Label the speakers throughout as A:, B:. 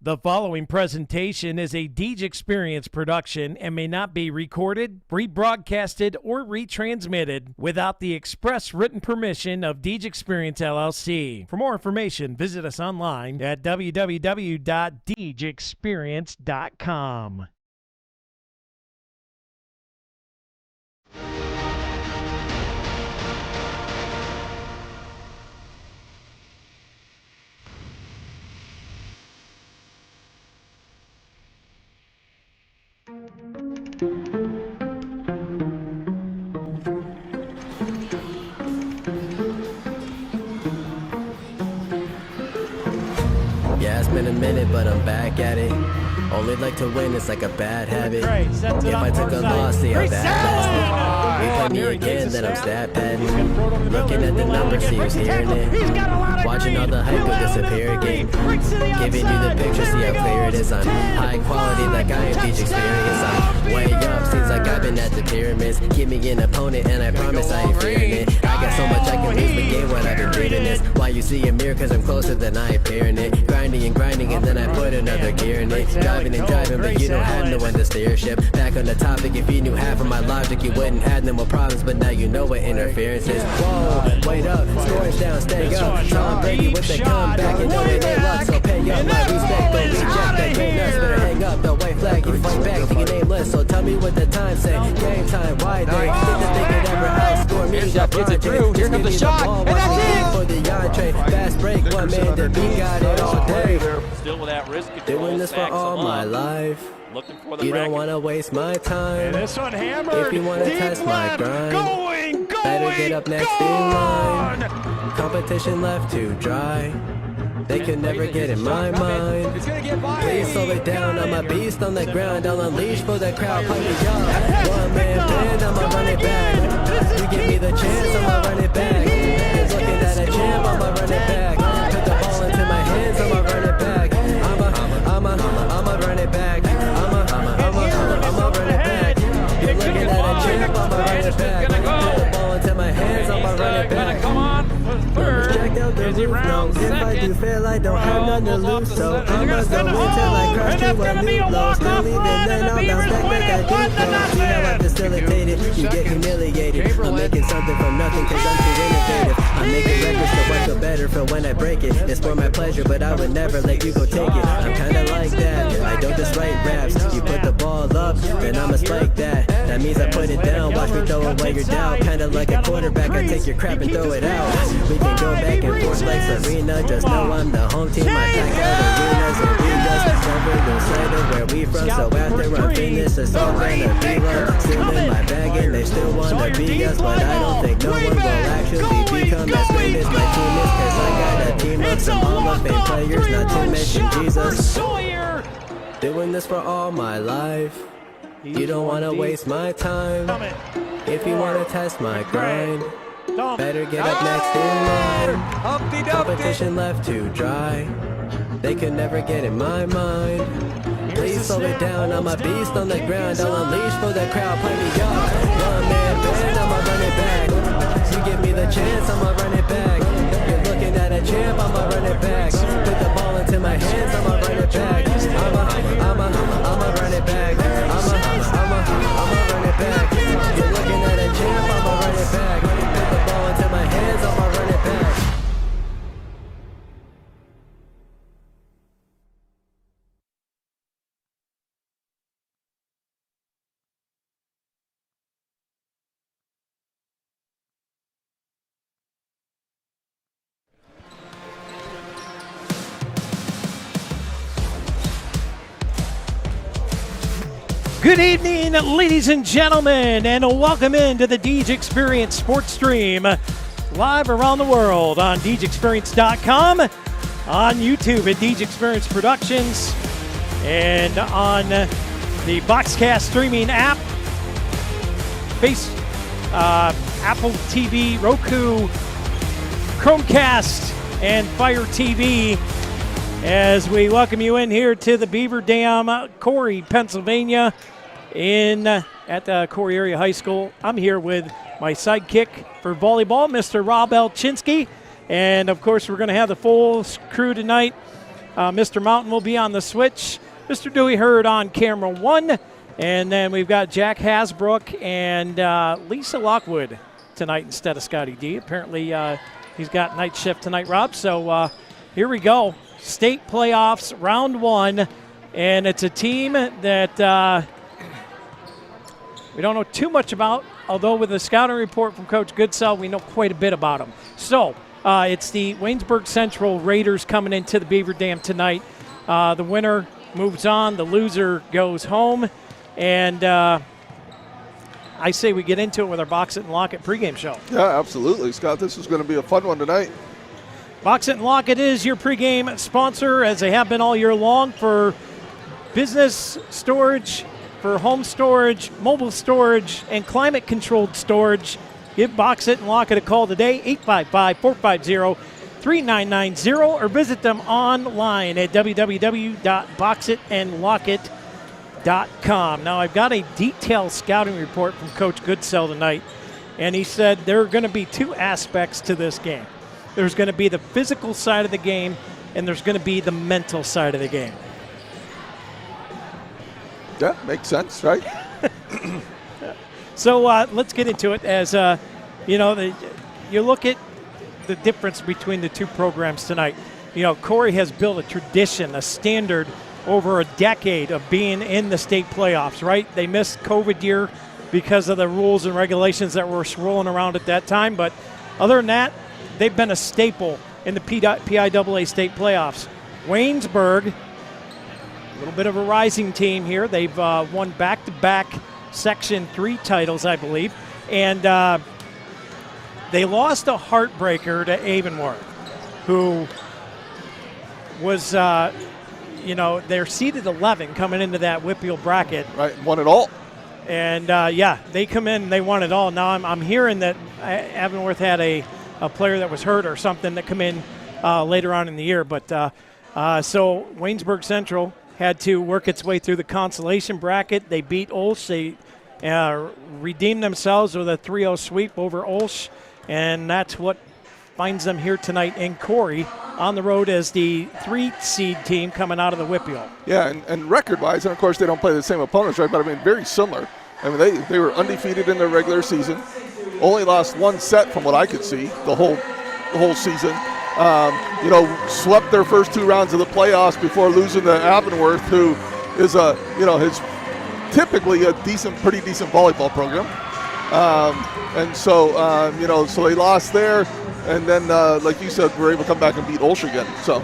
A: The following presentation is a Deej Experience production and may not be recorded, rebroadcasted, or retransmitted without the express written permission of Deej Experience LLC. For more information, visit us online at www.deejexperience.com.
B: Yeah, it's been a minute, but I'm back at it. Only like to win, it's like a bad habit. If I took a loss, see how that lasted. Replay me again, then I'm stat padding. Looking at the numbers, see who's hearing it. Watching all the hype will disappear again. Giving you the picture, see how clear it is. I'm high quality like I am Deej Experience. I'm way up, seems like I've been at the pyramids. Give me an opponent and I promise I ain't fearing it. I got so much I can lose, but game what I've been dreaming this. Why you see a mirror, cause I'm closer than I appear in it. Grinding and then I put another gear in it. Driving and driving, but you don't have no one to steer ship. Back on the topic, if you knew half of my logic, you wouldn't have no more problems, but now you know what interference is. Whoa, wait up, scores down, stay up. Tom Brady with the comeback, you know it ain't luck, so pay up my respect. Don't reject that game nuts, better hang up the white flag. You fight back, think your nameless, so tell me what the time say. Game time, why they think that they could ever outscore me?
C: Gets it through, here comes the shot, and that's it!
B: For the entree, fast break, one man to beat, got it all day.
C: Still without risk control.
B: Doing this for all my life.
C: Looking for the
B: You don't want to waste my time.
A: And this one hammered.
B: If you want to
A: Deep
B: test my
A: left.
B: grind,
A: Going,
B: better get up next in line. Competition left to dry. They can never get in my mind. Please slow it down, I'm a beast on the ground. I'll unleash for the crowd, play me up. One man band, I'ma run it back. You give me the chance, I'ma run it back. Just looking at a champ, I'ma run it back. Put the ball into my hands, I'ma run it back. I'ma run it back. I'ma run it back. You're looking at a champ, I'ma run it back. Put the ball into my hands, I'ma run it back.
C: Come on,
B: Check out the roof, no. If I do fail, I don't have none to lose, so I'ma go until I crash to a new low. Still leaving, then I'll bounce back like I do. See how I facilitate it, you get humiliated. I'm making something from nothing cause I'm too innovative. I'm making records so I feel better for when I break it. It's for my pleasure, but I would never let you go take it. I'm kinda like that, I don't just write raps. You put the ball up, then I'ma spike that. That means I put it down, watch me throw away your doubt. Kinda like a quarterback, I take your crap and throw it out. We can go back and forth like Serena, just know I'm the home team. I pack out arenas and we just never lose sight of where we from. So after I'm finished, it's all gonna be love. Still in my bag and they still wanna be us, but I don't think no one will actually become as great as my team is. Cause I got a team of some Hall of Fame players, not to mention Jesus. Doing this for all my life. You don't wanna waste my time. If you wanna test my grind, better get up next in line. Competition left to dry. They could never get in my mind. Please slow it down, I'm a beast on the ground. I'll unleash for the crowd, play me up. One man band, I'ma run it back. You give me the chance, I'ma run it back. You're looking at a champ, I'ma run it back. Put the ball into my hands, I'ma run it back. I'ma run it back. I'ma run it back. You're looking at a champ, I'ma run it back. Put the ball into my hands, I'ma run it back.
A: Good evening, ladies and gentlemen, and welcome into the Deej Experience Sports Stream, live around the world on DeejExperience.com, on YouTube at Deej Experience Productions, and on the Boxcast streaming app, Apple TV, Roku, Chromecast, and Fire TV, as we welcome you in here to the Beaver Dam, Corry, Pennsylvania, at the Corry Area High School. I'm here with my sidekick for volleyball, Mr. Rob Elchinsky. And, of course, we're going to have the full crew tonight Mr. Mountain will be on the switch. Mr. Dewey Hurd on camera 1. And then we've got Jack Hasbrook and Lisa Lockwood tonight instead of Scotty D. Apparently he's got night shift tonight, Rob. So here we go. State playoffs, round 1. And it's a team that we don't know too much about, although with the scouting report from Coach Goodsell, we know quite a bit about them. So it's the Waynesburg Central Raiders coming into the Beaver Dam tonight. The winner moves on. The loser goes home. And I say we get into it with our Box It and Lock It pregame show.
D: Yeah, absolutely, Scott. This is going to be a fun one tonight.
A: Box It and Lock It is your pregame sponsor, as they have been all year long, for business storage, for home storage, mobile storage, and climate-controlled storage. Give Box It and Lock It a call today, 855-450-3990, or visit them online at www.boxitandlockit.com. Now, I've got a detailed scouting report from Coach Goodsell tonight, and he said there are going to be 2 aspects to this game. There's going to be the physical side of the game, and there's going to be the mental side of the game.
D: Yeah, makes sense, right?
A: So let's get into it. As you look at the difference between the 2 programs tonight. Corry has built a tradition, a standard over a decade of being in the state playoffs, right? They missed COVID year because of the rules and regulations that were swirling around at that time. But other than that, they've been a staple in the PIAA state playoffs. Waynesburg, a little bit of a rising team here. They've won back-to-back Section 3 titles, I believe. And they lost a heartbreaker to Avonworth, who was they're seeded 11 coming into that Whitfield bracket.
D: Right, won it all.
A: And, they come in and they won it all. Now I'm hearing that Avonworth had a player that was hurt or something that come in later on in the year. But so Waynesburg Central had to work its way through the consolation bracket. They beat Olsh. They redeemed themselves with a 3-0 sweep over Olsh. And that's what finds them here tonight in Corry on the road as the 3-seed team coming out of the Whitfield.
D: Yeah, and record-wise, and of course they don't play the same opponents, right? But I mean, very similar. I mean, they were undefeated in their regular season, only lost 1 set from what I could see the whole season. Swept their first 2 rounds of the playoffs before losing to Avonworth, who is is typically a pretty decent volleyball program. So they lost there. And then, like you said, we're able to come back and beat Olsh again. So,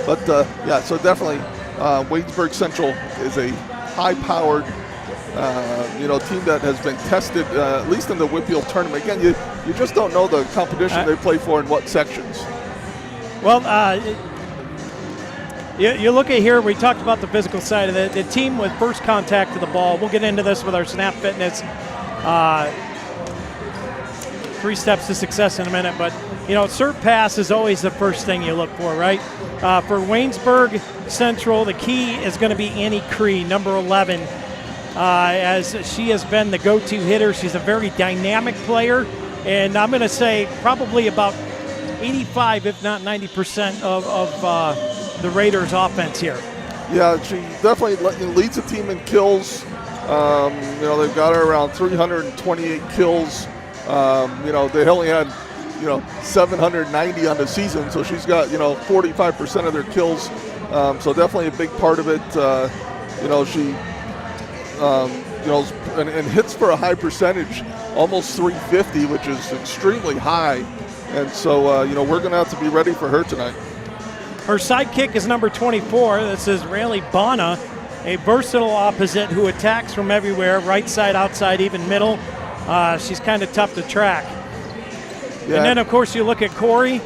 D: so definitely, Waynesburg Central is a high-powered, team that has been tested, at least in the Whitfield tournament. Again, you just don't know the competition they play for in what sections.
A: Well, you look at here, we talked about the physical side of it. The team with first contact to the ball. We'll get into this with our Snap Fitness 3 steps to success in a minute. But, serve pass is always the first thing you look for, right? For Waynesburg Central, the key is going to be Annie Cree, number 11, as she has been the go-to hitter. She's a very dynamic player. And I'm going to say probably about 85, if not 90% of the Raiders' offense here.
D: Yeah, she definitely leads the team in kills. They've got her around 328 kills. They only had, 790 on the season, so she's got, 45% of their kills. So definitely a big part of it. She, and hits for a high percentage, almost 350, which is extremely high. And so, we're going to have to be ready for her tonight.
A: Her sidekick is number 24. This is Rayleigh Bonner, a versatile opposite who attacks from everywhere, right side, outside, even middle. She's kind of tough to track. Yeah. And then, of course, you look at Corry.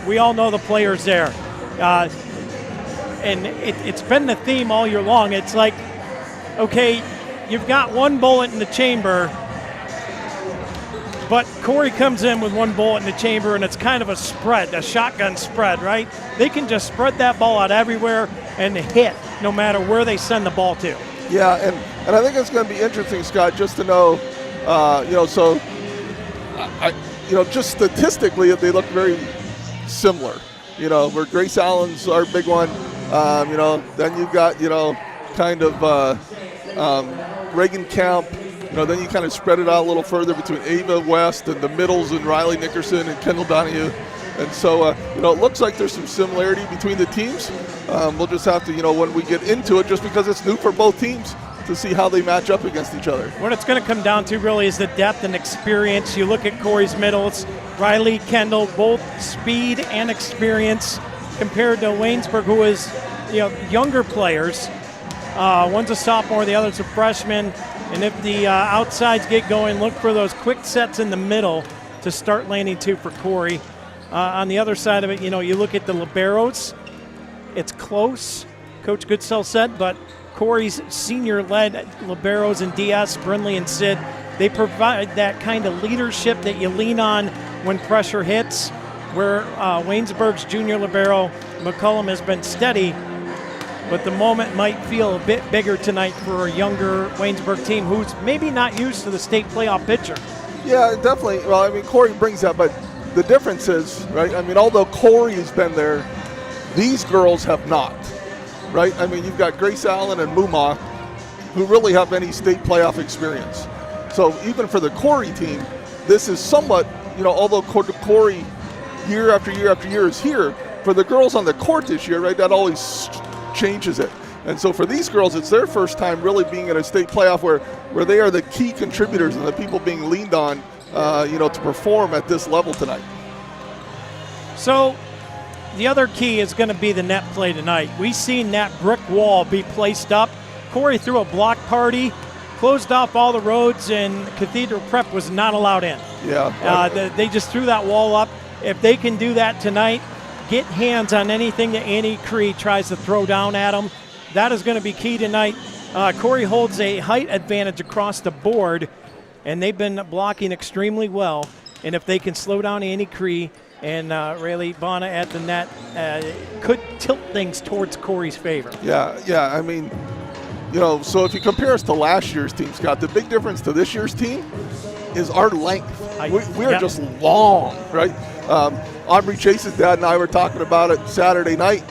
A: We all know the players there. And it's been the theme all year long. It's like, okay, you've got 1 bullet in the chamber, but Corry comes in with 1 bullet in the chamber, and it's kind of a spread, a shotgun spread, right? They can just spread that ball out everywhere and hit no matter where they send the ball to.
D: Yeah, and I think it's going to be interesting, Scott, just to know, so just statistically, they look very similar. Where Grace Allen's our big one. Then you've got, kind of Reagan Kemp. Then you kind of spread it out a little further between Ava West and the middles and Riley Nickerson and Kendall Donahue. And so, it looks like there's some similarity between the teams. We'll just have to, when we get into it, just because it's new for both teams, to see how they match up against each other.
A: What it's going to come down to really is the depth and experience. You look at Corry's middles, Riley, Kendall, both speed and experience compared to Waynesburg, who is, younger players. One's a sophomore, the other's a freshman. And if the outsides get going, look for those quick sets in the middle to start landing two for Corry. On the other side of it, you look at the liberos. It's close, Coach Goodsell said, but Corry's senior-led liberos and DS, Brindley and Sid, they provide that kind of leadership that you lean on when pressure hits, where Waynesburg's junior libero, McCullum, has been steady, but the moment might feel a bit bigger tonight for a younger Waynesburg team who's maybe not used to the state playoff picture.
D: Yeah, definitely. Well, Corry brings that, but the difference is, right, although Corry's been there, these girls have not. Right? You've got Grace Allen and Muma, who really have any state playoff experience. So even for the Corry team, this is somewhat, although Corry year after year after year is here, for the girls on the court this year, right, that always changes it. And so for these girls, it's their first time really being in a state playoff where they are the key contributors and the people being leaned on, to perform at this level tonight.
A: So the other key is going to be the net play tonight. We've seen that brick wall be placed up. Corry threw a block party, closed off all the roads, and Cathedral Prep was not allowed in.
D: Yeah.
A: They just threw that wall up. If they can do that tonight, get hands on anything that Annie Cree tries to throw down at them, that is going to be key tonight. Corry holds a height advantage across the board, and they've been blocking extremely well. And if they can slow down Annie Cree and Rayleigh Bonner at the net, could tilt things towards Corry's favor.
D: Yeah. So if you compare us to last year's team, Scott, the big difference to this year's team is our length. We are just long, right? Aubrey Chase's dad and I were talking about it Saturday night.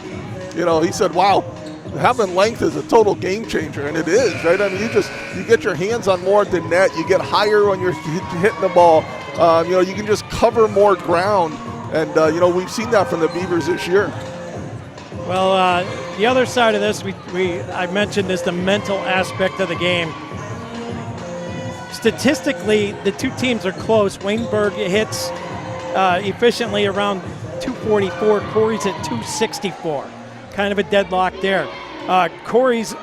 D: He said, wow, having length is a total game changer, and it is, right? You get your hands on more of the net, you get higher when you're hitting the ball. You can just cover more ground. And, we've seen that from the Beavers this year.
A: Well, the other side of this, I mentioned, is the mental aspect of the game. Statistically, the two teams are close. Waynesburg hits efficiently around 244. Corry's at 264. Kind of a deadlock there. Corry's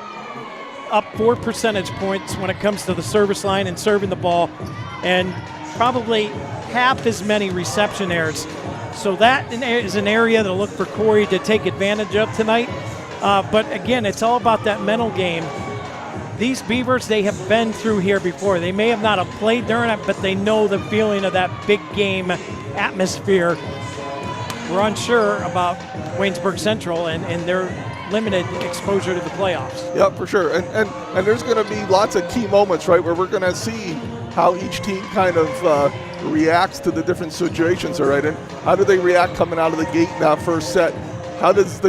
A: up 4 percentage points when it comes to the service line and serving the ball, and probably half as many reception errors. So that is an area to look for Corry to take advantage of tonight. But again, it's all about that mental game. These Beavers, they have been through here before. They may have not have played during it, but they know the feeling of that big game atmosphere. We're unsure about Waynesburg Central and their limited exposure to the playoffs.
D: Yeah, for sure. And there's going to be lots of key moments, right, where we're going to see how each team kind of reacts to the different situations, all right? And how do they react coming out of the gate in that first set? How does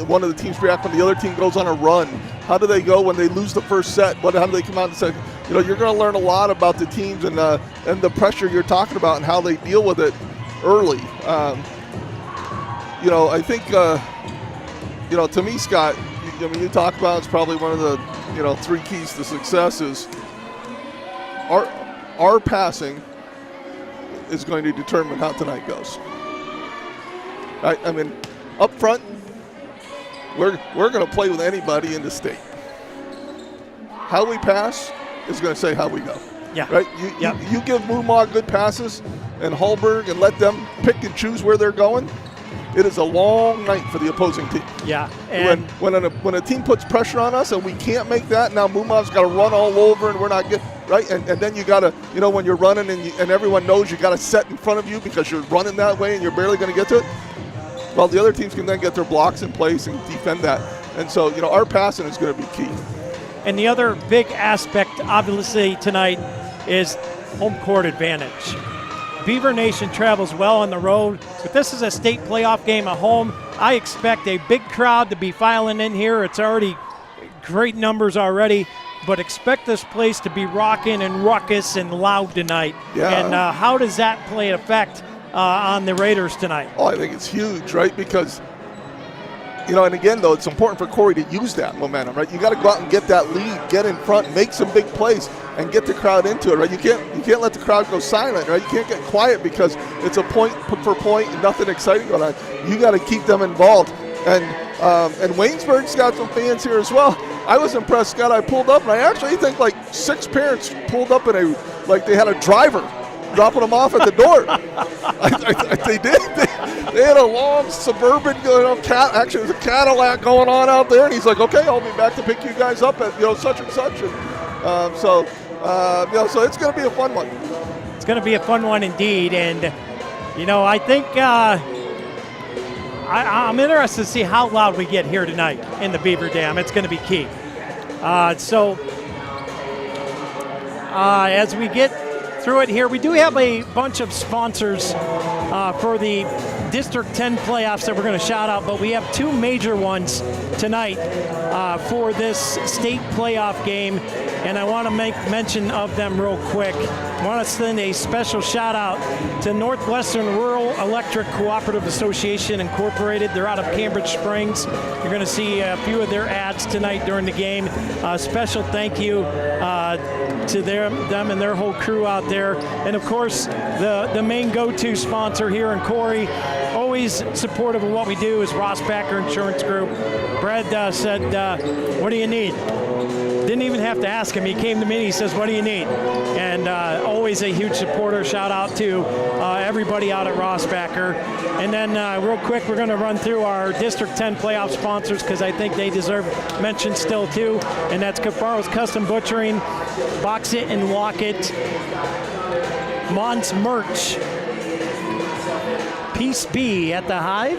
D: one of the teams react when the other team goes on a run? How do they go when they lose the first set? How do they come out and say, you're going to learn a lot about the teams and the pressure you're talking about and how they deal with it early. I think, to me, Scott, you talk about it's probably one of the, 3 keys to success is our passing is going to determine how tonight goes. Right? Up front, we're going to play with anybody in the state. How we pass is going to say how we go.
A: Yeah.
D: Right? You give Moomaw good passes and Hallberg and let them pick and choose where they're going, it is a long night for the opposing team.
A: Yeah. And
D: when a team puts pressure on us and we can't make that, now Moomaw's got to run all over and we're not getting right. And then you got to, when you're running and everyone knows you got to set in front of you because you're running that way and you're barely going to get to it. Well, the other teams can then get their blocks in place and defend that. And so, our passing is going to be key.
A: And the other big aspect, obviously, tonight is home court advantage. Beaver Nation travels well on the road, but this is a state playoff game at home. I expect a big crowd to be filing in here. It's already great numbers already, but expect this place to be rocking and ruckus and loud tonight.
D: Yeah.
A: And how does that play an effect on the Raiders tonight?
D: Oh, I think it's huge, right? Because, and again, though, it's important for Corry to use that momentum, right? You got to go out and get that lead, get in front, make some big plays, and get the crowd into it, right? You can't let the crowd go silent, right? You can't get quiet because it's a point for point and nothing exciting going on. You got to keep them involved. And Waynesburg's got some fans here as well. I was impressed, Scott. I pulled up, and I actually think like 6 parents pulled up in they had a driver dropping them off at the door. They did. They had a long suburban, actually it was a Cadillac going on out there, and he's like, okay, I'll be back to pick you guys up at such and such. And so it's going to be a fun one.
A: It's going to be a fun one indeed, and I think I'm interested to see how loud we get here tonight in the Beaver Dam. It's going to be key. As we get through it here, we do have a bunch of sponsors for the District 10 playoffs that we're going to shout out, but we have 2 major ones tonight for this state playoff game, and I want to make mention of them real quick. I want to send a special shout out to Northwestern Rural Electric Cooperative Association Incorporated. They're out of Cambridge Springs. You're going to see a few of their ads tonight during the game. Special thank you to them and their whole crew out there. And of course, the main go-to sponsor here in Corry, always supportive of what we do, is Rossbacher Insurance Group. Brad said, what do you need? Didn't even have to ask him. He came to me and he says, what do you need? And always a huge supporter. Shout out to everybody out at Rossbacher. And then real quick, we're going to run through our District 10 playoff sponsors because I think they deserve mention still too. And that's Cafaro's Custom Butchering, Box It and Walk It, Mont's Merch, Peace B at the Hive,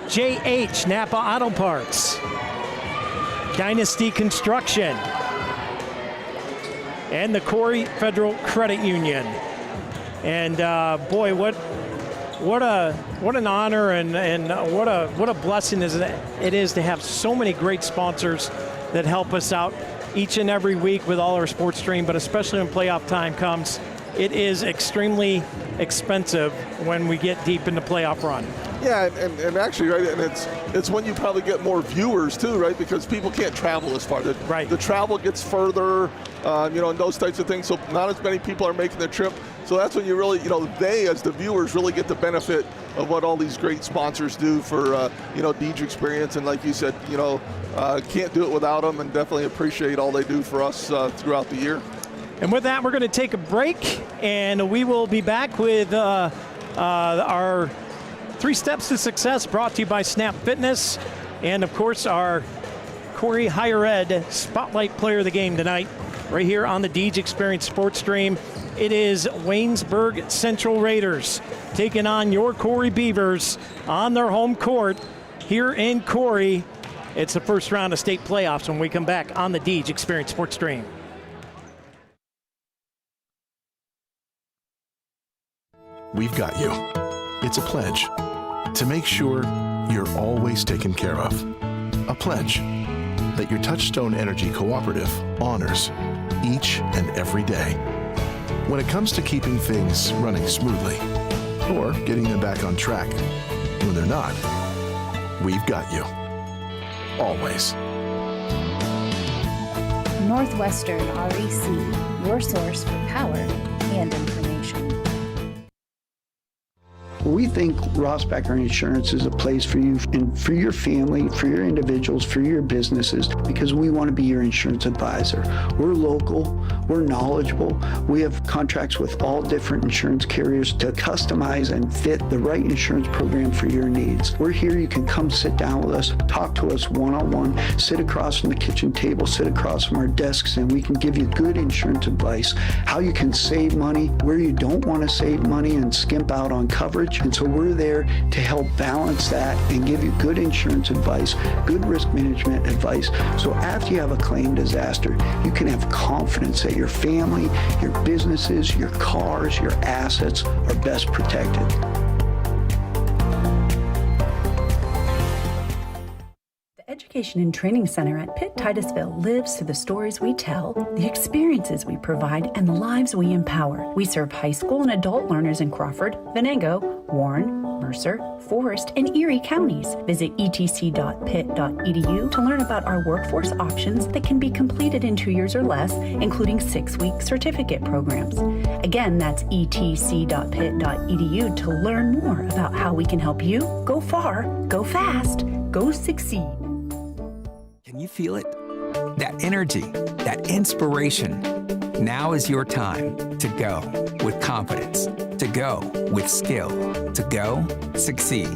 A: JH Napa Auto Parts, Dynasty Construction, and the Corry Federal Credit Union. And boy, what an honor and what a blessing it is to have so many great sponsors that help us out each and every week with all our sports stream, but especially when playoff time comes. It is extremely expensive when we get deep in the playoff run.
D: Yeah, and actually, right, and it's when you probably get more viewers too, right? Because people can't travel as far. The travel gets further, and those types of things. So not as many people are making the trip. So that's when you really, they as the viewers really get the benefit of what all these great sponsors do for, Deej Experience. And like you said, can't do it without them, and definitely appreciate all they do for us throughout the year.
A: And with that, we're going to take a break, and we will be back with our 3 Steps to Success, brought to you by Snap Fitness, and of course our Corry Higher Ed Spotlight Player of the Game tonight, right here on the Deej Experience Sports Stream. It is Waynesburg Central Raiders taking on your Corry Beavers on their home court here in Corry. It's the first round of state playoffs when we come back on the Deej Experience Sports Stream.
E: We've got you. It's a pledge to make sure you're always taken care of. A pledge that your Touchstone Energy Cooperative honors each and every day. When it comes to keeping things running smoothly or getting them back on track when they're not, we've got you. Always.
F: Northwestern REC, your source for power and information.
G: We think Rossbacher Insurance is a place for you and for your family, for your individuals, for your businesses, because we want to be your insurance advisor. We're local, we're knowledgeable, we have contracts with all different insurance carriers to customize and fit the right insurance program for your needs. We're here, you can come sit down with us, talk to us one-on-one, sit across from the kitchen table, sit across from our desks, and we can give you good insurance advice, how you can save money, where you don't want to save money and skimp out on coverage. And so we're there to help balance that and give you good insurance advice, good risk management advice. So after you have a claim disaster, you can have confidence that your family, your businesses, your cars, your assets are best protected.
H: The Education and Training Center at Pitt Titusville lives through the stories we tell, the experiences we provide, and the lives we empower. We serve high school and adult learners in Crawford, Venango, Warren, Mercer, Forest, and Erie counties. Visit etc.pitt.edu to learn about our workforce options that can be completed in 2 years or less, including 6-week certificate programs. Again, that's etc.pitt.edu to learn more about how we can help you go far, go fast, go succeed.
I: Can you feel it? That energy, that inspiration. Now is your time to go with confidence, to go with skill, to go succeed.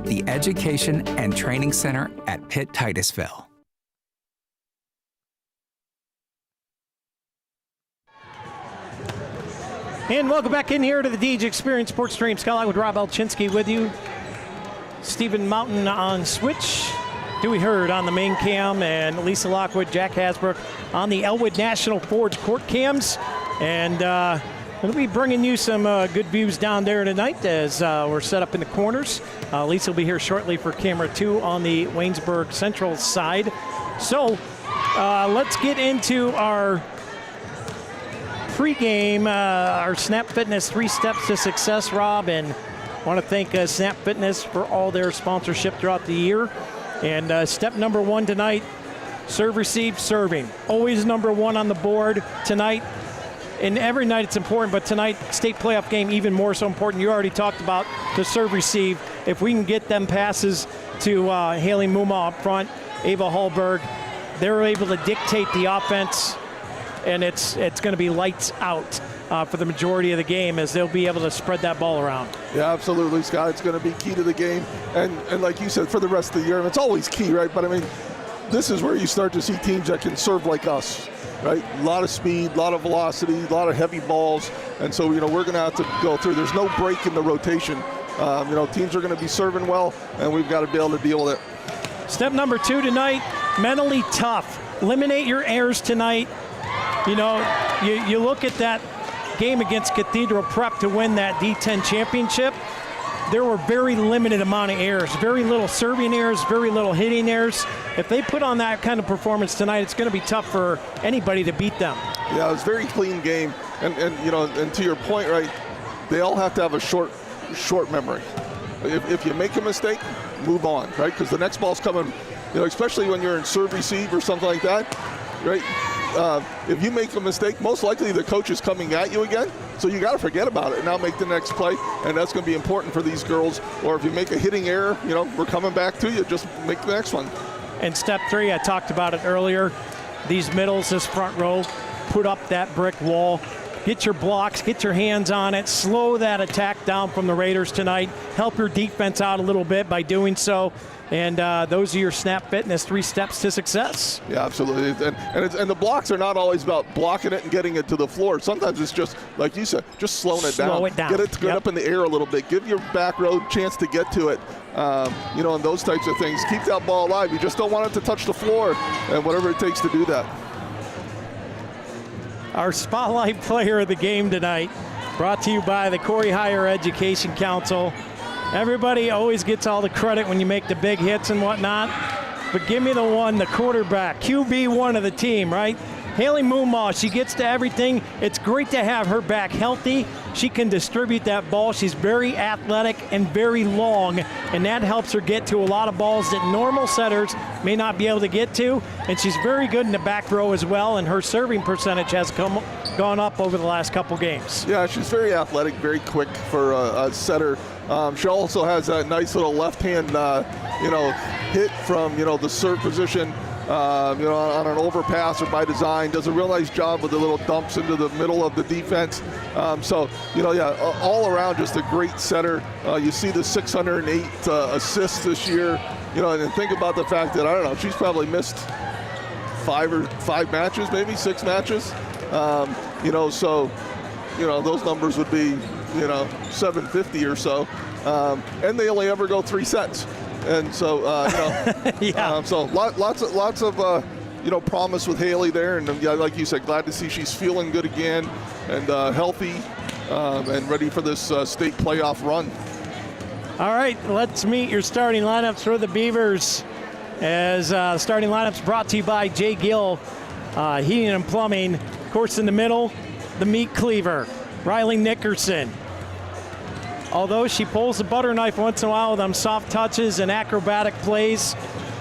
I: The Education and Training Center at Pitt Titusville.
A: And welcome back in here to the DG Experience Sports Stream. Scott with Rob Elchinski with you. Stephen Mountain on switch. Dewey Hurd on the main cam, and Lisa Lockwood, Jack Hasbrook on the Elwood National Forge court cams. And we'll be bringing you some good views down there tonight as we're set up in the corners. Lisa will be here shortly for camera 2 on the Waynesburg Central side. So let's get into our pregame, our Snap Fitness 3 Steps to Success, Rob. And I want to thank Snap Fitness for all their sponsorship throughout the year. And step number 1 tonight, serve, receive, serving. Always number 1 on the board tonight. And every night it's important, but tonight, state playoff game, even more so important. You already talked about the serve, receive. If we can get them passes to Haley Muma up front, Ava Hallberg, they're able to dictate the offense, and it's going to be lights out for the majority of the game as they'll be able to spread that ball around.
D: Yeah, absolutely, Scott. It's going to be key to the game. And like you said, for the rest of the year, and it's always key, right? But, I mean, this is where you start to see teams that can serve like us, right? A lot of speed, a lot of velocity, a lot of heavy balls. And so, we're going to have to go through. There's no break in the rotation. Teams are going to be serving well, and we've got to be able to deal with it.
A: Step number 2 tonight, mentally tough. Eliminate your errors tonight. You look at that game against Cathedral Prep to win that D10 championship. There were very limited amount of errors, very little serving errors, very little hitting errors. If they put on that kind of performance tonight, it's going to be tough for anybody to beat them.
D: Yeah, it was a very clean game. And to your point, right, they all have to have a short memory. If you make a mistake, move on, right? Because the next ball's coming, especially when you're in serve receive or something like that, right? If you make a mistake, most likely the coach is coming at you again, so you got to forget about it and now make the next play, and that's going to be important for these girls. Or if you make a hitting error, we're coming back to you, just make the next one.
A: And step 3, I talked about it earlier, these middles, this front row, put up that brick wall, get your blocks, get your hands on it, slow that attack down from the Raiders tonight, help your defense out a little bit by doing so. And those are your Snap Fitness 3 steps to success.
D: Yeah, absolutely. And the blocks are not always about blocking it and getting it to the floor. Sometimes it's just, like you said, just slowing it down.
A: Slow it down.
D: Get it up in the air a little bit. Give your back row a chance to get to it. And those types of things. Keep that ball alive. You just don't want it to touch the floor, and whatever it takes to do that.
A: Our spotlight player of the game tonight, brought to you by the Corry Higher Education Council. Everybody always gets all the credit when you make the big hits and whatnot, but give me the quarterback, QB1 of the team, right? Haley Moomaw, she gets to everything. It's great to have her back healthy. She can distribute that ball. She's very athletic and very long, and that helps her get to a lot of balls that normal setters may not be able to get to. And she's very good in the back row as well, and her serving percentage has gone up over the last couple games.
D: Yeah, she's very athletic, very quick for a setter. She also has that nice little left-hand, hit from, the serve position. On an overpass or by design, does a real nice job with the little dumps into the middle of the defense. All around just a great setter. You see the 608 assists this year, and think about the fact that, she's probably missed 5 matches, maybe 6 matches. Those numbers would be, 750 or so. and they only ever go 3 sets. And so,
A: Yeah.
D: so lots of promise with Haley there. And like you said, glad to see she's feeling good again and healthy and ready for this state playoff run.
A: All right, let's meet your starting lineups for the Beavers. As starting lineups brought to you by Jay Gill Heating and Plumbing. Of course, in the middle, the meat cleaver, Riley Nickerson. Although she pulls the butter knife once in a while with them soft touches and acrobatic plays,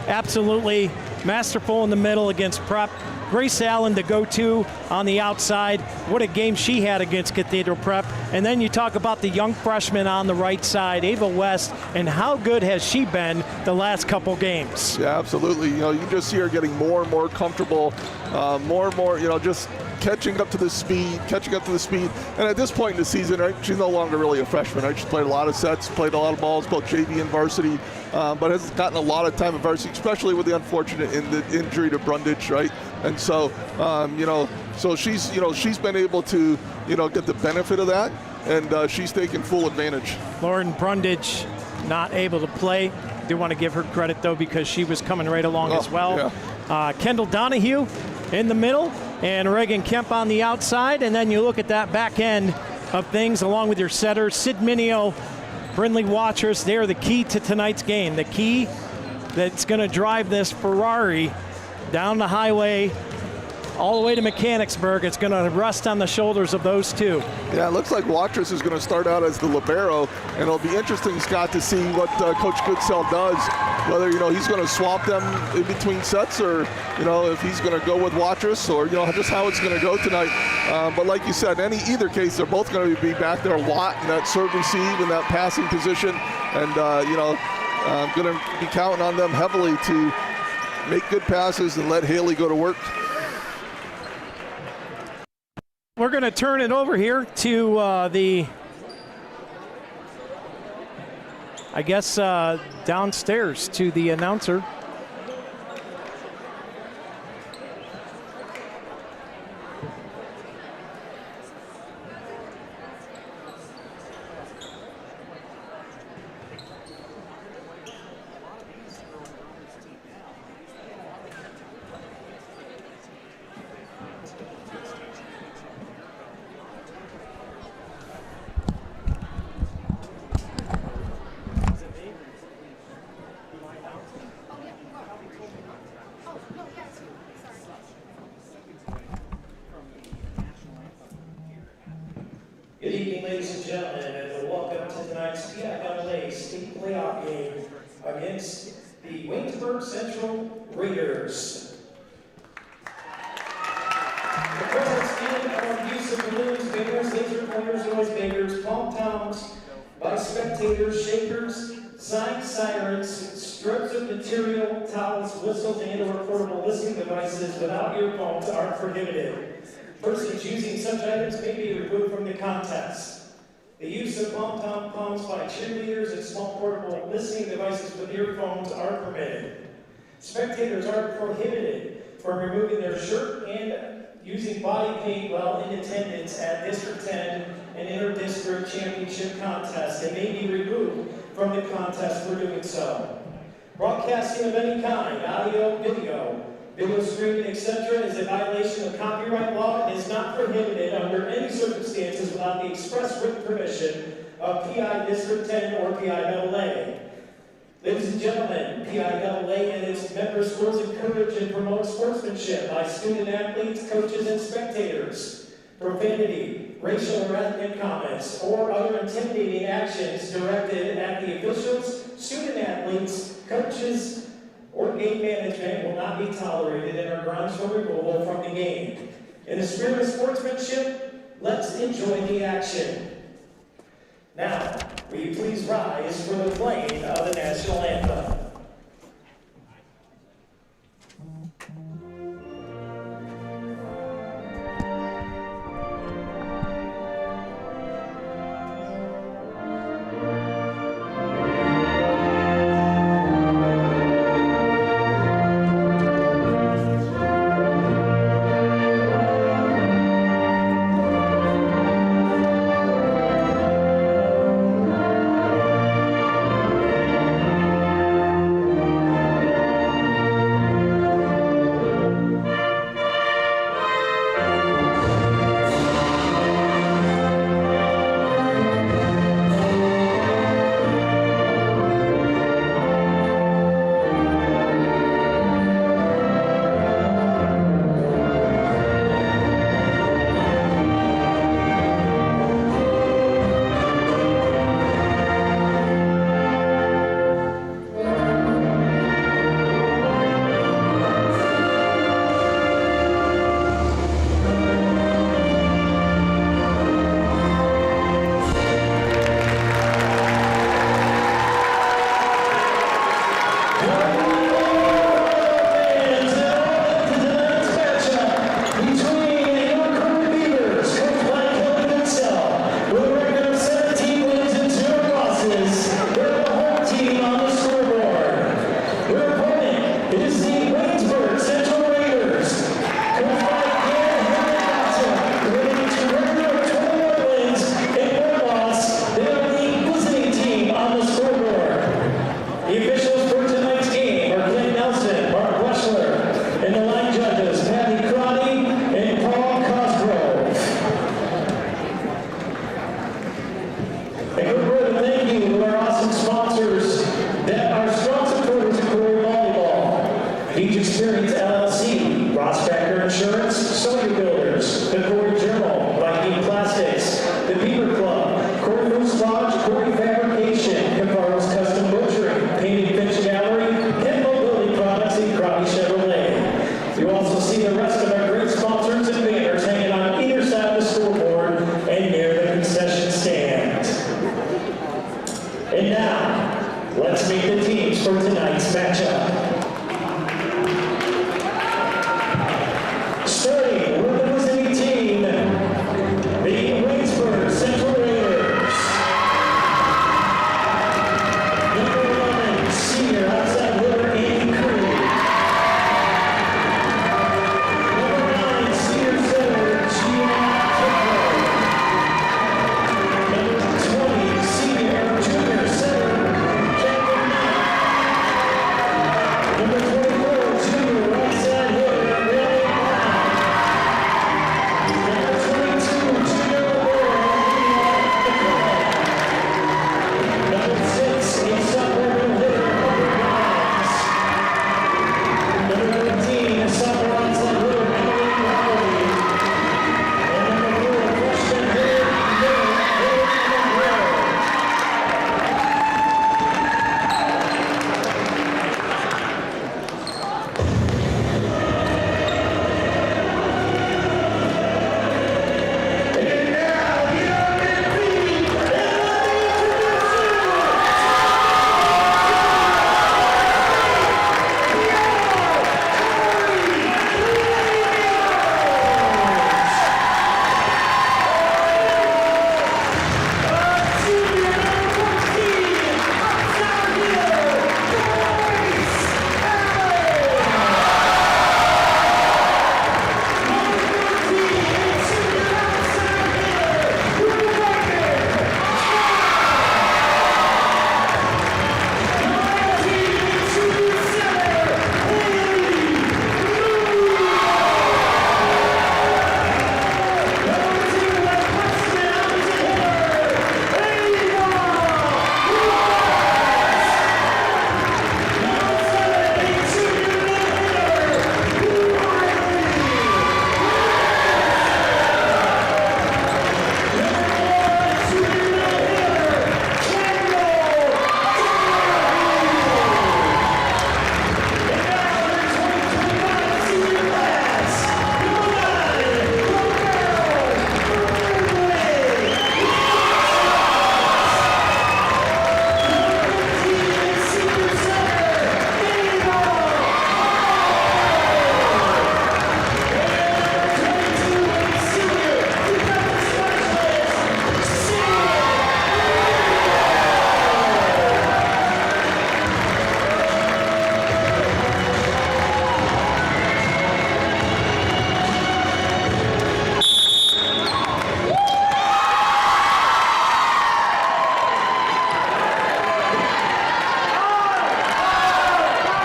A: absolutely masterful in the middle against Prep. Grace Allen, the go-to on the outside. What a game she had against Cathedral Prep. And then you talk about the young freshman on the right side, Ava West, and how good has she been the last couple games?
D: Yeah, absolutely. You just see her getting more and more comfortable, more and more, just catching up to the speed. And at this point in the season, right, she's no longer really a freshman, right? She's played a lot of sets, played a lot of balls, both JV and varsity, but has gotten a lot of time in varsity, especially with the unfortunate injury to Brundage, right? And so, so she's been able to, get the benefit of that, and she's taken full advantage.
A: Lauren Brundage not able to play. Do want to give her credit, though, because she was coming right along as well.
D: Yeah.
A: Kendall Donahue in the middle, and Reagan Kemp on the outside. And then you look at that back end of things along with your setters. Sid Minio, Brindley Watchers, they're the key to tonight's game. The key that's going to drive this Ferrari down the highway all the way to Mechanicsburg. It's going to rest on the shoulders of those two.
D: Yeah, it looks like Watrous is going to start out as the libero, and it'll be interesting, Scott, to see what Coach Goodsell does, whether, he's going to swap them in between sets or, if he's going to go with Watrous or, just how it's going to go tonight. But like you said, either case, they're both going to be back there a lot in that serve receive and that passing position, and, I'm going to be counting on them heavily to make good passes and let Haley go to work.
A: We're going to turn it over here to downstairs to the announcer.
J: Good evening, ladies and gentlemen, and welcome to tonight's Piaa State Playoff game against the Waynesburg Central Raiders. The presence and our use of balloons, bangers, laser pointers, noise makers, pom-toms, by spectators, shakers, sign sirens, strips of material, towels, whistles, and/or portable listening devices without earphones are prohibited. Persons using such items may be removed from the contest. The use of pom-tom pumps by cheerleaders and small portable listening devices with earphones are permitted. Spectators are prohibited from removing their shirt and using body paint while in attendance at District 10 and Inter-District Championship contests. They may be removed from the contest for doing so. Broadcasting of any kind, audio, video streaming, etc., is a violation of copyright law and is not prohibited under any circumstances without the express written permission of PI District 10 or PIAA. Ladies and gentlemen, PIAA and its member schools encourage and promote sportsmanship by student athletes, coaches, and spectators. Profanity, racial or ethnic comments, or other intimidating actions directed at the officials, student athletes, coaches, or game management will not be tolerated and are grounds for removal from the game. In the spirit of sportsmanship, let's enjoy the action. Now, will you please rise for the playing of the national anthem? LLC, Prospector Insurance, Sawyer Builders, the Corry Journal, Viking Plastics, the Beaver Club, Corry Moose Lodge, Corry Fabrication, Caparro's Custom Butchery, Painted Fish Gallery, and Mobility Products and Crotty Chevrolet. You also see the rest of our great sponsors and banners hanging on either side of the scoreboard and near the concession stand. And now, let's meet the teams for tonight's matchup. Starting with the visiting team, the Waynesburg Central Raiders. Number 11, senior outside hitter Andy Crew. Number 9, senior center Gian Kipler. Number 20, senior junior center Kevin Knight. Number 24, junior right side hitter Riley Brown. Number 22, junior Number 6, a sophomore middle hitter Robert Grimes. Number 15, a sophomore outside hitter Emily Rowley. And number 4, freshman hitter Dylan Monroe.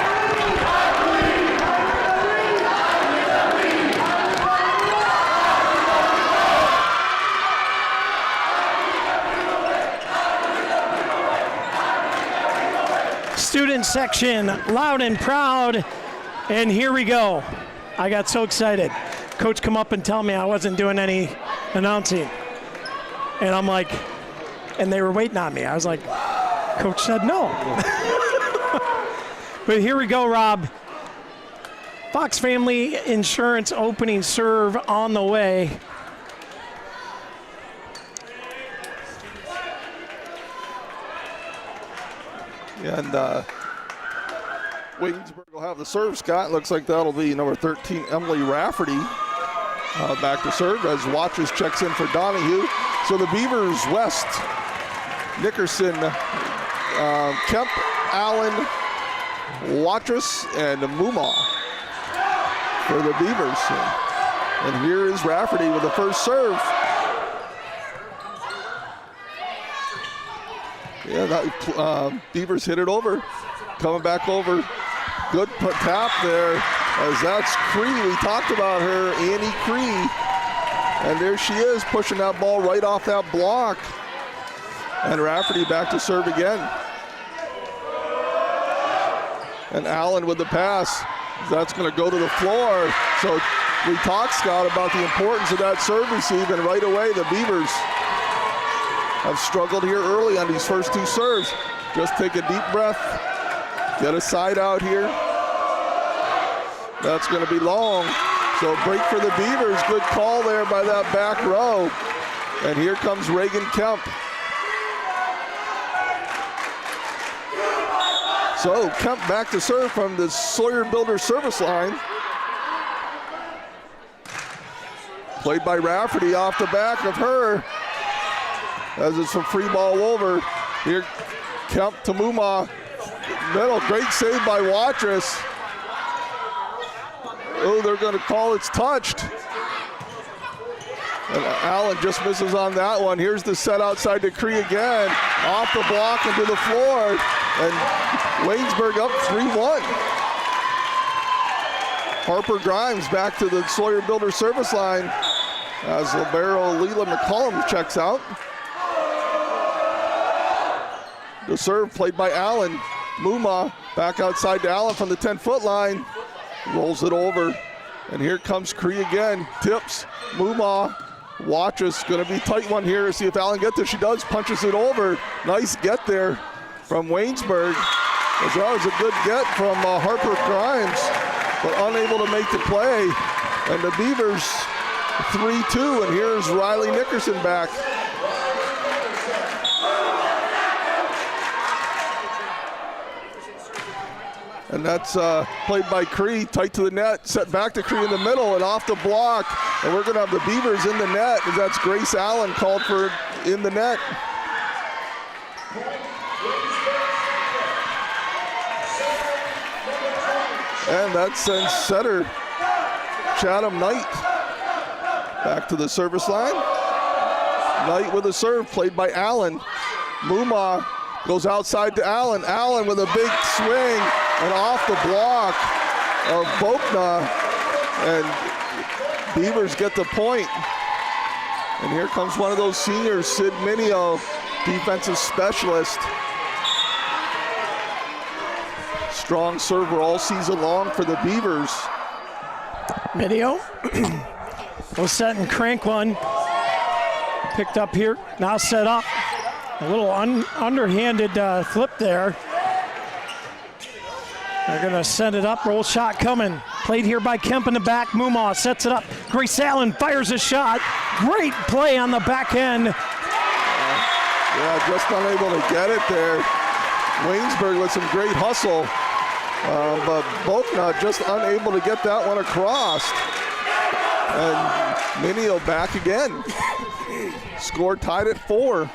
J: And now, your MVP,
A: Student section, loud and proud. And here we go. I got so excited. Coach come up and tell me I wasn't doing any announcing. And I'm like, and they were waiting on me. I was like, Coach said no. But here we go, Rob. Fox Family Insurance opening serve on the way.
D: And Waynesburg will have the serve, Scott. Looks like that'll be number 13, Emily Rafferty, back to serve as Watches checks in for Donahue. So the Beavers, West, Nickerson, Kemp, Allen, Watrous, and Muma for the Beavers. And here is Rafferty with the first serve. Yeah, that, Beavers hit it over. Coming back over. Good tap there, as that's Cree. We talked about her, Annie Cree. And there she is, pushing that ball right off that block. And Rafferty back to serve again. And Allen with the pass. That's going to go to the floor. So we talked, Scott, about the importance of that serve receive, and right away the Beavers have struggled here early on these first two serves. Just take a deep breath, get a side out here. That's going to be long. So break for the Beavers. Good call there by that back row. And here comes Reagan Kemp. So Kemp back to serve from the Sawyer Builder service line. Played by Rafferty off the back of her. As it's a free ball over. Here, Kemp to Muma. Middle, great save by Watrous. Oh, they're going to call it's touched. And Allen just misses on that one. Here's the set outside to Cree again. Off the block into the floor. And Waynesburg up 3-1. Harper Grimes back to the Sawyer Builder service line as libero Leela McCollum checks out. The serve played by Allen. Muma back outside to Allen from the 10-foot line. Rolls it over. And here comes Cree again. Tips. Muma. Watrous going to be tight one here. See if Allen gets there. She does. Punches it over. Nice get there from Waynesburg. As well as a good get from Harper Grimes, but unable to make the play. And the Beavers 3-2. And here's Riley Nickerson back. And that's played by Cree, tight to the net, set back to Cree in the middle and off the block. And we're going to have the Beavers in the net, as that's Grace Allen called for in the net. And that sends setter Chatham Knight back to the service line. Knight with a serve, played by Allen. Muma goes outside to Allen. Allen with a big swing and off the block of Bokna. And Beavers get the point. And here comes one of those seniors, Sid Minio, defensive specialist. Strong server all season long for the Beavers.
A: Minio will set and crank one. Picked up here, now set up. A little underhanded flip there. They're gonna send it up, roll shot coming. Played here by Kemp in the back, Mumaw sets it up. Grace Allen fires a shot. Great play on the back end.
D: Yeah, just unable to get it there. Waynesburg with some great hustle, but Bokna just unable to get that one across. And Minio back again. Score tied at 4.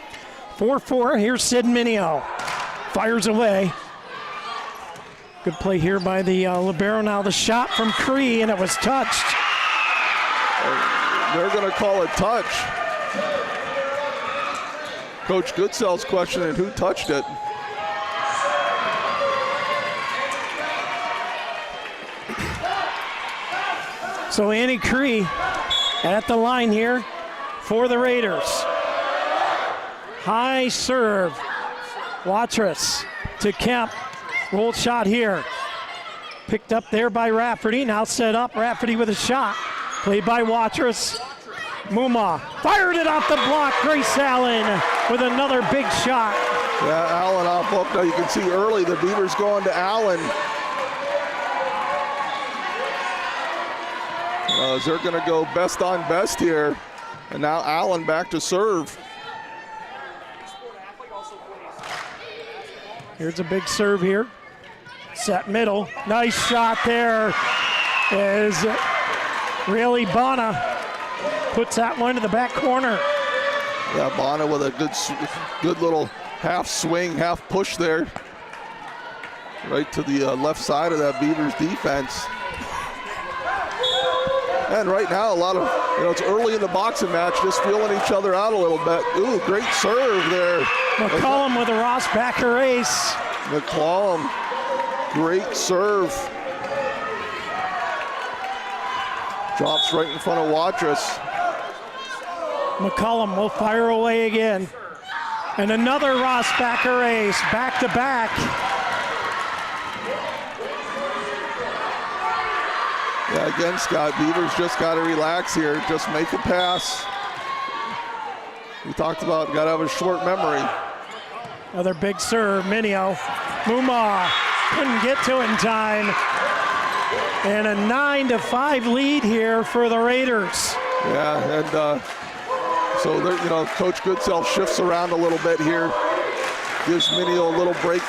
A: 4-4, here's Sid Minio. Fires away. Good play here by the libero. Now the shot from Cree, and it was touched.
D: They're going to call it touch. Coach Goodsell's questioning who touched it.
A: So Annie Cree at the line here for the Raiders. High serve. Watrous to Kemp. Rolled shot here. Picked up there by Rafferty. Now set up. Rafferty with a shot. Played by Watrous. Muma fired it off the block. Grace Allen with another big shot.
D: Yeah, Allen off book. Now you can see early the Beavers going to Allen. As they're going to go best on best here. And now Allen back to serve.
A: Here's a big serve here. Set middle. Nice shot there. Is really Bana puts that one to the back corner.
D: Yeah, Bana with a good little half swing, half push there. Right to the left side of that Beavers defense. And right now, a lot of, it's early in the boxing match, just feeling each other out a little bit. Ooh, great serve there.
A: McCollum with a Rossbacher ace.
D: McCollum, great serve. Drops right in front of Watrous.
A: McCollum will fire away again. And another Rossbacher ace, back to back.
D: Yeah, again, Scott, Beavers just got to relax here. Just make a pass. We talked about got to have a short memory.
A: Another big serve, Minio. Muma couldn't get to it in time. And a 9-5 lead here for the Raiders.
D: Yeah, and so there, you know, Coach Goodsell shifts around a little bit here. Gives Minio a little break.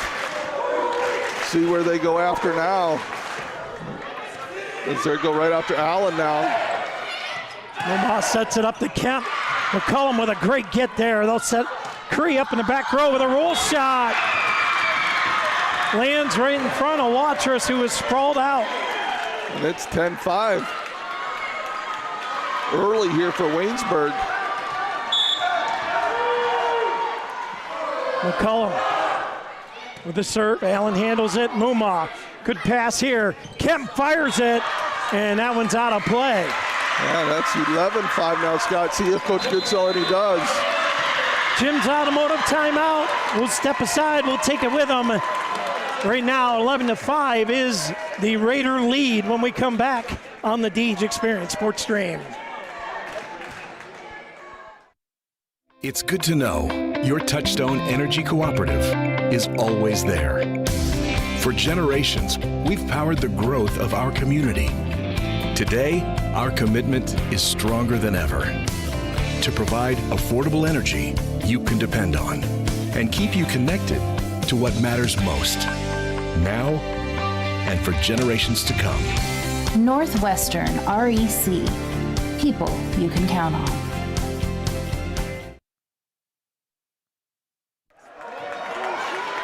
D: See where they go after now. As they go right after Allen now.
A: Muma sets it up to Kemp. McCullum with a great get there. They'll set Curry up in the back row with a roll shot. Lands right in front of Watrous, who was sprawled out.
D: And it's 10-5. Early here for Waynesburg.
A: McCullum with the serve. Allen handles it. Muma, good pass here. Kemp fires it, and that one's out of play.
D: Yeah, that's 11-5 now, Scott. See if Coach Goodsell any does.
A: Jim's automotive timeout. We'll step aside. We'll take it with them. Right now, 11-5 is the Raider lead when we come back on the Deej Experience Sports Stream.
E: It's good to know your Touchstone Energy Cooperative is always there. For generations, we've powered the growth of our community. Today, our commitment is stronger than ever to provide affordable energy you can depend on and keep you connected to what matters most, now and for generations to come.
F: Northwestern REC. People you can count on.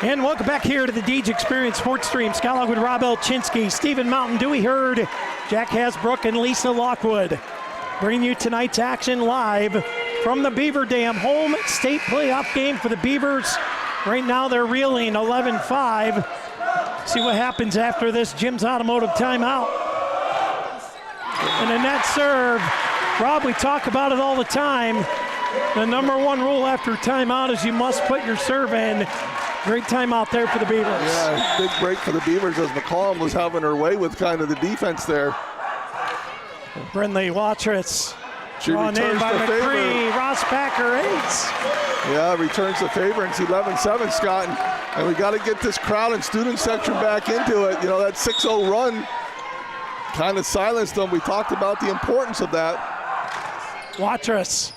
A: And welcome back here to the Deej Experience Sports Stream. Scott Lockwood, Rob Elchinski, Stephen Mountain, Dewey Hurd, Jack Hasbrook, and Lisa Lockwood. Bringing you tonight's action live from the Beaver Dam home state playoff game for the Beavers. Right now they're reeling 11-5. See what happens after this Jim's Automotive timeout. And a net serve. Rob, we talk about it all the time. The number one rule after timeout is you must put your serve in. Great timeout there for the Beavers.
D: Yeah, big break for the Beavers as McCollum was having her way with kind of the defense there.
A: Brindley Watrous.
D: She
A: drawn in by
D: returns the
A: McCree.
D: favor.
A: Ross Packer 8.
D: Yeah, returns the favor, and it's 11-7, Scott. And we got to get this crowd and student section back into it. You know, that 6-0 run kind of silenced them. We talked about the importance of that.
A: Watrous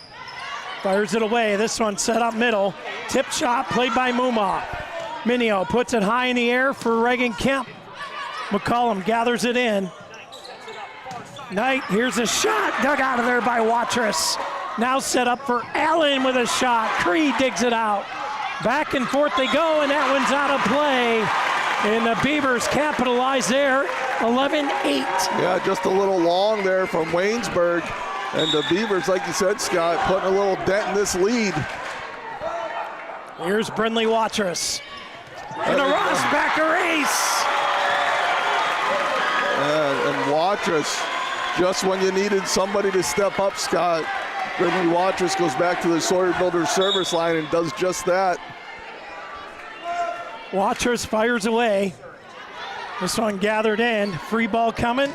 A: fires it away. This one set up middle. Tip shot played by Muma. Minio puts it high in the air for Reagan Kemp. McCollum gathers it in. Knight, here's a shot, dug out of there by Watrous. Now set up for Allen with a shot. Cree digs it out. Back and forth they go, and that one's out of play. And the Beavers capitalize there, 11-8.
D: Yeah, just a little long there from Waynesburg. And the Beavers, like you said, Scott, putting a little dent in this lead.
A: Here's Brindley Watrous. And a Rossbacker ace.
D: And Watrous, just when you needed somebody to step up, Scott, Brindley Watrous goes back to the Sawyer Builders service line and does just that.
A: Watrous fires away. This one gathered in. Free ball coming.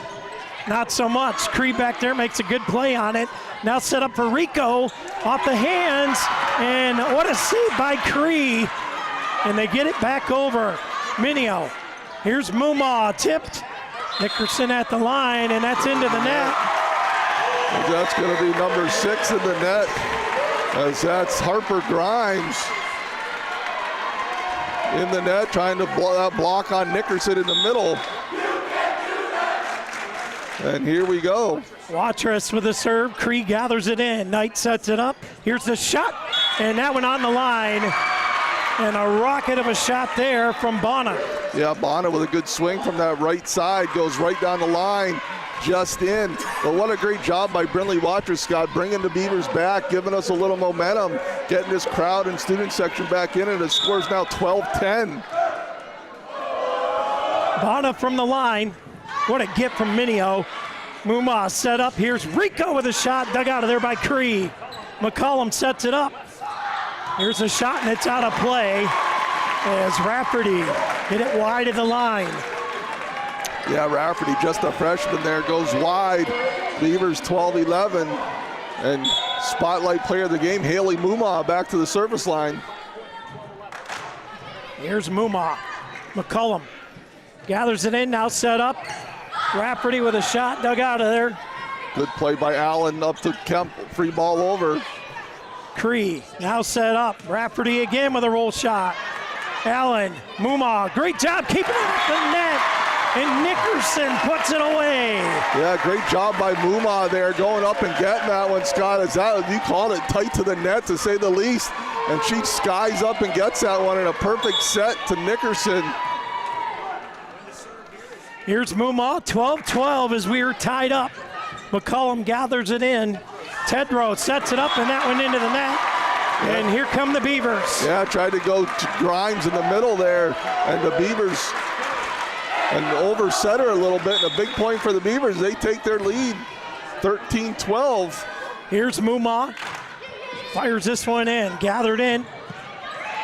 A: Not so much. Cree back there makes a good play on it. Now set up for Rico off the hands. And what a save by Cree. And they get it back over. Minio. Here's Muma tipped. Nickerson at the line, and that's into the net.
D: And that's going to be number 6 in the net, as that's Harper Grimes in the net, trying to block on Nickerson in the middle. And here we go.
A: Watrous with a serve. Cree gathers it in. Knight sets it up. Here's the shot, and that one on the line. And a rocket of a shot there from Bonner.
D: Yeah, Bonner with a good swing from that right side, goes right down the line, just in. But what a great job by Brindley Watrous, Scott, bringing the Beavers back, giving us a little momentum, getting this crowd and student section back in, and the score's now 12-10.
A: Bonner from the line. What a gift from Minio. Muma set up. Here's Rico with a shot, dug out of there by Cree. McCollum sets it up. Here's a shot, and it's out of play as Rafferty hit it wide of the line.
D: Yeah, Rafferty, just a freshman there, goes wide. Beavers 12-11. And spotlight player of the game, Haley Mumma, back to the service line.
A: Here's Mumma. McCullum gathers it in, now set up. Rafferty with a shot, dug out of there.
D: Good play by Allen, up to Kemp, free ball over.
A: Cree now set up. Rafferty again with a roll shot. Allen, Mumma, great job keeping it off the net. And Nickerson puts it away.
D: Yeah, great job by Mumma there, going up and getting that one, Scott. Is that, you called it tight to the net, to say the least. And she skies up and gets that one in a perfect set to Nickerson.
A: Here's Mumma, 12-12 as we are tied up. McCullum gathers it in. Tedrow sets it up and that one into the net. And here come the Beavers.
D: Yeah, tried to go to Grimes in the middle there. And the Beavers, and overset her a little bit. And a big point for the Beavers. They take their lead, 13-12.
A: Here's Mumma. Fires this one in, gathered in.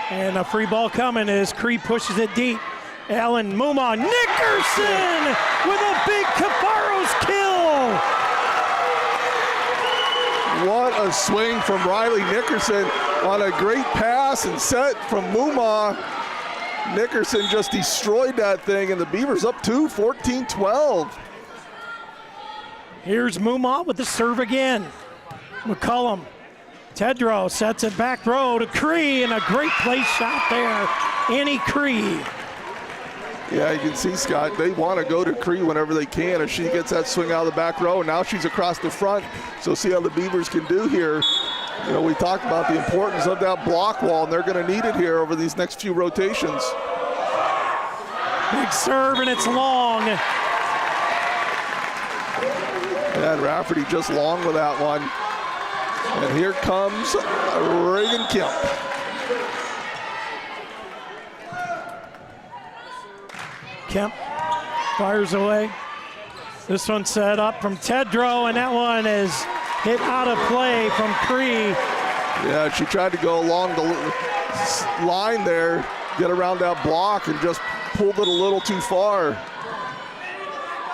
A: And a free ball coming as Cree pushes it deep. Allen, Mumma, Nickerson with a big Cafaros kill.
D: What a swing from Riley Nickerson on a great pass and set from Mumma. Nickerson just destroyed that thing, and the Beavers up 14-12.
A: Here's Mumma with the serve again. McCullum. Tedrow sets it back row to Cree, and a great place shot there. Annie Cree.
D: Yeah, you can see, Scott, they want to go to Cree whenever they can, and she gets that swing out of the back row, and now she's across the front. So see how the Beavers can do here. You know, we talked about the importance of that block wall, and they're going to need it here over these next few rotations.
A: Big serve, and it's long.
D: And Rafferty just long with that one. And here comes Reagan Kemp.
A: Kemp fires away. This one set up from Tedrow, and that one is hit out of play from Cree.
D: Yeah, she tried to go along the line there, get around that block, and just pulled it a little too far.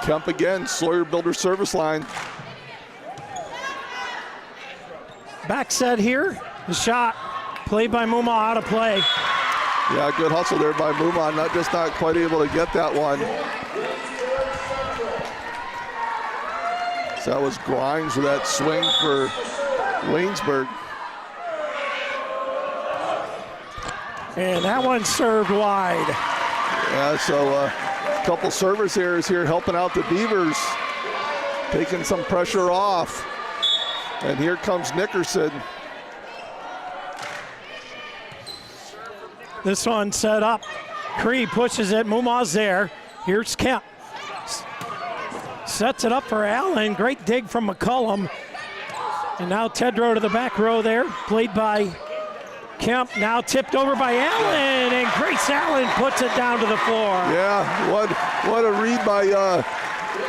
D: Kemp again, Sawyer Builder service line.
A: Back set here, the shot played by Mumma out of play.
D: Yeah, good hustle there by Mumma, not quite able to get that one. So that was Grimes with that swing for Waynesburg.
A: And that one served wide.
D: Yeah, so a couple service errors here helping out the Beavers, taking some pressure off. And here comes Nickerson.
A: This one set up. Cree pushes it. Mumma's there. Here's Kemp. Sets it up for Allen. Great dig from McCullum. And now Tedrow to the back row there. Played by Kemp. Now tipped over by Allen. And Grace Allen puts it down to the floor.
D: Yeah, what a read by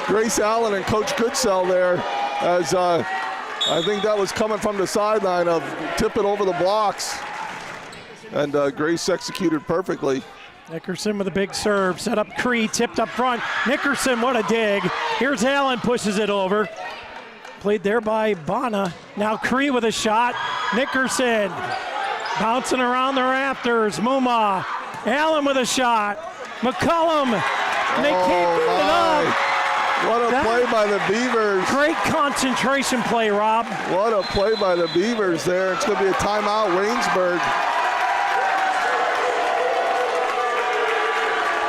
D: Grace Allen and Coach Goodsell there. As I think that was coming from the sideline of tip it over the blocks. And Grace executed perfectly.
A: Nickerson with a big serve, set up Cree, tipped up front. Nickerson, what a dig. Here's Allen, pushes it over. Played there by Bonna. Now Cree with a shot. Nickerson bouncing around the rafters. Mumma. Allen with a shot. McCullum. They can't get it up.
D: What a play by the Beavers.
A: Great concentration play, Rob.
D: What a play by the Beavers there. It's going to be a timeout, Waynesburg.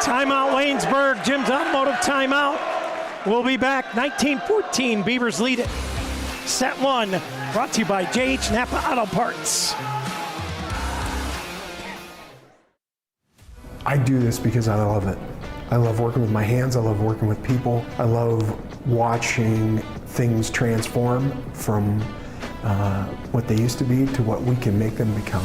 A: Timeout, Waynesburg. Jim's Automotive timeout. We'll be back. 19-14. Beavers lead it. Set one. Brought to you by JH Napa Auto Parts.
K: I do this because I love it. I love working with my hands. I love working with people. I love watching things transform from what they used to be to what we can make them become.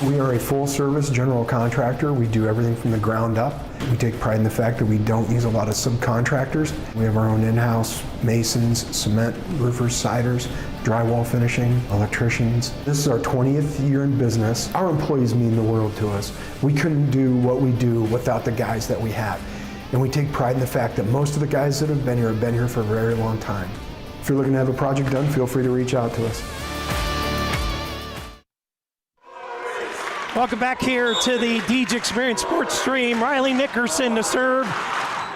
K: We are a full-service general contractor. We do everything from the ground up. We take pride in the fact that we don't use a lot of subcontractors. We have our own in-house masons, cement, roofers, siders, drywall finishing, electricians. This is our 20th year in business. Our employees mean the world to us. We couldn't do what we do without the guys that we have. And we take pride in the fact that most of the guys that have been here for a very long time. If you're looking to have a project done, feel free to reach out to us.
A: Welcome back here to the Deej Experience Sports Stream. Riley Nickerson to serve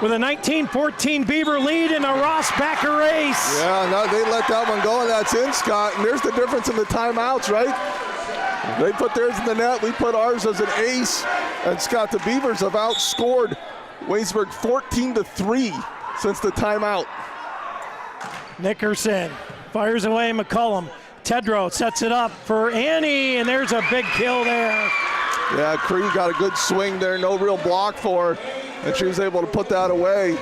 A: with a 19-14 Beaver lead in a Ross Backer race.
D: Yeah, no, they let that one go, and that's in, Scott. And there's the difference in the timeouts, right? They put theirs in the net. We put ours as an ace. And, Scott, the Beavers have outscored Waynesburg 14-3 since the timeout.
A: Nickerson fires away McCullum. Tedrow sets it up for Annie, and there's a big kill there.
D: Yeah, Cree got a good swing there, no real block for her, and she was able to put that away.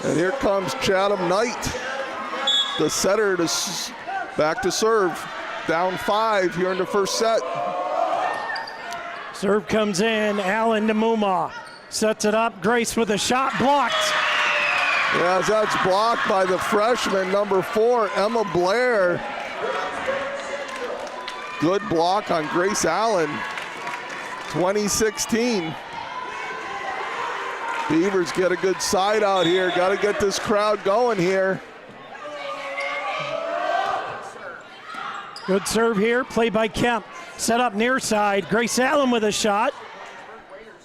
D: And here comes Chatham Knight, the setter, back to serve. Down 5 here in the first set.
A: Serve comes in, Allen to Muma. Sets it up, Grace with a shot blocked.
D: Yeah, that's blocked by the freshman, number 4, Emma Blair. Good block on Grace Allen. 2016. Beavers get a good side out here. Got to get this crowd going here.
A: Good serve here, played by Kemp. Set up near side, Grace Allen with a shot.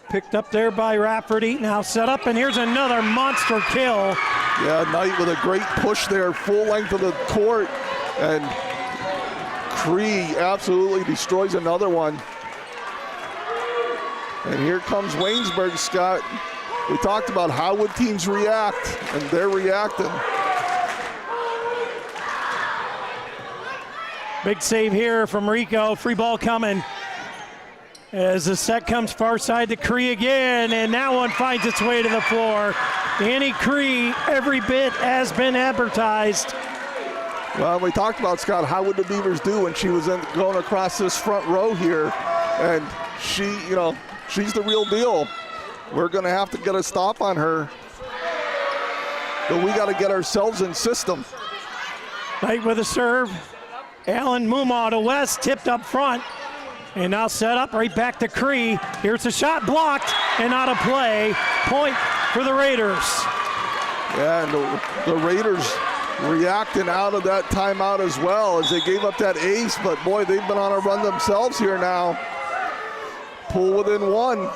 A: Picked up there by Rafferty, now set up, and here's another monster kill.
D: Yeah, Knight with a great push there, full length of the court, and Cree absolutely destroys another one. And here comes Waynesburg, Scott. We talked about how would teams react, and they're reacting.
A: Big save here from Rico, free ball coming. As the set comes far side to Cree again, and that one finds its way to the floor. Annie Cree, every bit has been advertised.
D: Well, we talked about, Scott, how would the Beavers do when she was going across this front row here, and she's the real deal. We're going to have to get a stop on her, but we got to get ourselves in system.
A: Knight with a serve. Allen Muma to West, tipped up front. And now set up right back to Cree. Here's a shot blocked and out of play. Point for the Raiders.
D: Yeah, and the Raiders reacting out of that timeout as well as they gave up that ace, but boy, they've been on a run themselves here now. Pull within 1.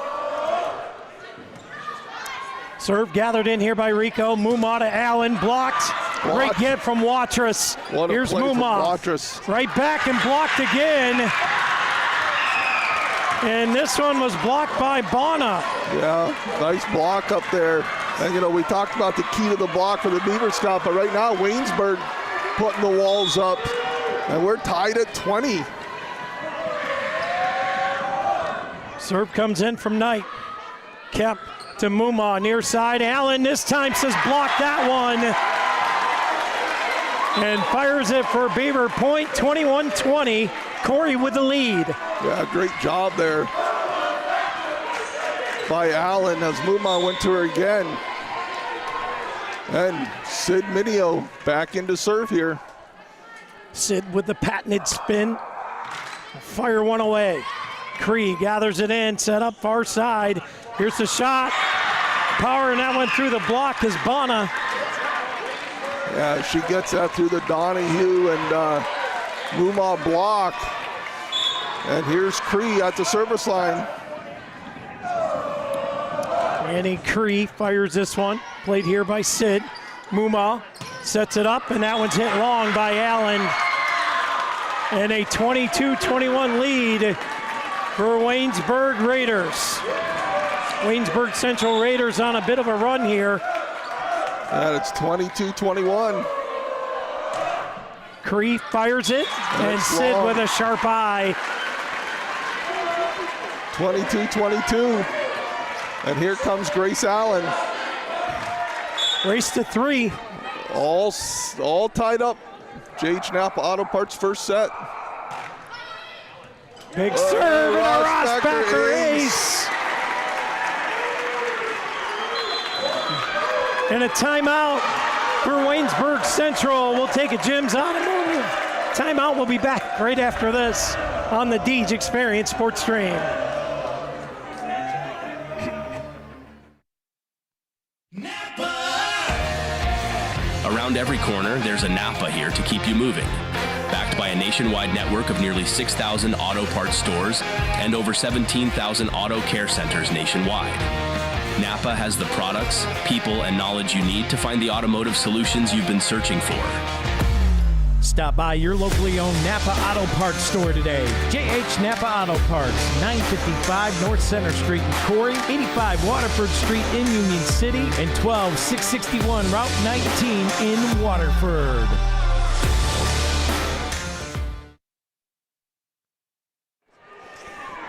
A: Serve gathered in here by Rico. Muma to Allen, blocked. Great get from Watrous. Here's Muma. Right back and blocked again. And this one was blocked by Bona.
D: Yeah, nice block up there. And, we talked about the key to the block for the Beavers, Scott, but right now, Waynesburg putting the walls up, and we're tied at 20.
A: Serve comes in from Knight. Kemp to Muma, near side. Allen this time says block that one. And fires it for Beaver point, 21-20. Corry with the lead.
D: Yeah, great job there by Allen as Muma went to her again. And Sid Minio back into serve here.
A: Sid with the patented spin. Fire one away. Cree gathers it in, set up far side. Here's the shot. Power, and that went through the block as Bona.
D: Yeah, she gets that through the Donahue and Muma block. And here's Cree at the service line.
A: Annie Cree fires this one. Played here by Sid. Muma sets it up, and that one's hit long by Allen. And a 22-21 lead for Waynesburg Raiders. Waynesburg Central Raiders on a bit of a run here.
D: And it's 22-21.
A: Cree fires it, and Sid
D: long.
A: with a sharp eye.
D: 22-22. And here comes Grace Allen.
A: Race to 3.
D: All tied up. J.H. Napa Auto Parts first set.
A: Big serve and a Rossbacker ace. And a timeout for Waynesburg Central. We'll take a Jim's Automotive timeout. We'll be back right after this on the Deej Experience Sports Stream.
L: Around every corner, there's a Napa here to keep you moving. Backed by a nationwide network of nearly 6,000 auto parts stores and over 17,000 auto care centers nationwide. Napa has the products, people, and knowledge you need to find the automotive solutions you've been searching for.
A: Stop by your locally owned Napa Auto Parts store today. JH Napa Auto Parts, 955 North Center Street in Corry, 85 Waterford Street in Union City, and 12661 Route 19 in Waterford.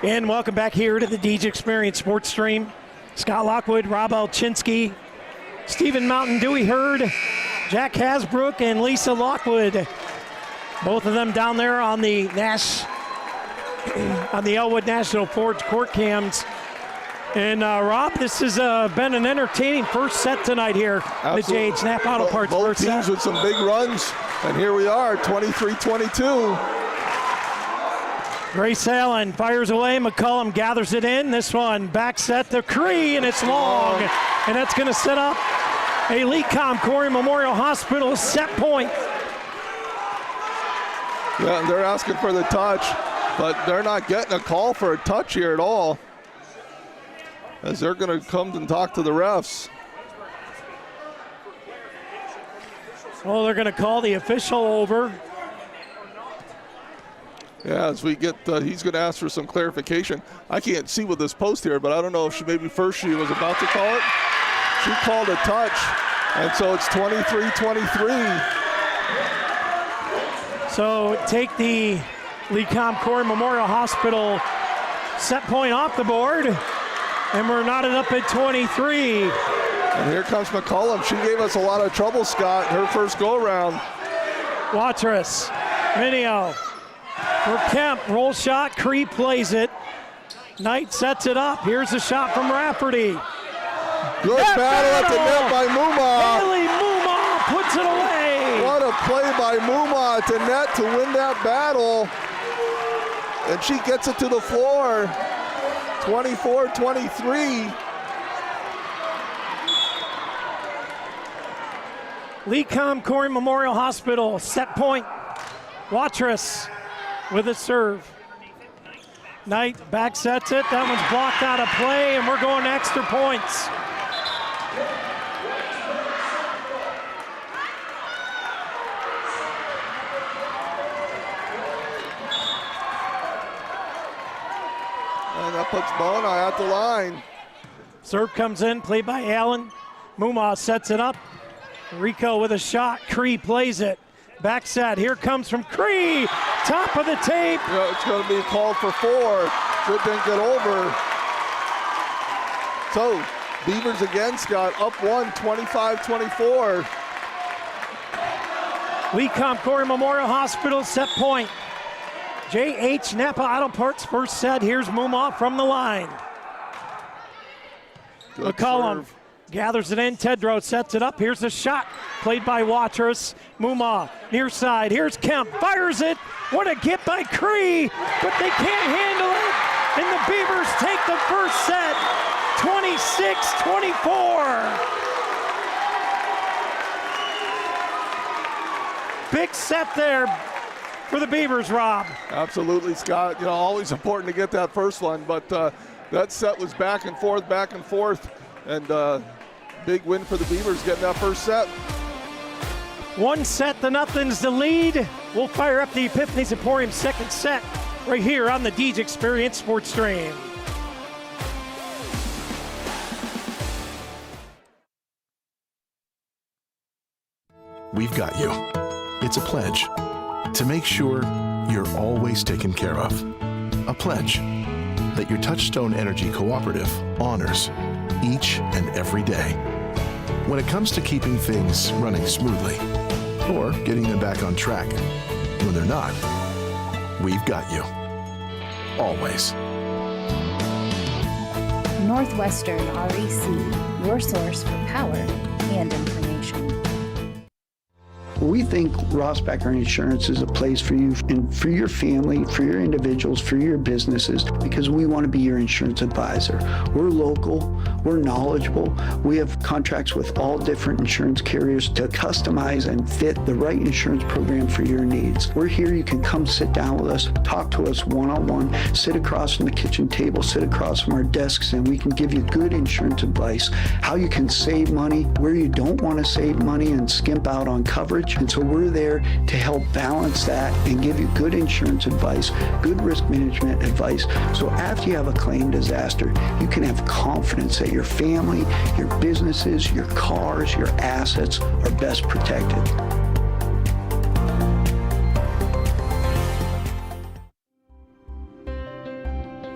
A: And welcome back here to the Deej Experience Sports Stream. Scott Lockwood, Rob Alchinsky, Stephen Mountain, Dewey Hurd, Jack Hasbrook, and Lisa Lockwood. Both of them down there on the Elwood National Forge court cams. And Rob, this has been an entertaining first set tonight here.
D: Absolutely.
A: The JH Napa Auto Parts
D: Both
A: first
D: teams
A: set.
D: with some big runs, and here we are, 23-22.
A: Grace Allen fires away. McCullum gathers it in. This one back set to Cree, and it's long. And that's going to set up a LECOM Corry Memorial Hospital set point.
D: Yeah, and they're asking for the touch, but they're not getting a call for a touch here at all, as they're going to come and talk to the refs.
A: Well, they're going to call the official over.
D: Yeah, as we get, he's going to ask for some clarification. I can't see with this post here, but I don't know if she was about to call it. She called a touch, and so it's 23-23.
A: So take the LECOM Corry Memorial Hospital set point off the board, and we're knotted up at 23.
D: And here comes McCullum. She gave us a lot of trouble, Scott, her first go-around.
A: Watrous, Minio for Kemp, roll shot, Cree plays it. Knight sets it up. Here's a shot from Rafferty.
D: Good battle at the net by Muma.
A: Haley Muma puts it away.
D: What a play by Muma at the net to win that battle. And she gets it to the floor. 24-23.
A: LECOM Corry Memorial Hospital set point. Watrous with a serve. Knight back sets it. That one's blocked out of play, and we're going to extra points.
D: And that puts Bona at the line.
A: Serve comes in, played by Allen. Muma sets it up. Rico with a shot. Cree plays it. Back set. Here comes from Cree. Top of the tape.
D: Yeah, it's going to be called for 4. Good didn't get over. So, Beavers again, Scott, up 1, 25-24.
A: LECOM Corry Memorial Hospital set point. JH Napa Auto Parts first set. Here's Muma from the line.
D: Good
A: McCullum
D: serve.
A: gathers it in. Tedrow sets it up. Here's a shot played by Watrous. Muma near side. Here's Kemp. Fires it. What a get by Cree, but they can't handle it. And the Beavers take the first set, 26-24. Big set there for the Beavers, Rob.
D: Absolutely, Scott. You know, always important to get that first one, but that set was back and forth, and big win for the Beavers getting that first set.
A: 1-0's the lead. We'll fire up the Epiphany's Emporium second set right here on the Deej Experience Sports Stream.
E: We've got you. It's a pledge to make sure you're always taken care of. A pledge that your Touchstone Energy Cooperative honors each and every day. When it comes to keeping things running smoothly or getting them back on track when they're not, we've got you. Always.
F: Northwestern REC, your source for power and information.
G: We think Rossbacker Insurance is a place for you and for your family, for your individuals, for your businesses, because we want to be your insurance advisor. We're local, we're knowledgeable, we have contracts with all different insurance carriers to customize and fit the right insurance program for your needs. We're here, you can come sit down with us, talk to us one-on-one, sit across from the kitchen table, sit across from our desks, and we can give you good insurance advice, how you can save money, where you don't want to save money and skimp out on coverage. And so we're there to help balance that and give you good insurance advice, good risk management advice. So after you have a claim disaster, you can have confidence that your family, your businesses, your cars, your assets are best protected.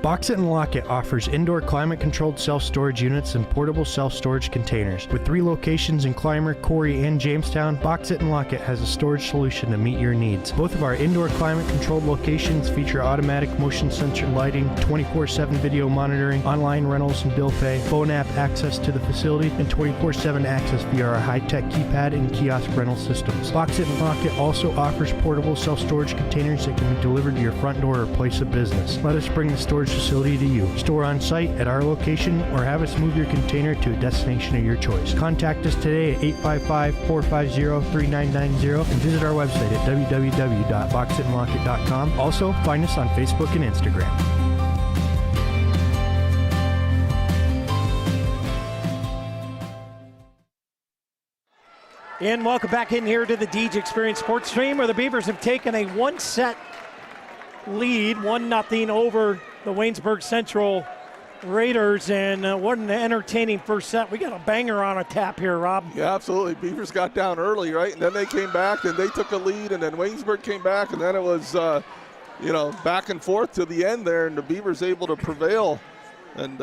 M: Box It and Lock It offers indoor climate-controlled self-storage units and portable self-storage containers. With 3 locations in Clymer, Corry, and Jamestown, Box It and Lock It has a storage solution to meet your needs. Both of our indoor climate-controlled locations feature automatic motion sensor lighting, 24/7 video monitoring, online rentals and bill pay, phone app access to the facility, and 24/7 access via our high-tech keypad and kiosk rental systems. Box It and Lock It also offers portable self-storage containers that can be delivered to your front door or place of business. Let us bring the storage facility to you. Store on site at our location or have us move your container to a destination of your choice. Contact us today at 855-450-3990 and visit our website at www.boxitandlockit.com. Also, find us on Facebook and Instagram.
A: And welcome back in here to the Deej Experience Sports Stream, where the Beavers have taken a 1-set lead, 1-0 over the Waynesburg Central Raiders, and what an entertaining first set. We got a banger on a tap here, Rob.
D: Yeah, absolutely. Beavers got down early, right? And then they came back, and they took a lead, and then Waynesburg came back, and then it was, back and forth to the end there, and the Beavers able to prevail. And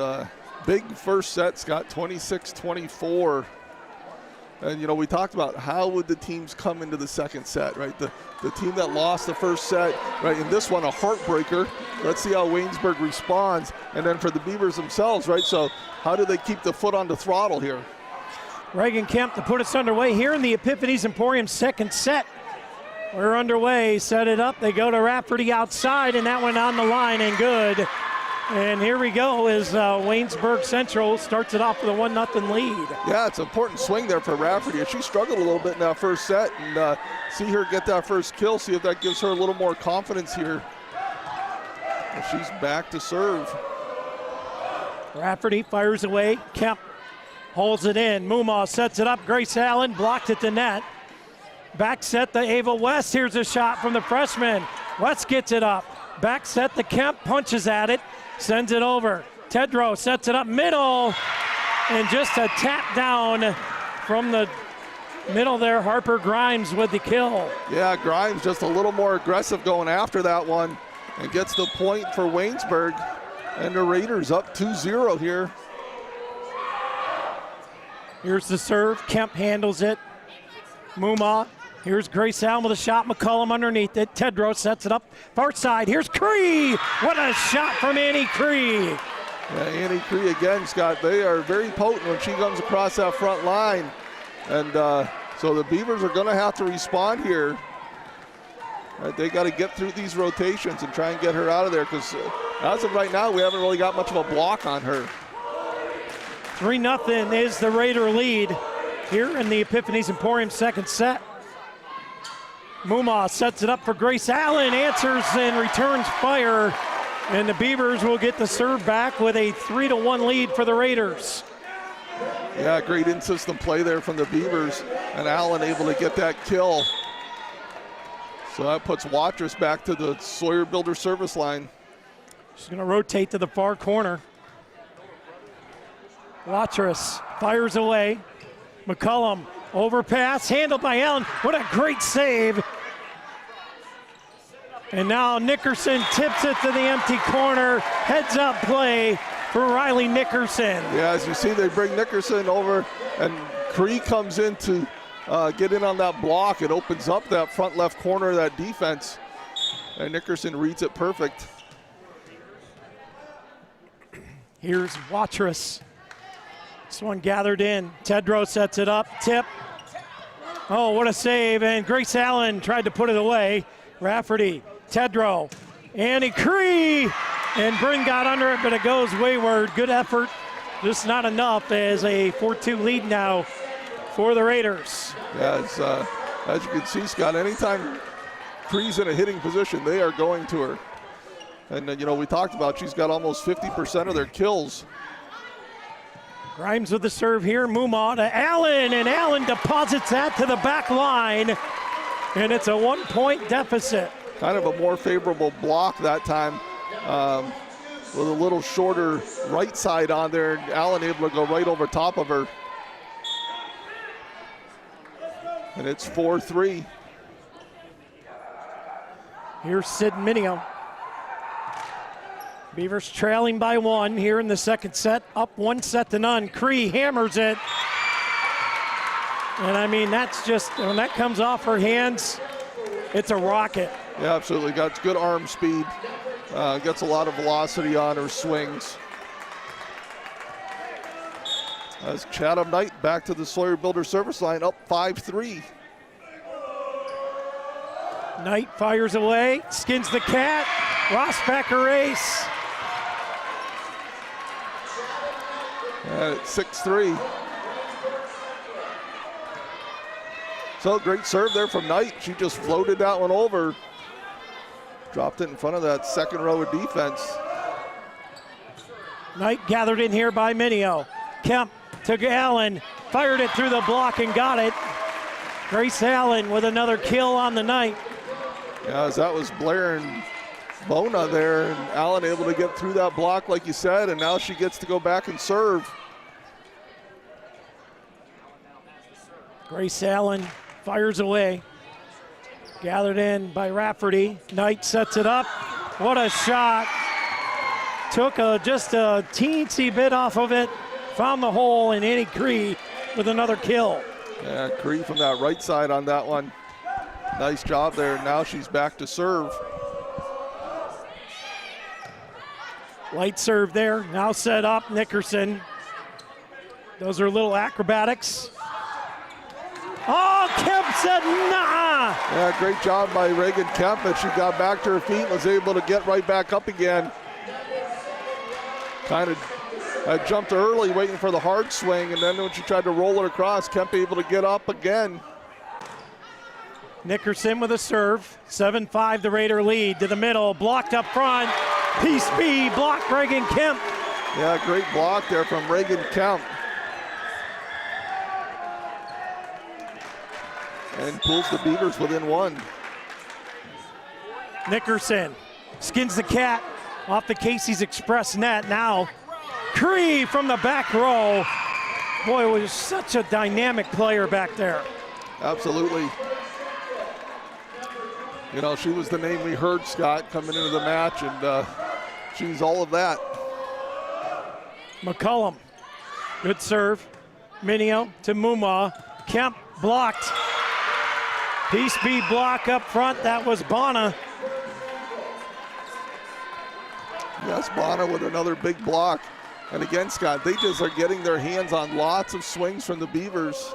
D: big first set, Scott, 26-24. And, we talked about how would the teams come into the second set, right? The team that lost the first set, right? In this one, a heartbreaker. Let's see how Waynesburg responds. And then for the Beavers themselves, right? So how do they keep the foot on the throttle here?
A: Reagan Kemp to put us underway here in the Epiphanies Emporium second set. We're underway, set it up. They go to Rafferty outside, and that went on the line and good. And here we go as Waynesburg Central starts it off with a 1-0 lead.
D: Yeah, it's an important swing there for Rafferty. She struggled a little bit in that first set, and see her get that first kill, see if that gives her a little more confidence here. And she's back to serve.
A: Rafferty fires away. Kemp holds it in. Mumaw sets it up. Grace Allen blocked at the net. Back set to Ava West. Here's a shot from the freshman. West gets it up. Back set to Kemp, punches at it. Sends it over. Tedrow sets it up middle. And just a tap down from the middle there. Harper Grimes with the kill.
D: Yeah, Grimes just a little more aggressive going after that one. And gets the point for Waynesburg. And the Raiders up 2-0 here.
A: Here's the serve. Kemp handles it. Mumaw. Here's Grace Allen with a shot. McCullum underneath it. Tedrow sets it up. Far side. Here's Cree. What a shot from Annie Cree.
D: Yeah, Annie Cree again, Scott. They are very potent when she comes across that front line. And so the Beavers are going to have to respond here. Right, they got to get through these rotations and try and get her out of there, because as of right now, we haven't really got much of a block on her.
A: 3-0 is the Raider lead here in the Epiphanies Emporium second set. Mumaw sets it up for Grace Allen, answers and returns fire, and the Beavers will get the serve back with a 3-1 lead for the Raiders.
D: Yeah, great in-system play there from the Beavers, and Allen able to get that kill. So that puts Watrous back to the Sawyer Builder service line.
A: She's going to rotate to the far corner. Watrous fires away. McCullum, overpass, handled by Allen. What a great save. And now Nickerson tips it to the empty corner. Heads up play for Riley Nickerson.
D: Yeah, as you see, they bring Nickerson over, and Cree comes in to get in on that block. It opens up that front left corner of that defense, and Nickerson reads it perfect.
A: Here's Watrous. This one gathered in. Tedrow sets it up. Tip. Oh, what a save. And Grace Allen tried to put it away. Rafferty, Tedrow, Annie Cree. And Bryn got under it, but it goes wayward. Good effort. Just not enough as a 4-2 lead now for the Raiders.
D: Yeah, it's, as you can see, Scott, anytime Cree's in a hitting position, they are going to her. And, we talked about she's got almost 50% of their kills.
A: Grimes with the serve here. Muma to Allen, and Allen deposits that to the back line. And it's a 1-point deficit.
D: Kind of a more favorable block that time. With a little shorter right side on there, Allen able to go right over top of her. And it's 4-3.
A: Here's Sid Minio. Beavers trailing by 1 here in the second set, up 1-0. Cree hammers it. And I mean, that's just, when that comes off her hands, it's a rocket.
D: Yeah, absolutely. Got good arm speed. Gets a lot of velocity on her swings. As Chatham Knight back to the Sawyer Builder service line, up 5-3.
A: Knight fires away, skins the cat. Rossbacker ace.
D: And it's 6-3. So great serve there from Knight. She just floated that one over. Dropped it in front of that second row of defense.
A: Knight gathered in here by Minio. Kemp took Allen, fired it through the block and got it. Grace Allen with another kill on the night.
D: Yeah, as that was Blair and Bona there, and Allen able to get through that block like you said, and now she gets to go back and serve.
A: Grace Allen fires away. Gathered in by Rafferty. Knight sets it up. What a shot. Took just a teensy bit off of it. Found the hole, and Annie Cree with another kill.
D: Yeah, Cree from that right side on that one. Nice job there. Now she's back to serve.
A: Light serve there. Now set up. Nickerson. Those are little acrobatics. Oh, Kemp said nah.
D: Yeah, great job by Reagan Kemp, but she got back to her feet and was able to get right back up again. Kind of jumped early waiting for the hard swing, and then when she tried to roll it across, Kemp able to get up again.
A: Nickerson with a serve. 7-5 the Raider lead to the middle. Blocked up front. Piece B blocked Reagan Kemp.
D: Yeah, great block there from Reagan Kemp. And pulls the Beavers within 1.
A: Nickerson skins the cat off the Casey's Express net. Now Cree from the back row. Boy, was such a dynamic player back there.
D: Absolutely. You know, she was the name we heard, Scott, coming into the match, and she's all of that.
A: McCullum, good serve. Minio to Muma. Kemp blocked. Piece B block up front. That was Bona.
D: Yes, Bona with another big block. And again, Scott, they just are getting their hands on lots of swings from the Beavers.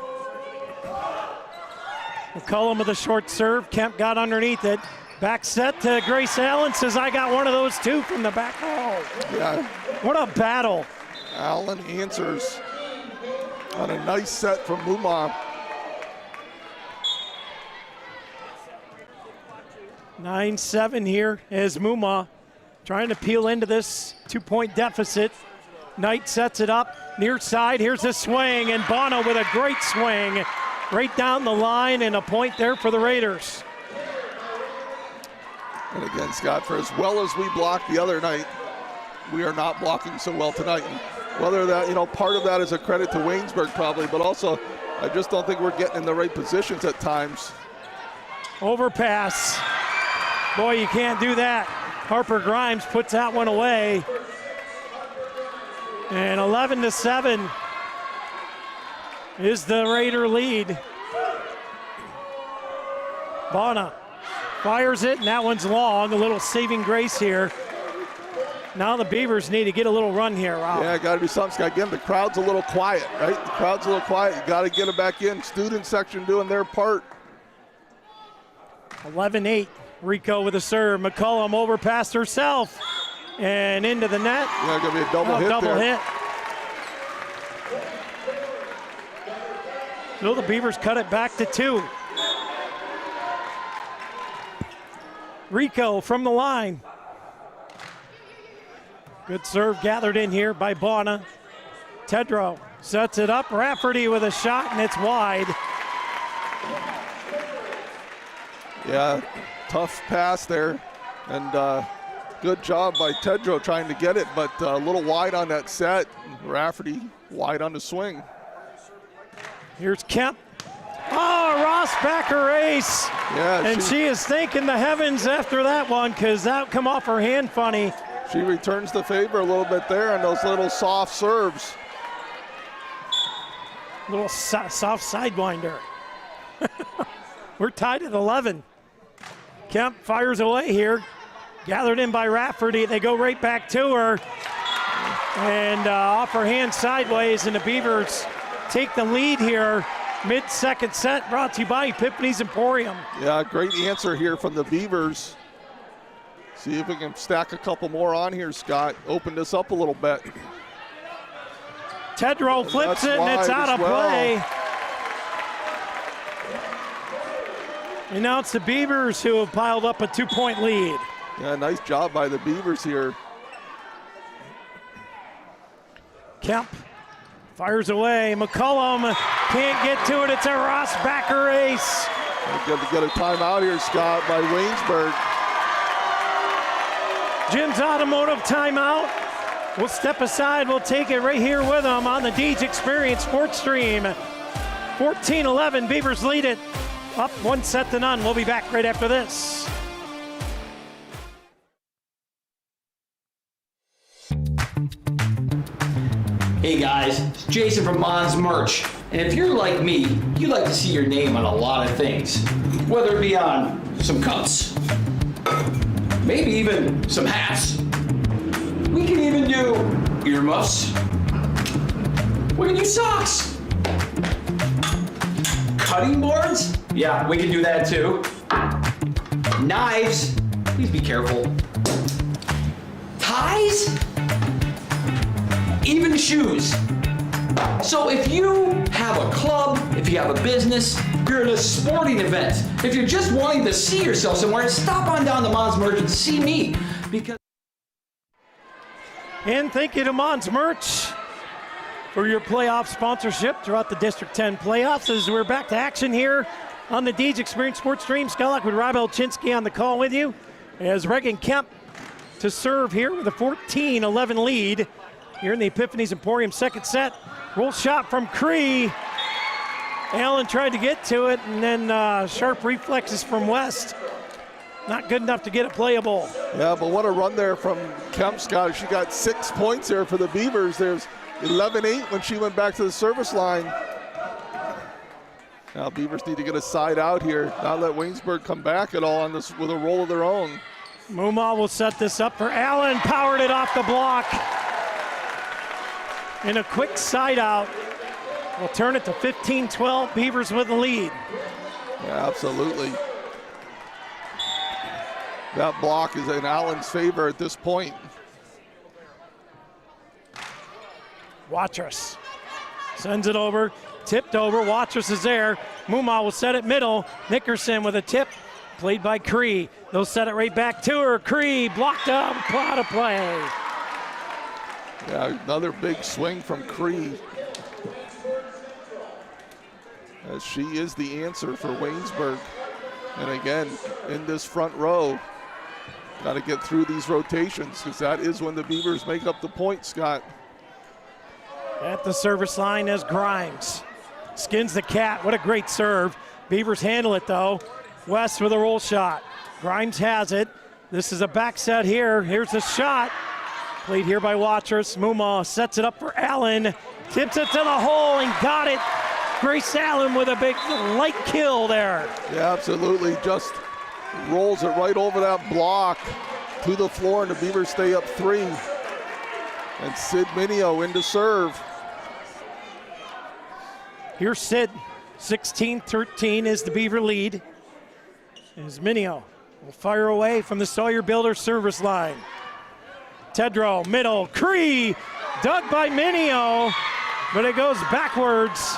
A: McCullum with a short serve. Kemp got underneath it. Back set to Grace Allen. Says, I got one of those too from the back row.
D: Yeah.
A: What a battle.
D: Allen answers on a nice set from Muma.
A: 9-7 here as Muma trying to peel into this 2-point deficit. Knight sets it up near side. Here's a swing, and Bono with a great swing right down the line, and a point there for the Raiders.
D: And again, Scott, for as well as we blocked the other night, we are not blocking so well tonight. And whether that, you know, part of that is a credit to Waynesburg probably, but also I just don't think we're getting in the right positions at times.
A: Overpass. Boy, you can't do that. Harper Grimes puts that one away. And 11-7 is the Raider lead. Bona fires it, and that one's long. A little saving grace here Now the Beavers need to get a little run here, Rob.
D: Yeah, got to do something, Scott. Again, the crowd's a little quiet, right? The crowd's a little quiet. You got to get it back in. Student section doing their part.
A: 11-8. Rico with a serve. McCullum over past herself and into the net.
D: Yeah, going to be a double hit
A: double
D: there.
A: hit. So the Beavers cut it back to 2. Rico from the line. Good serve gathered in here by Bona. Tedrow sets it up. Rafferty with a shot, and it's wide.
D: Yeah, tough pass there. And good job by Tedrow trying to get it, but a little wide on that set. Rafferty wide on the swing.
A: Here's Kemp. Oh, Rossbacker ace.
D: Yeah,
A: and she is thanking the heavens after that one because that come off her hand funny.
D: She returns the favor a little bit there on those little soft serves.
A: Little soft sidewinder. We're tied at 11. Kemp fires away here. Gathered in by Rafferty. They go right back to her. And off her hand sideways, and the Beavers take the lead here. Mid-second set brought to you by Epiphany's Emporium.
D: Yeah, great answer here from the Beavers. See if we can stack a couple more on here, Scott. Open this up a little bit.
A: Tedrow flips it, and it's out of play. And now it's the Beavers who have piled up a 2-point lead.
D: Yeah, nice job by the Beavers here.
A: Kemp fires away. McCullum can't get to it. It's a Rossbacker ace.
D: We're going to get a timeout here, Scott, by Waynesburg.
A: Jim's Automotive timeout. We'll step aside. We'll take it right here with them on the Deej Experience Sports Stream. 14-11. Beavers lead it. Up 1-0. We'll be back right after this.
N: Hey guys, it's Jason from Mons Merch. And if you're like me, you like to see your name on a lot of things. Whether it be on some cups, maybe even some hats. We can even do earmuffs. We can do socks. Cutting boards? Yeah, we can do that too. Knives, please be careful. Ties? Even shoes. So if you have a club, if you have a business, you're at a sporting event, if you're just wanting to see yourself somewhere, stop on down to Mons Merch and see me.
A: And thank you to Mons Merch for your playoff sponsorship throughout the District 10 playoffs as we're back to action here on the Deej Experience Sports Stream. Skylock with Rob Elchinski on the call with you as Reagan Kemp to serve here with a 14-11 lead here in the Epiphany's Emporium second set. Roll shot from Cree. Allen tried to get to it, and then sharp reflexes from West. Not good enough to get it playable.
D: Yeah, but what a run there from Kemp, Scott. She got 6 points there for the Beavers. There's 11-8 when she went back to the service line. Now Beavers need to get a side out here. Not let Waynesburg come back at all on this with a roll of their own.
A: Muma will set this up for Allen. Powered it off the block. And a quick side out will turn it to 15-12. Beavers with the lead.
D: Yeah, absolutely. That block is in Allen's favor at this point.
A: Watrous sends it over, tipped over. Watrous is there. Muma will set it middle. Nickerson with a tip, played by Cree. They'll set it right back to her. Cree blocked up, out of play.
D: Yeah, another big swing from Cree. As she is the answer for Waynesburg. And again, in this front row, got to get through these rotations because that is when the Beavers make up the point, Scott.
A: At the service line as Grimes skins the cat. What a great serve. Beavers handle it though. West with a roll shot. Grimes has it. This is a back set here. Here's the shot. Played here by Watrous. Muma sets it up for Allen. Tips it to the hole and got it. Grace Allen with a big light kill there.
D: Yeah, absolutely. Just rolls it right over that block. to the floor, and the Beavers stay up 3. And Sid Minio in to serve.
A: Here's Sid. 16-13 is the Beaver lead. As Minio will fire away from the Sawyer Builder service line. Tedrow, middle, Cree, dug by Minio, but it goes backwards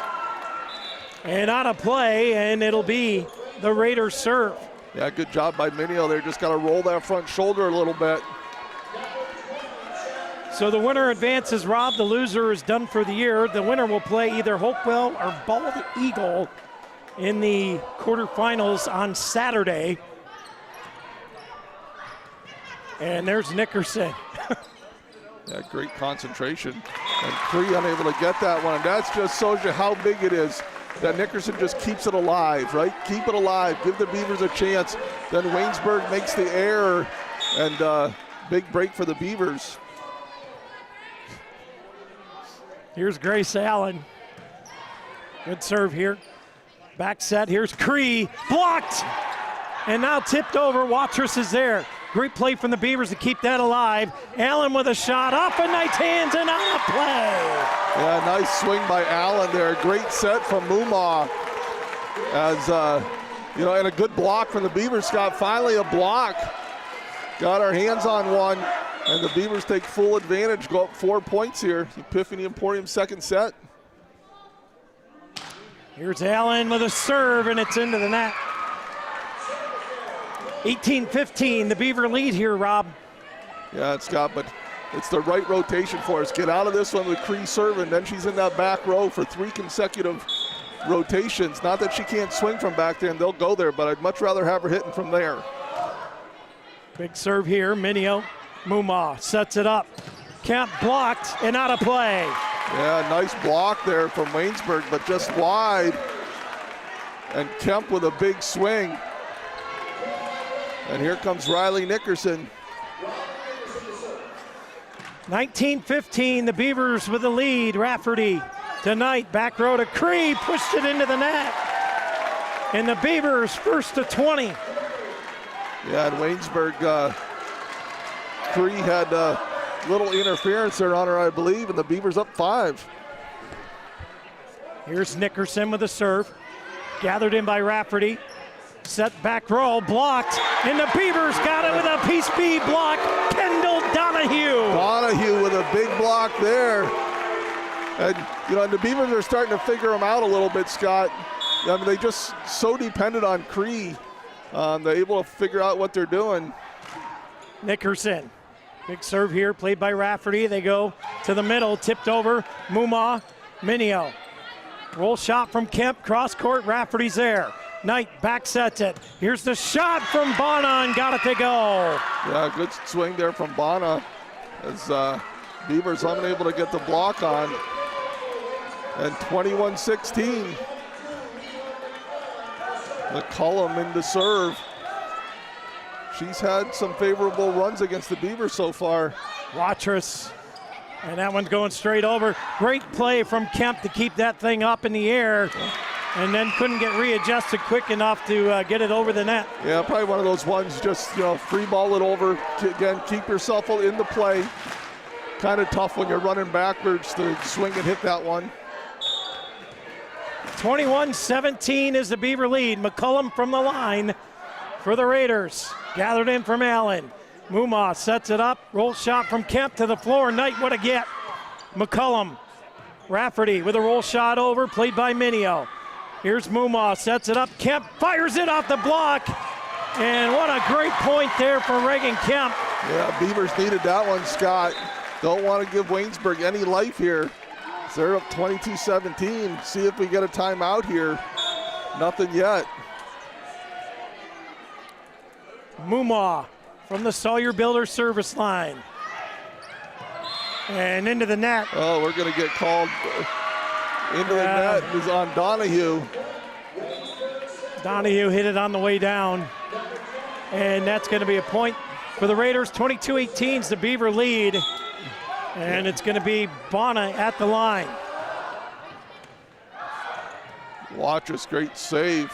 A: and out of play, and it'll be the Raiders serve.
D: Yeah, good job by Minio there. Just got to roll that front shoulder a little bit.
A: So the winner advances, Rob. The loser is done for the year. The winner will play either Hopewell or Bald Eagle in the quarterfinals on Saturday. And there's Nickerson.
D: Yeah, great concentration. And Cree unable to get that one. And that just shows you how big it is that Nickerson just keeps it alive, right? Keep it alive. Give the Beavers a chance. Then Waynesburg makes the error. And big break for the Beavers.
A: Here's Grace Allen. Good serve here. Back set. Here's Cree. Blocked. And now tipped over. Watrous is there. Great play from the Beavers to keep that alive. Allen with a shot off of Knight's hands and on a play.
D: Yeah, nice swing by Allen there. Great set from Muma. As, and a good block from the Beavers. Scott, finally a block. Got our hands on one. And the Beavers take full advantage, go up 4 points here. Epiphany Emporium second set.
A: Here's Allen with a serve, and it's into the net. 18-15, the Beaver lead here, Rob.
D: Yeah, Scott, but it's the right rotation for us. Get out of this one with Cree serving, then she's in that back row for 3 consecutive rotations. Not that she can't swing from back there, and they'll go there, but I'd much rather have her hitting from there.
A: Big serve here, Minio. Muma sets it up. Kemp blocked and out of play.
D: Yeah, nice block there from Waynesburg, but just wide. And Kemp with a big swing. And here comes Riley Nickerson.
A: 19-15, the Beavers with the lead. Rafferty tonight, back row to Cree, pushed it into the net. And the Beavers first to 20.
D: Yeah, and Waynesburg, Cree had a little interference there on her, I believe, and the Beavers up 5.
A: Here's Nickerson with a serve. Gathered in by Rafferty. Set back row, blocked, and the Beavers got it with a piece B block. Kendall Donahue.
D: Donahue with a big block there. And, and the Beavers are starting to figure them out a little bit, Scott. I mean, they just so dependent on Cree. They're able to figure out what they're doing.
A: Nickerson. Big serve here, played by Rafferty. They go to the middle, tipped over. Muma, Minio. Roll shot from Kemp, cross court, Rafferty's there. Knight back sets it. Here's the shot from Bona and got it to go.
D: Yeah, good swing there from Bona as Beavers unable to get the block on. And 21-16. McCullum in to serve. She's had some favorable runs against the Beavers so far.
A: Watrous, and that one's going straight over. Great play from Kemp to keep that thing up in the air, and then couldn't get readjusted quick enough to get it over the net.
D: Yeah, probably one of those ones, just free ball it over. Again, keep yourself in the play. Kind of tough when you're running backwards to swing and hit that one.
A: 21-17 is the Beaver lead. McCullum from the line for the Raiders. Gathered in from Allen. Muma sets it up. Roll shot from Kemp to the floor. Knight, what a get. McCullum. Rafferty with a roll shot over, played by Minio. Here's Muma, sets it up. Kemp fires it off the block. And what a great point there for Reagan Kemp.
D: Yeah, Beavers needed that one, Scott. Don't want to give Waynesburg any life here. So they're up 22-17. See if we get a timeout here. Nothing yet.
A: Muma from the Sawyer Builder service line. And into the net.
D: Oh, we're going to get called into the net. Is on Donahue.
A: Donahue hit it on the way down. And that's going to be a point for the Raiders. 22-18 is the Beaver lead. And it's going to be Bona at the line.
D: Watrous, great save.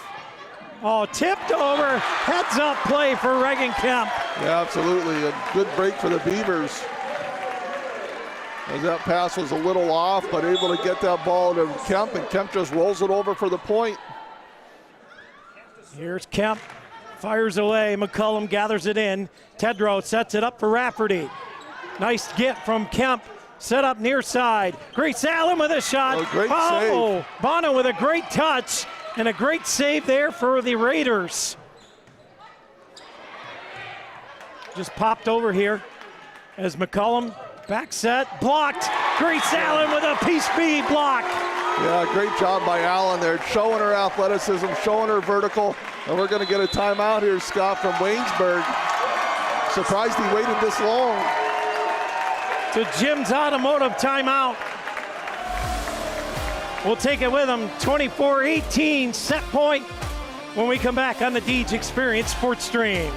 A: Oh, tipped over. Heads up play for Reagan Kemp.
D: Yeah, absolutely. A good break for the Beavers. As that pass was a little off, but able to get that ball to Kemp, and Kemp just rolls it over for the point.
A: Here's Kemp. Fires away. McCullum gathers it in. Tedrow sets it up for Rafferty. Nice get from Kemp. Set up near side. Grace Allen with a shot.
D: Oh, great save.
A: Bono with a great touch and a great save there for the Raiders. Just popped over here as McCullum back set, blocked. Grace Allen with a peace speed block.
D: Yeah, great job by Allen there, showing her athleticism, showing her vertical. And we're going to get a timeout here, Scott, from Waynesburg. Surprised he waited this long.
A: To Jim's Automotive timeout. We'll take it with him. 24-18 set point when we come back on the Deej Experience Sports Stream.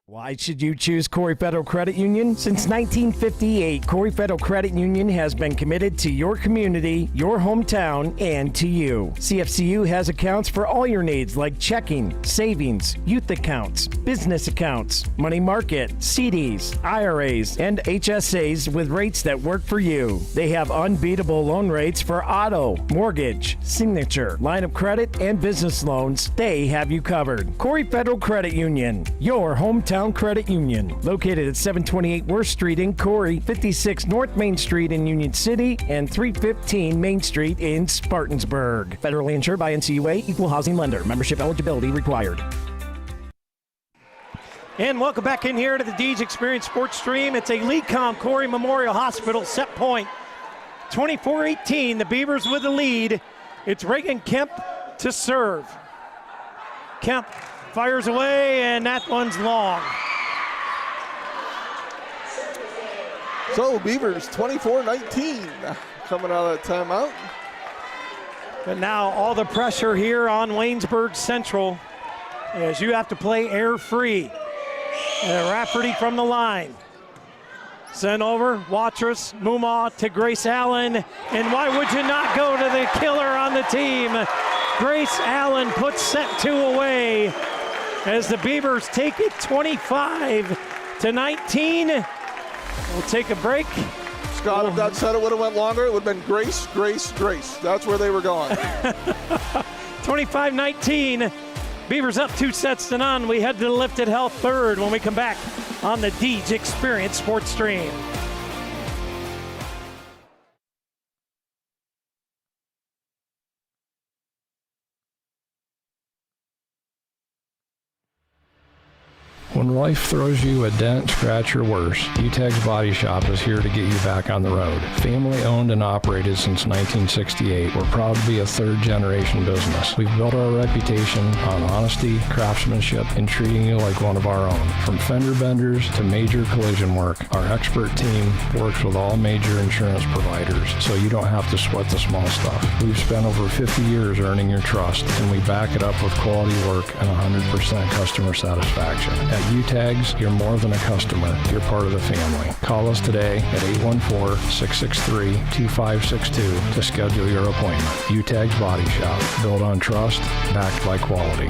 O: Why should you choose Corry Federal Credit Union? Since 1958, Corry Federal Credit Union has been committed to your community, your hometown, and to you. CFCU has accounts for all your needs like checking, savings, youth accounts, business accounts, money market, CDs, IRAs, and HSAs with rates that work for you. They have unbeatable loan rates for auto, mortgage, signature, line of credit, and business loans. They have you covered. Corry Federal Credit Union, your hometown credit union, located at 728 Worth Street in Corry, 56 North Main Street in Union City, and 315 Main Street in Spartansburg. Federally insured by NCUA, equal housing lender. Membership eligibility required.
A: And welcome back in here to the Deej Experience Sports Stream. It's a LECOM Corry Memorial Hospital set point. 24-18, the Beavers with the lead. It's Reagan Kemp to serve. Kemp fires away, and that one's long.
D: So Beavers 24-19 coming out of that timeout.
A: But now all the pressure here on Waynesburg Central as you have to play air-free. And Rafferty from the line. Sent over, Watrous, Mumau to Grace Allen. And why would you not go to the killer on the team? Grace Allen puts set two away as the Beavers take it 25-19. We'll take a break.
D: Scott, if that set it would have went longer, it would have been Grace, Grace, Grace. That's where they were going.
A: 25-19. Beavers up 2-0. We head to the Lifted Health third when we come back on the Deej Experience Sports Stream.
P: When life throws you a dent, scratch, or worse, UTAG's Body Shop is here to get you back on the road. Family owned and operated since 1968, we're proud to be a third-generation business. We've built our reputation on honesty, craftsmanship, and treating you like one of our own. From fender benders to major collision work, our expert team works with all major insurance providers, so you don't have to sweat the small stuff. We've spent over 50 years earning your trust, and we back it up with quality work and 100% customer satisfaction. At UTAGS, you're more than a customer, you're part of the family. Call us today at 814-663-2562 to schedule your appointment. UTAGS Body Shop, built on trust, backed by quality.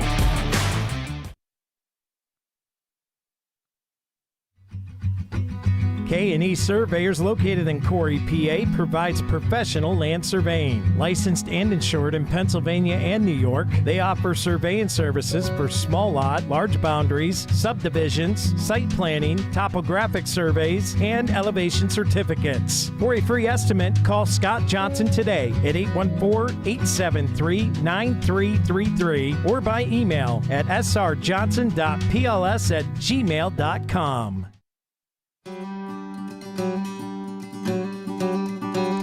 O: K&E Surveyors, located in Corry, PA, provides professional land surveying. Licensed and insured in Pennsylvania and New York, they offer surveying services for small lot, large boundaries, subdivisions, site planning, topographic surveys, and elevation certificates. For a free estimate, call Scott Johnson today at 814-873-9333 or by email at srjohnson.pls@gmail.com.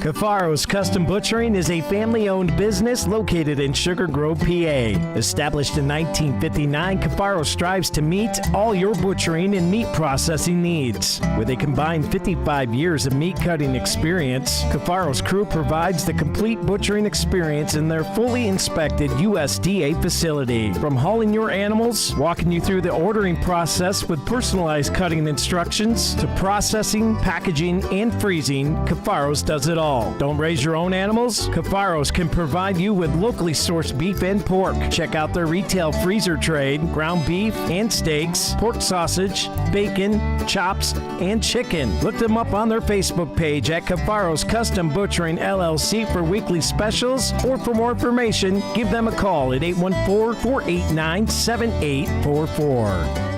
O: Cafaro's Custom Butchering is a family-owned business located in Sugar Grove, PA. Established in 1959, Cafaro strives to meet all your butchering and meat processing needs. With a combined 55 years of meat cutting experience, Cafaro's crew provides the complete butchering experience in their fully inspected USDA facility. From hauling your animals, walking you through the ordering process with personalized cutting instructions, to processing, packaging, and freezing, Cafaro's does it all. call. Don't raise your own animals? Cafaros can provide you with locally sourced beef and pork. Check out their retail freezer trade, ground beef and steaks, pork sausage, bacon, chops, and chicken. Look them up on their Facebook page at Cafaros Custom Butchering LLC for weekly specials, or for more information, give them a call at 814-489-7844.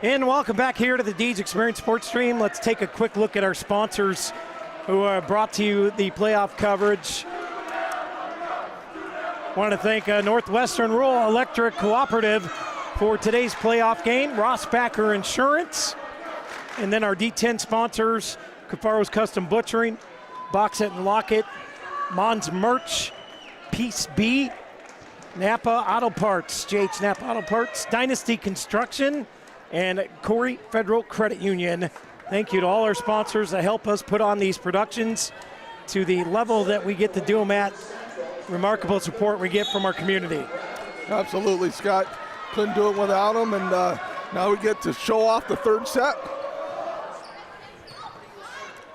A: And welcome back here to the Deeds Experience Sports Stream. Let's take a quick look at our sponsors who brought to you the playoff coverage. Want to thank Northwestern Rural Electric Cooperative for today's playoff game, Rossbacher Insurance, and then our D10 sponsors, Cafaros Custom Butchering, Box It and Lock It, Mons Merch, Peace B, Napa Auto Parts, JH Napa Auto Parts, Dynasty Construction, and Corry Federal Credit Union. Thank you to all our sponsors that help us put on these productions to the level that we get to do them at. Remarkable support we get from our community.
D: Absolutely, Scott. Couldn't do it without them, and now we get to show off the third set.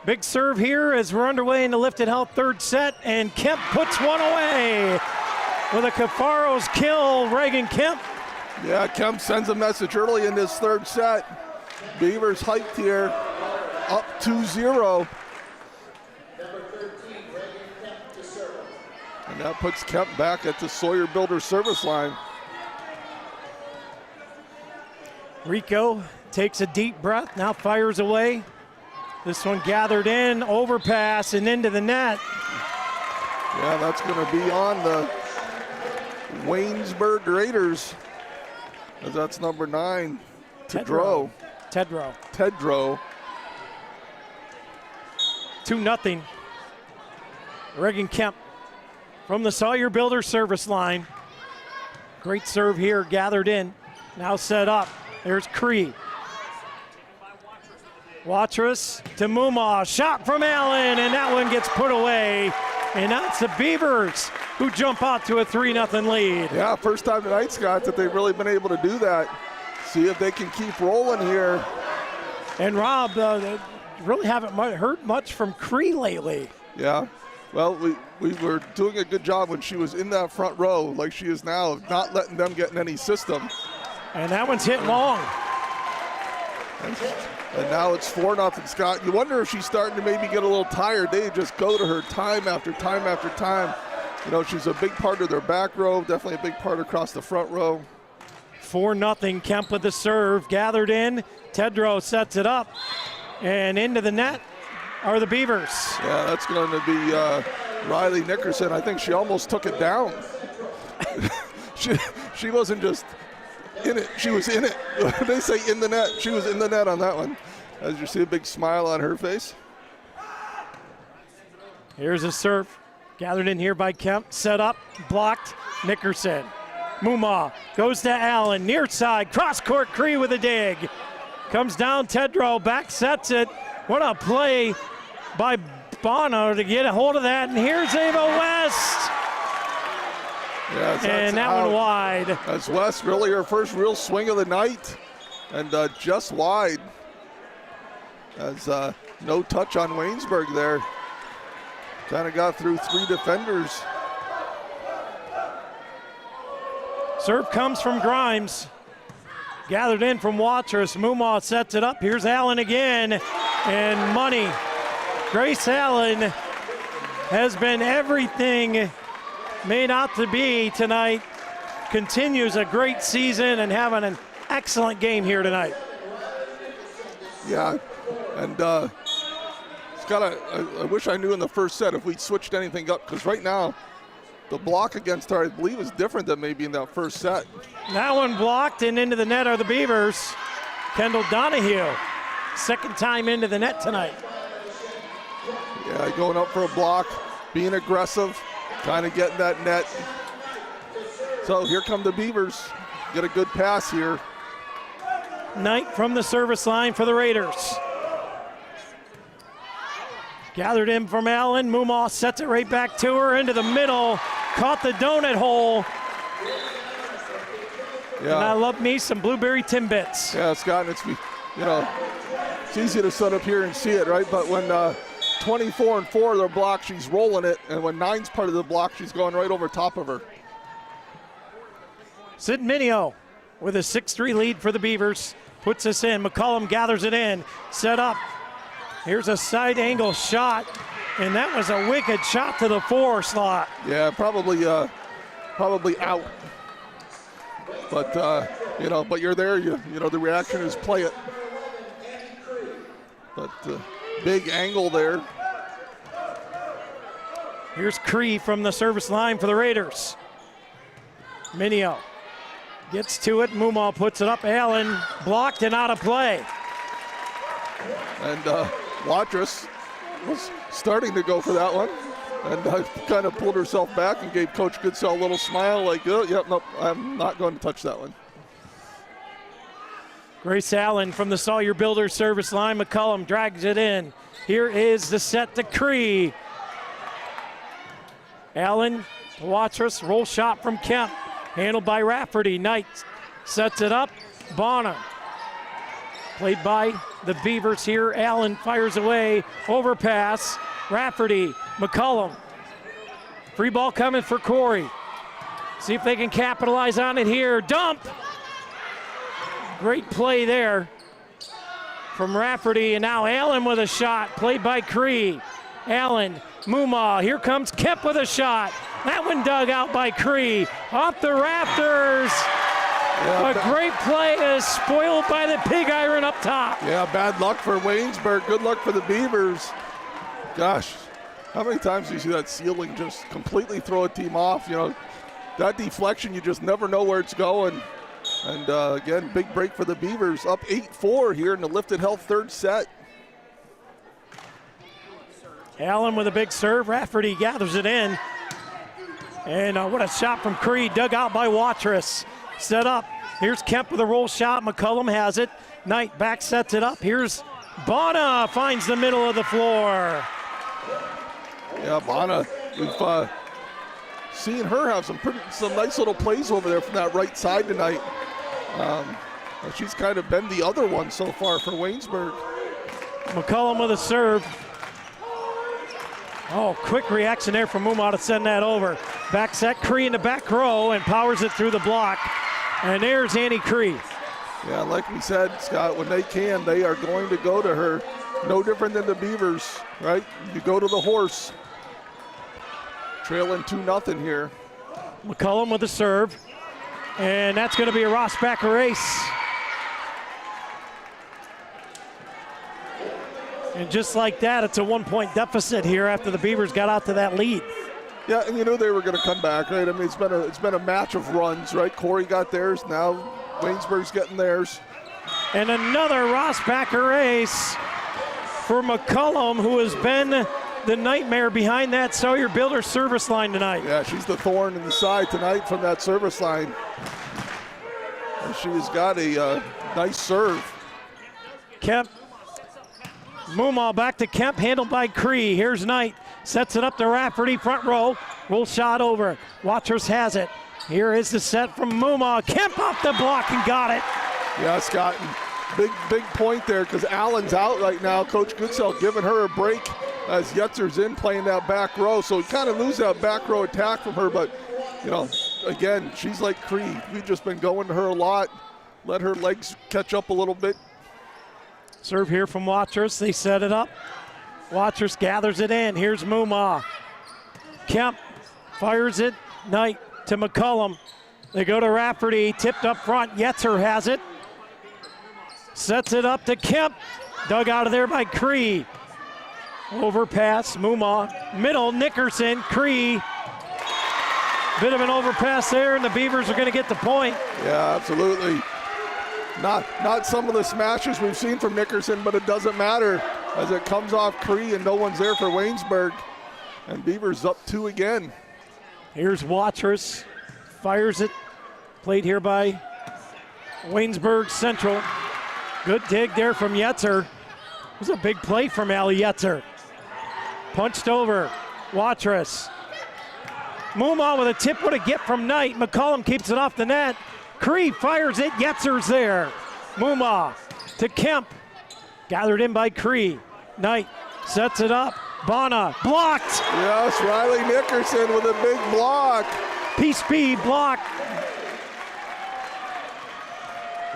A: Big serve here as we're underway in the lifted health third set, and Kemp puts one away with a Cafaros kill. Reagan Kemp.
D: Yeah, Kemp sends a message early in this third set. Beavers hyped here, up 2-0. And that puts Kemp back at the Sawyer Builder service line.
A: Rico takes a deep breath, now fires away. This one gathered in, overpass, and into the net.
D: Yeah, that's going to be on the Waynesburg Raiders. As that's number 9, Tedrow.
A: Tedrow. 2-0. Reagan Kemp from the Sawyer Builder service line. Great serve here, gathered in. Now set up. There's Cree. Watrous to Muma. Shot from Allen, and that one gets put away. And that's the Beavers who jump out to a 3-0 lead.
D: Yeah, first time tonight, Scott, that they've really been able to do that. See if they can keep rolling here.
A: And Rob, really haven't heard much from Cree lately.
D: Yeah, well, we were doing a good job when she was in that front row, like she is now, of not letting them get in any system.
A: And that one's hit long.
D: And now it's 4-0, Scott. You wonder if she's starting to maybe get a little tired. They just go to her time after time after time. You know, she's a big part of their back row, definitely a big part across the front row.
A: 4-0, Kemp with the serve, gathered in. Tedrow sets it up, and into the net are the Beavers.
D: Yeah, that's going to be Riley Nickerson. I think she almost took it down. she wasn't just in it, she was in it. They say in the net. She was in the net on that one. As you see a big smile on her face.
A: Here's a serve. Gathered in here by Kemp. Set up, blocked, Nickerson. Muma goes to Allen, near side, cross court, Cree with a dig. Comes down, Tedrow, back sets it. What a play by Bono to get a hold of that. And here's Ava West.
D: Yes,
A: and that one wide.
D: That's West, really her first real swing of the night. And just wide. As no touch on Waynesburg there. Kind of got through 3 defenders.
A: Serve comes from Grimes. Gathered in from Watrous. Mumaw sets it up. Here's Allen again. And money. Grace Allen has been everything made out to be tonight. Continues a great season and having an excellent game here tonight.
D: Yeah, and Scott, I wish I knew in the first set if we'd switched anything up, because right now the block against her, I believe, is different than maybe in that first set.
A: That one blocked, and into the net are the Beavers. Kendall Donahue, second time into the net tonight.
D: Yeah, going up for a block, being aggressive, trying to get in that net. So here come the Beavers. Get a good pass here.
A: Knight from the service line for the Raiders. Gathered in from Allen. Mumaw sets it right back to her into the middle. Caught the donut hole. Yeah. And I love me some blueberry Timbits.
D: Yeah, Scott, it's it's easy to sit up here and see it, right? But when 24 and 4 their block, she's rolling it, and when 9's part of the block, she's going right over top of her.
A: Sid Minio with a 6-3 lead for the Beavers. Puts this in. McCollum gathers it in. Set up. Here's a side angle shot, and that was a wicked shot to the 4 slot.
D: Yeah, probably out. But but you're there. You know the reaction is play it. But big angle there.
A: Here's Cree from the service line for the Raiders. Minio gets to it. Mumaw puts it up. Allen blocked and out of play.
D: And Watrous was starting to go for that one, and kind of pulled herself back and gave Coach Goodsell a little smile like, oh, yep, nope, I'm not going to touch that one.
A: Grace Allen from the Sawyer Builders service line. McCollum drags it in. Here is the set to Cree. Allen to Watrous. Roll shot from Kemp. Handled by Rafferty. Knight sets it up. Bonner. Played by the Beavers here. Allen fires away. Overpass. Rafferty. McCollum. Free ball coming for Corry. See if they can capitalize on it here. Dump. Great play there from Rafferty. And now Allen with a shot. Played by Cree. Allen. Mumaw. Here comes Kemp with a shot. That one dug out by Cree. Off the rafters.
D: Yeah,
A: a great play is spoiled by the pig iron up top.
D: Yeah, bad luck for Waynesburg. Good luck for the Beavers. Gosh, how many times do you see that ceiling just completely throw a team off? You know, that deflection, you just never know where it's going. And again, big break for the Beavers. Up 8-4 here in the Lifted Health third set.
A: Allen with a big serve. Rafferty gathers it in. And what a shot from Cree, dug out by Watrous. Set up. Here's Kemp with a roll shot. McCollum has it. Knight back sets it up. Here's Bona, finds the middle of the floor.
D: Yeah, Bona, we've seen her have some nice little plays over there from that right side tonight. She's kind of been the other one so far for Waynesburg.
A: McCollum with a serve. Oh, quick reaction there from Mumaw to send that over. Back set, Cree in the back row and powers it through the block. And there's Annie Cree.
D: Yeah, like we said, Scott, when they can, they are going to go to her. No different than the Beavers, right? You go to the horse. Trailing 2-0 here.
A: McCollum with a serve. And that's going to be a Rossbacher ace. And just like that, it's a 1-point deficit here after the Beavers got out to that lead.
D: Yeah, and you knew they were going to come back, right? I mean, it's been a match of runs, right? Corry got theirs, now Waynesburg's getting theirs.
A: And another Rossbacher ace for McCollum, who has been the nightmare behind that Sawyer Builder service line tonight.
D: Yeah, she's the thorn in the side tonight from that service line. And she has got a nice serve.
A: Kemp. Mumaw back to Kemp, handled by Cree. Here's Knight, sets it up to Rafferty, front row. Roll shot over. Watrous has it. Here is the set from Mumaw. Kemp off the block and got it.
D: Yeah, Scott, big point there because Allen's out right now. Coach Goodsell giving her a break as Yetzer's in playing that back row. So we kind of lose that back row attack from her, but, you know, again, she's like Cree. We've just been going to her a lot. Let her legs catch up a little bit.
A: Serve here from Watrous. They set it up. Watrous gathers it in. Here's Mumaw. Kemp fires it. Knight to McCollum. They go to Rafferty. Tipped up front. Yetzer has it. Sets it up to Kemp. Dug out of there by Cree. Overpass. Mumaw. Middle. Nickerson. Cree. Bit of an overpass there, and the Beavers are going to get the point.
D: Yeah, absolutely. Not some of the smashes we've seen from Nickerson, but it doesn't matter as it comes off Cree and no one's there for Waynesburg. And Beavers up 2 again.
A: Here's Watrous. Fires it. Played here by Waynesburg Central. Good dig there from Yetzer. It was a big play from Allie Yetzer. Punched over. Watrous. Mumaw with a tip. What a get from Knight. McCollum keeps it off the net. Cree fires it. Yetzer's there. Mumaw to Kemp. Gathered in by Cree. Knight sets it up. Bonna blocked.
D: Yes, Riley Nickerson with a big block.
A: P-Speed block.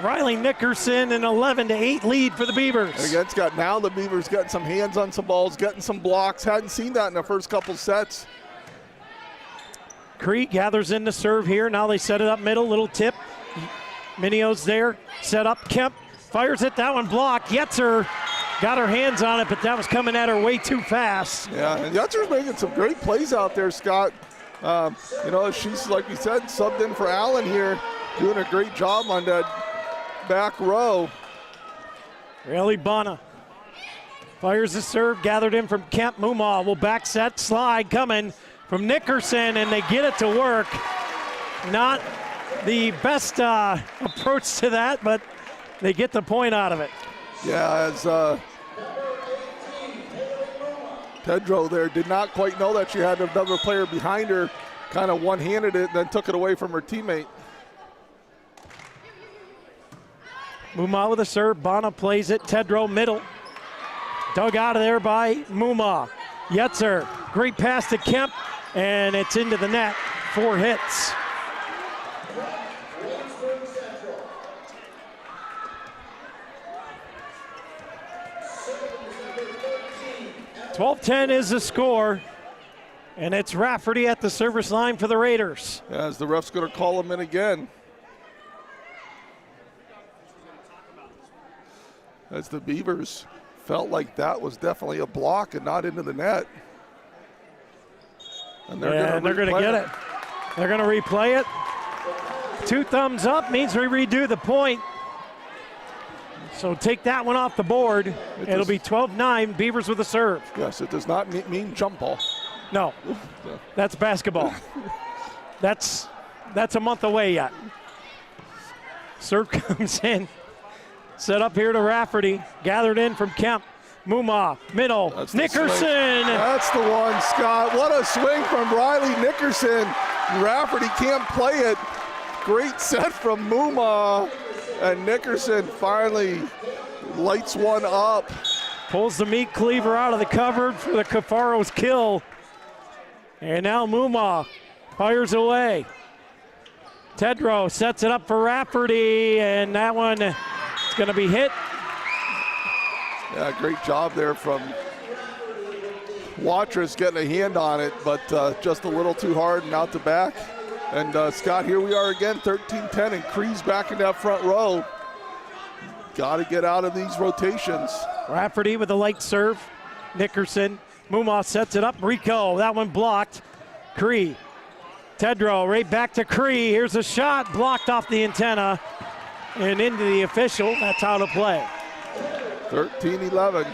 A: Riley Nickerson an 11-8 lead for the Beavers.
D: Again, now the Beavers got some hands on some balls, getting some blocks. Hadn't seen that in the first couple sets.
A: Cree gathers in the serve here. Now they set it up middle, little tip. Minio's there, set up. Kemp fires it, that one blocked. Yetzer got her hands on it, but that was coming at her way too fast.
D: Yeah, and Yetzer's making some great plays out there, Scott. She's, like we said, subbed in for Allen here, doing a great job on that back row.
A: Really, Bonna fires the serve, gathered in from Kemp. Mumaw will back set, slide coming from Nickerson, and they get it to work. Not the best approach to that, but they get the point out of it.
D: Yeah, as Pedro there did not quite know that she had another player behind her, kind of one-handed it, and then took it away from her teammate.
A: Mumaw with a serve, Bonna plays it, Tedrow middle. Dug out of there by Mumaw. Yetzer, great pass to Kemp, and it's into the net. 4 hits. .12-10 is the score, and it's Rafferty at the service line for the Raiders.
D: As the ref's going to call him in again. As the Beavers felt like that was definitely a block and not into the net. And they're going to
A: get it. They're going to replay it. 2 thumbs up means we redo the point. So take that one off the board. It'll be 12-9, Beavers with a serve.
D: Yes, it does not mean jump ball.
A: No, that's basketball. That's a month away yet. Serve comes in. Set up here to Rafferty. Gathered in from Kemp. Mumaw, middle. Nickerson.
D: That's the one, Scott. What a swing from Riley Nickerson. Rafferty can't play it. Great set from Mumaw. And Nickerson finally lights one up.
A: Pulls the meat cleaver out of the cupboard for the Cafaro's kill. And now Mumaw fires away. Tedrow sets it up for Rafferty, and that one is going to be hit.
D: Yeah, great job there from Watrous getting a hand on it, but just a little too hard and out the back. And Scott, here we are again, 13-10, and Cree's back in that front row. Got to get out of these rotations.
A: Rafferty with a light serve. Nickerson. Mumaw sets it up. Rico, that one blocked. Cree. Tedrow right back to Cree. Here's a shot blocked off the antenna and into the official. That's how to play.
D: 13-11.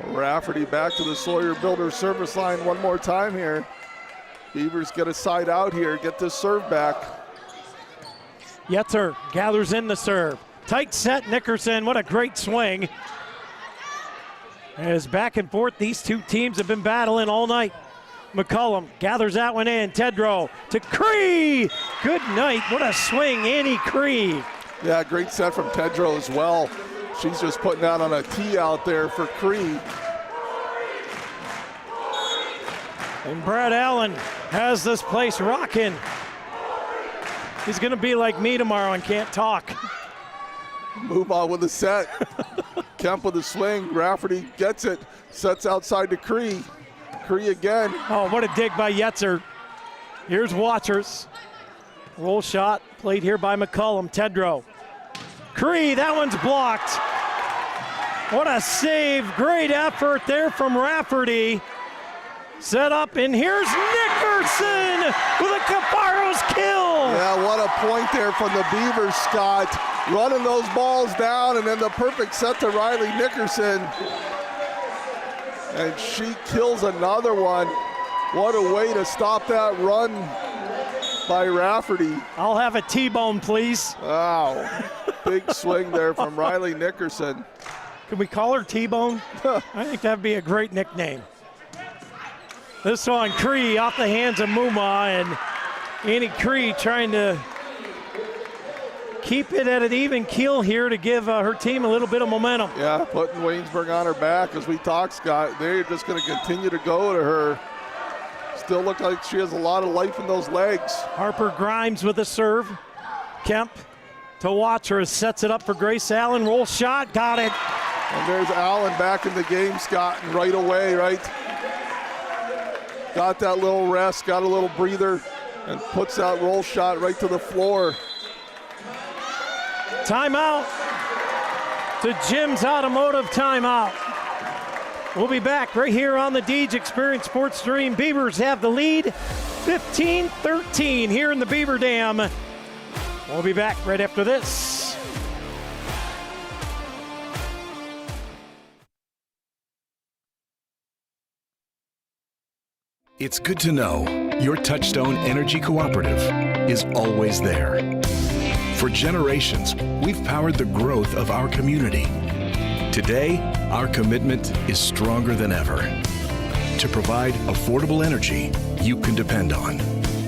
D: Rafferty back to the Sawyer Builders service line one more time here. Beavers get a side out here, get this serve back.
A: Yetzer gathers in the serve. Tight set, Nickerson, what a great swing. As back and forth, these two teams have been battling all night. McCullum gathers that one in. Tedrow to Cree. Good night, what a swing, Annie Cree.
D: Yeah, great set from Tedrow as well. She's just putting that on a tee out there for Cree.
A: And Brad Allen has this place rocking. He's going to be like me tomorrow and can't talk.
D: Move on with the set. Kemp with the swing. Rafferty gets it. Sets outside to Cree. Cree again.
A: Oh, what a dig by Yetzer. Here's Watchers. Roll shot played here by McCullum. Tedrow. Cree, that one's blocked. What a save. Great effort there from Rafferty. Set up, and here's Nickerson with a Cafaro's kill.
D: Yeah, what a point there from the Beavers, Scott. Running those balls down, and then the perfect set to Riley Nickerson. And she kills another one. What a way to stop that run by Rafferty.
A: I'll have a T-bone, please.
D: Wow. Big swing there from Riley Nickerson.
A: Can we call her T-bone? I think that'd be a great nickname. This one, Cree off the hands of Mumaw, and Annie Cree trying to keep it at an even keel here to give her team a little bit of momentum.
D: Yeah, putting Waynesburg on her back, as we talked, Scott. They're just going to continue to go to her. Still look like she has a lot of life in those legs.
A: Harper Grimes with a serve. Kemp to watch her, sets it up for Grace Allen. Roll shot, got it.
D: And there's Allen back in the game, Scott, and right away, right? Got that little rest, got a little breather, and puts that roll shot right to the floor.
A: Timeout. To Jim's Automotive timeout. We'll be back right here on the Deej Experience Sports Stream. Beavers have the lead, 15-13 here in the Beaver Dam. We'll be back right after this.
E: It's good to know your Touchstone Energy Cooperative is always there. For generations, we've powered the growth of our community. Today, our commitment is stronger than ever to provide affordable energy you can depend on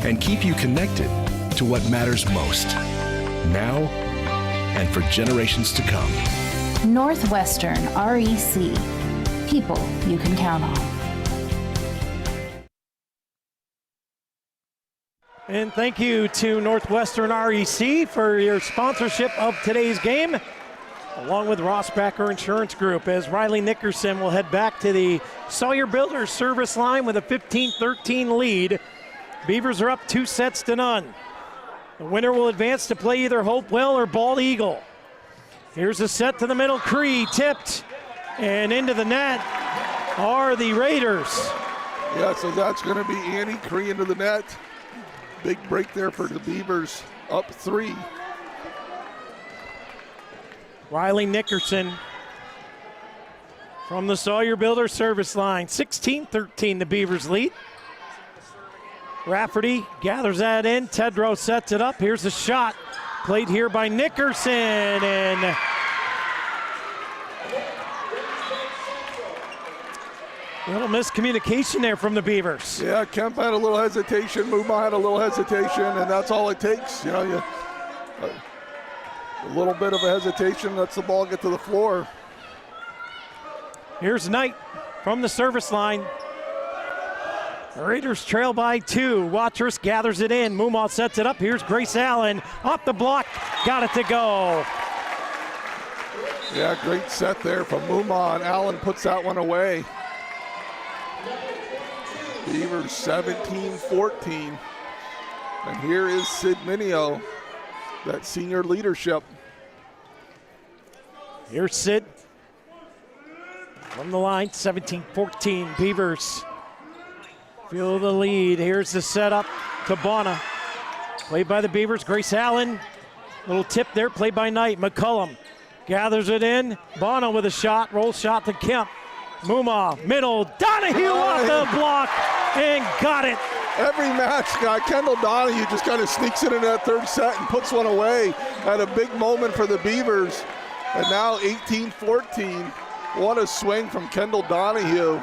E: and keep you connected to what matters most, now and for generations to come.
F: Northwestern REC. People you can count on.
A: And thank you to Northwestern REC for your sponsorship of today's game, along with Rossbacher Insurance Group, as Riley Nickerson will head back to the Sawyer Builders service line with a 15-13 lead. Beavers are up 2-0. The winner will advance to play either Hopewell or Bald Eagle. Here's a set to the middle. Cree tipped and into the net are the Raiders.
D: Yeah, so that's going to be Annie Cree into the net. Big break there for the Beavers, up 3.
A: Riley Nickerson from the Sawyer Builder service line. 16-13 the Beavers lead. Rafferty gathers that in. Tedrow sets it up. Here's a shot played here by Nickerson. And a little miscommunication there from the Beavers.
D: Yeah, Kemp had a little hesitation. Muma had a little hesitation, and that's all it takes. You know, a little bit of a hesitation lets the ball get to the floor.
A: Here's Knight from the service line. The Raiders trail by 2. Watrous gathers it in. Muma sets it up. Here's Grace Allen off the block. Got it to go.
D: Yeah, great set there from Muma, and Allen puts that one away. Beavers 17-14. And here is Sid Minio, that senior leadership.
A: Here's Sid from the line, 17-14. Beavers feel the lead. Here's the setup to Bona. Played by the Beavers, Grace Allen. Little tip there, played by Knight. McCullum gathers it in. Bona with a shot, roll shot to Kemp. Muma, middle, Donahue off the block, and got it.
D: Every match, Kendall Donahue just kind of sneaks it in that third set and puts one away. Had a big moment for the Beavers. And now 18-14. What a swing from Kendall Donahue.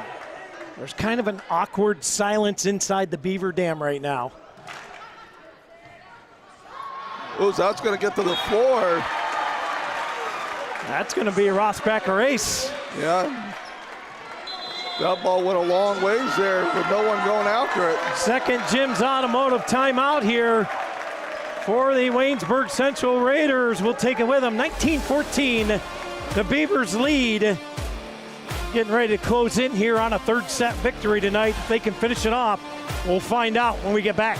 A: There's kind of an awkward silence inside the Beaver Dam right now.
D: Oh, that's going to get to the floor.
A: That's going to be a Rossbacher ace.
D: Yeah. That ball went a long ways there with no one going after it.
A: Second Jim's Automotive timeout here for the Waynesburg Central Raiders. We'll take it with them. 19-14, the Beavers lead. Getting ready to close in here on a third set victory tonight. If they can finish it off, we'll find out when we get back.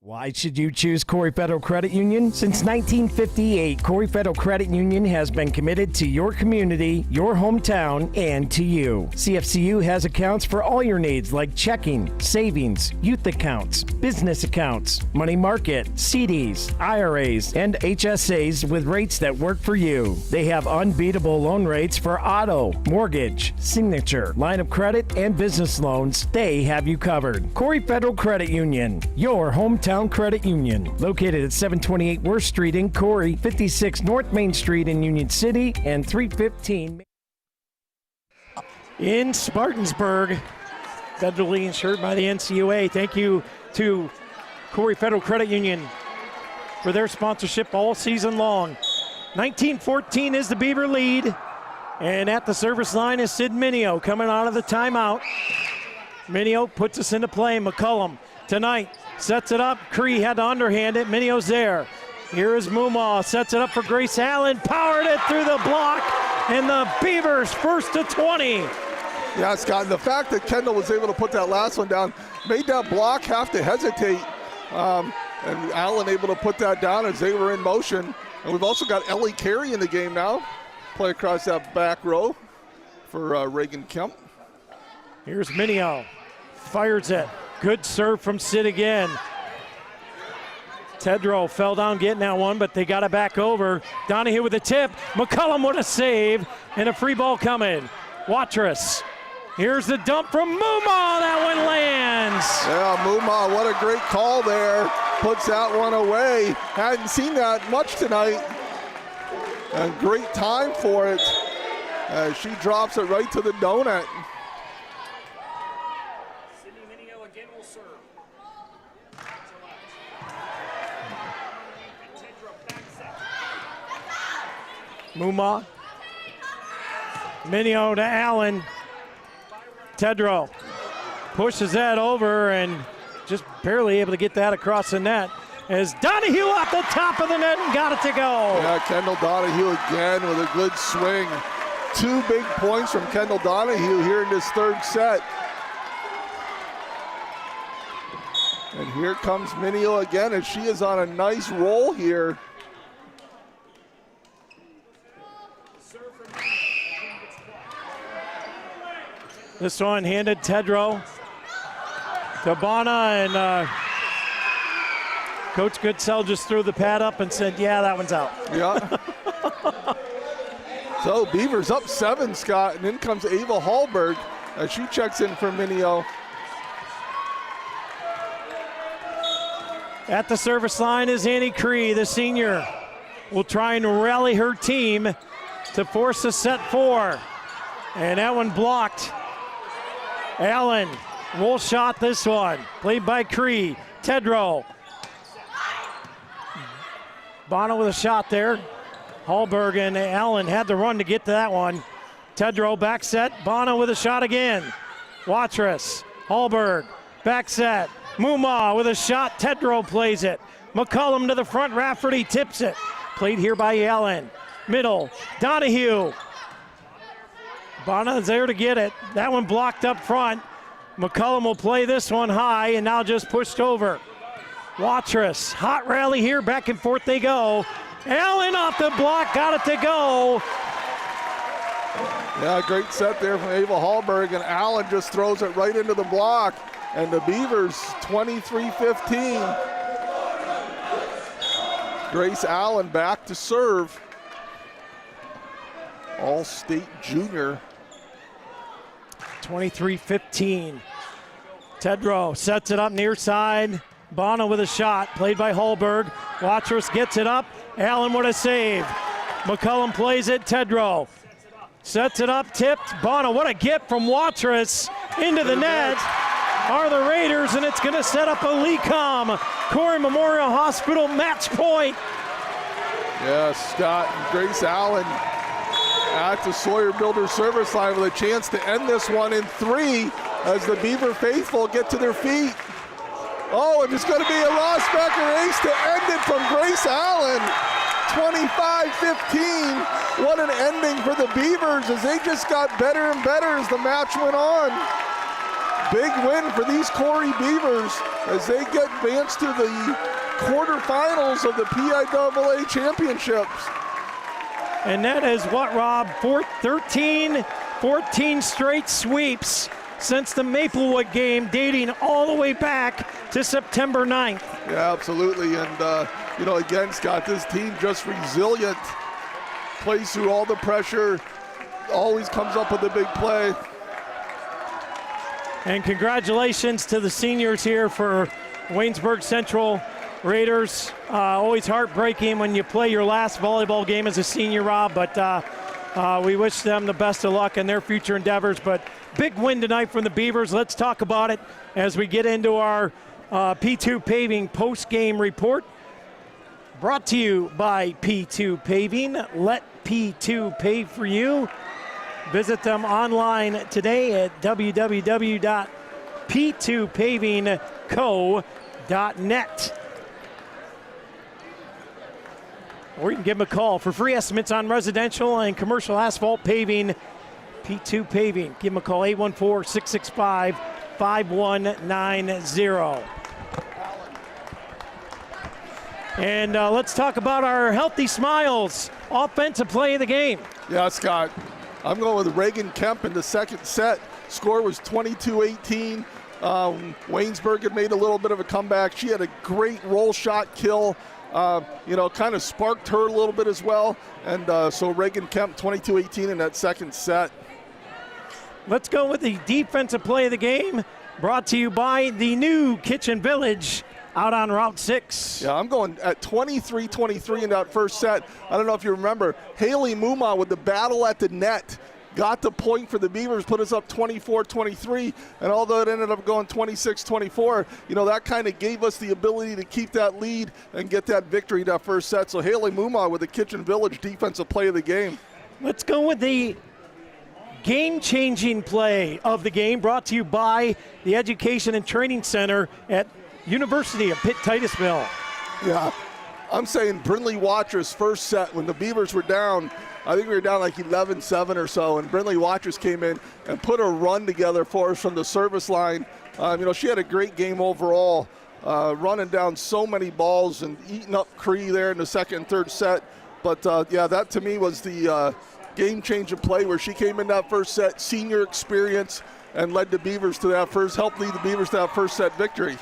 O: Why should you choose Corry Federal Credit Union? Since 1958, Corry Federal Credit Union has been committed to your community, your hometown, and to you. CFCU has accounts for all your needs like checking, savings, youth accounts, business accounts, money market, CDs, IRAs, and HSAs with rates that work for you. They have unbeatable loan rates for auto, mortgage, signature, line of credit, and business loans. They have you covered. Corry Federal Credit Union, your hometown credit union, located at 728 Worth Street in Corry, 56 North Main Street in Union City, and 315
A: in Spartansburg, federally insured by the NCUA. Thank you to Corry Federal Credit Union for their sponsorship all season long. 19-14 is the Beaver lead. And at the service line is Sid Minio coming out of the timeout. Minio puts us into play. McCullum tonight sets it up. Cree had to underhand it. Minio's there. Here is Mumaw, sets it up for Grace Allen. Powered it through the block. And the Beavers first to 20.
D: Yeah, Scott, and the fact that Kendall was able to put that last one down made that block have to hesitate. And Allen able to put that down as they were in motion. And we've also got Ellie Carey in the game now. Play across that back row for Reagan Kemp.
A: Here's Minio. Fires it. Good serve from Sid again. Tedrow fell down getting that one, but they got it back over. Donahue with a tip. McCullum with a save. And a free ball coming. Watrous. Here's the dump from Mumaw. That one lands.
D: Yeah, Mumaw, what a great call there. Puts that one away. Hadn't seen that much tonight. And great time for it. She drops it right to the donut.
A: Mumaw. Minio to Allen. Tedrow pushes that over and just barely able to get that across the net. As Donahue off the top of the net and got it to go.
D: Yeah, Kendall Donahue again with a good swing. 2 big points from Kendall Donahue here in this third set. And here comes Minio again as she is on a nice roll here.
A: This one handed Tedrow to Bana, and Coach Goodsell just threw the pad up and said, yeah, that one's out.
D: Yeah. So Beavers up 7, Scott, and in comes Ava Hallberg as she checks in for Minio.
A: At the service line is Annie Cree, the senior. Will try and rally her team to force a set 4. And that one blocked. Allen, roll shot this one. Played by Cree. Tedrow. Bono with a shot there. Hallberg and Allen had to run to get to that one. Tedrow back set. Bono with a shot again. Watrous. Hallberg. Back set. Mumaw with a shot. Tedrow plays it. McCullum to the front. Rafferty tips it. Played here by Allen. Middle. Donahue. Bona's there to get it. That one blocked up front. McCullum will play this one high and now just pushed over. Watrous, hot rally here, back and forth they go. Allen off the block, got it to go.
D: Yeah, great set there from Ava Hallberg, and Allen just throws it right into the block. And the Beavers 23-15. Grace Allen back to serve. All-State junior.
A: 23-15. Tedrow sets it up near side. Bono with a shot, played by Hallberg. Watrous gets it up. Allen with a save. McCullum plays it. Tedrow sets it up, tipped. Bono, what a gift from Watrous into the net. Are the Raiders, and it's going to set up a LECOM Corry Memorial Hospital match point.
D: Yes, Scott and Grace Allen at the Sawyer Builder service line with a chance to end this one in 3 as the Beaver faithful get to their feet. Oh, and it's going to be a Rossbecker ace to end it from Grace Allen. 25-15. What an ending for the Beavers as they just got better and better as the match went on. Big win for these Corry Beavers as they get advanced to the quarterfinals of the PIAA championships.
A: And that is what, Rob? 14 straight sweeps since the Maplewood game, dating all the way back to September 9th.
D: Yeah, absolutely. And, again, Scott, this team just resilient, plays through all the pressure, always comes up with a big play.
A: And congratulations to the seniors here for Waynesburg Central Raiders. Always heartbreaking when you play your last volleyball game as a senior, Rob, but we wish them the best of luck in their future endeavors. But big win tonight from the Beavers. Let's talk about it as we get into our P2 Paving post-game report brought to you by P2 Paving. Let P2 pave for you. Visit them online today at www.p2pavingco.net. Or you can give them a call for free estimates on residential and commercial asphalt paving. P2 Paving. Give them a call, 814-665-5190. And let's talk about our Healthy Smiles offensive play of the game.
D: Yeah, Scott. I'm going with Reagan Kemp in the second set. Score was 22-18. Waynesburg had made a little bit of a comeback. She had a great roll shot kill. Kind of sparked her a little bit as well. And so Reagan Kemp, 22-18 in that second set.
A: Let's go with the defensive play of the game, brought to you by the new Kitchen Village out on Route 6.
D: Yeah, I'm going at 23-23 in that first set. I don't know if you remember, Haley Muma with the battle at the net got the point for the Beavers, put us up 24-23, and although it ended up going 26-24, that kind of gave us the ability to keep that lead and get that victory that first set. So Haley Muma with the Kitchen Village defensive play of the game.
A: Let's go with the game-changing play of the game, brought to you by the Education and Training Center at University of Pitt-Titusville.
D: Yeah, I'm saying Brindley Watrous first set when the Beavers were down. I think we were down like 11-7 or so, and Brindley Watrous came in and put a run together for us from the service line. She had a great game overall, running down so many balls and eating up Cree there in the second and third set. But, that to me was the game-changing play where she came in that first set, senior experience, and led the Beavers to that helped lead the Beavers to that first set victory.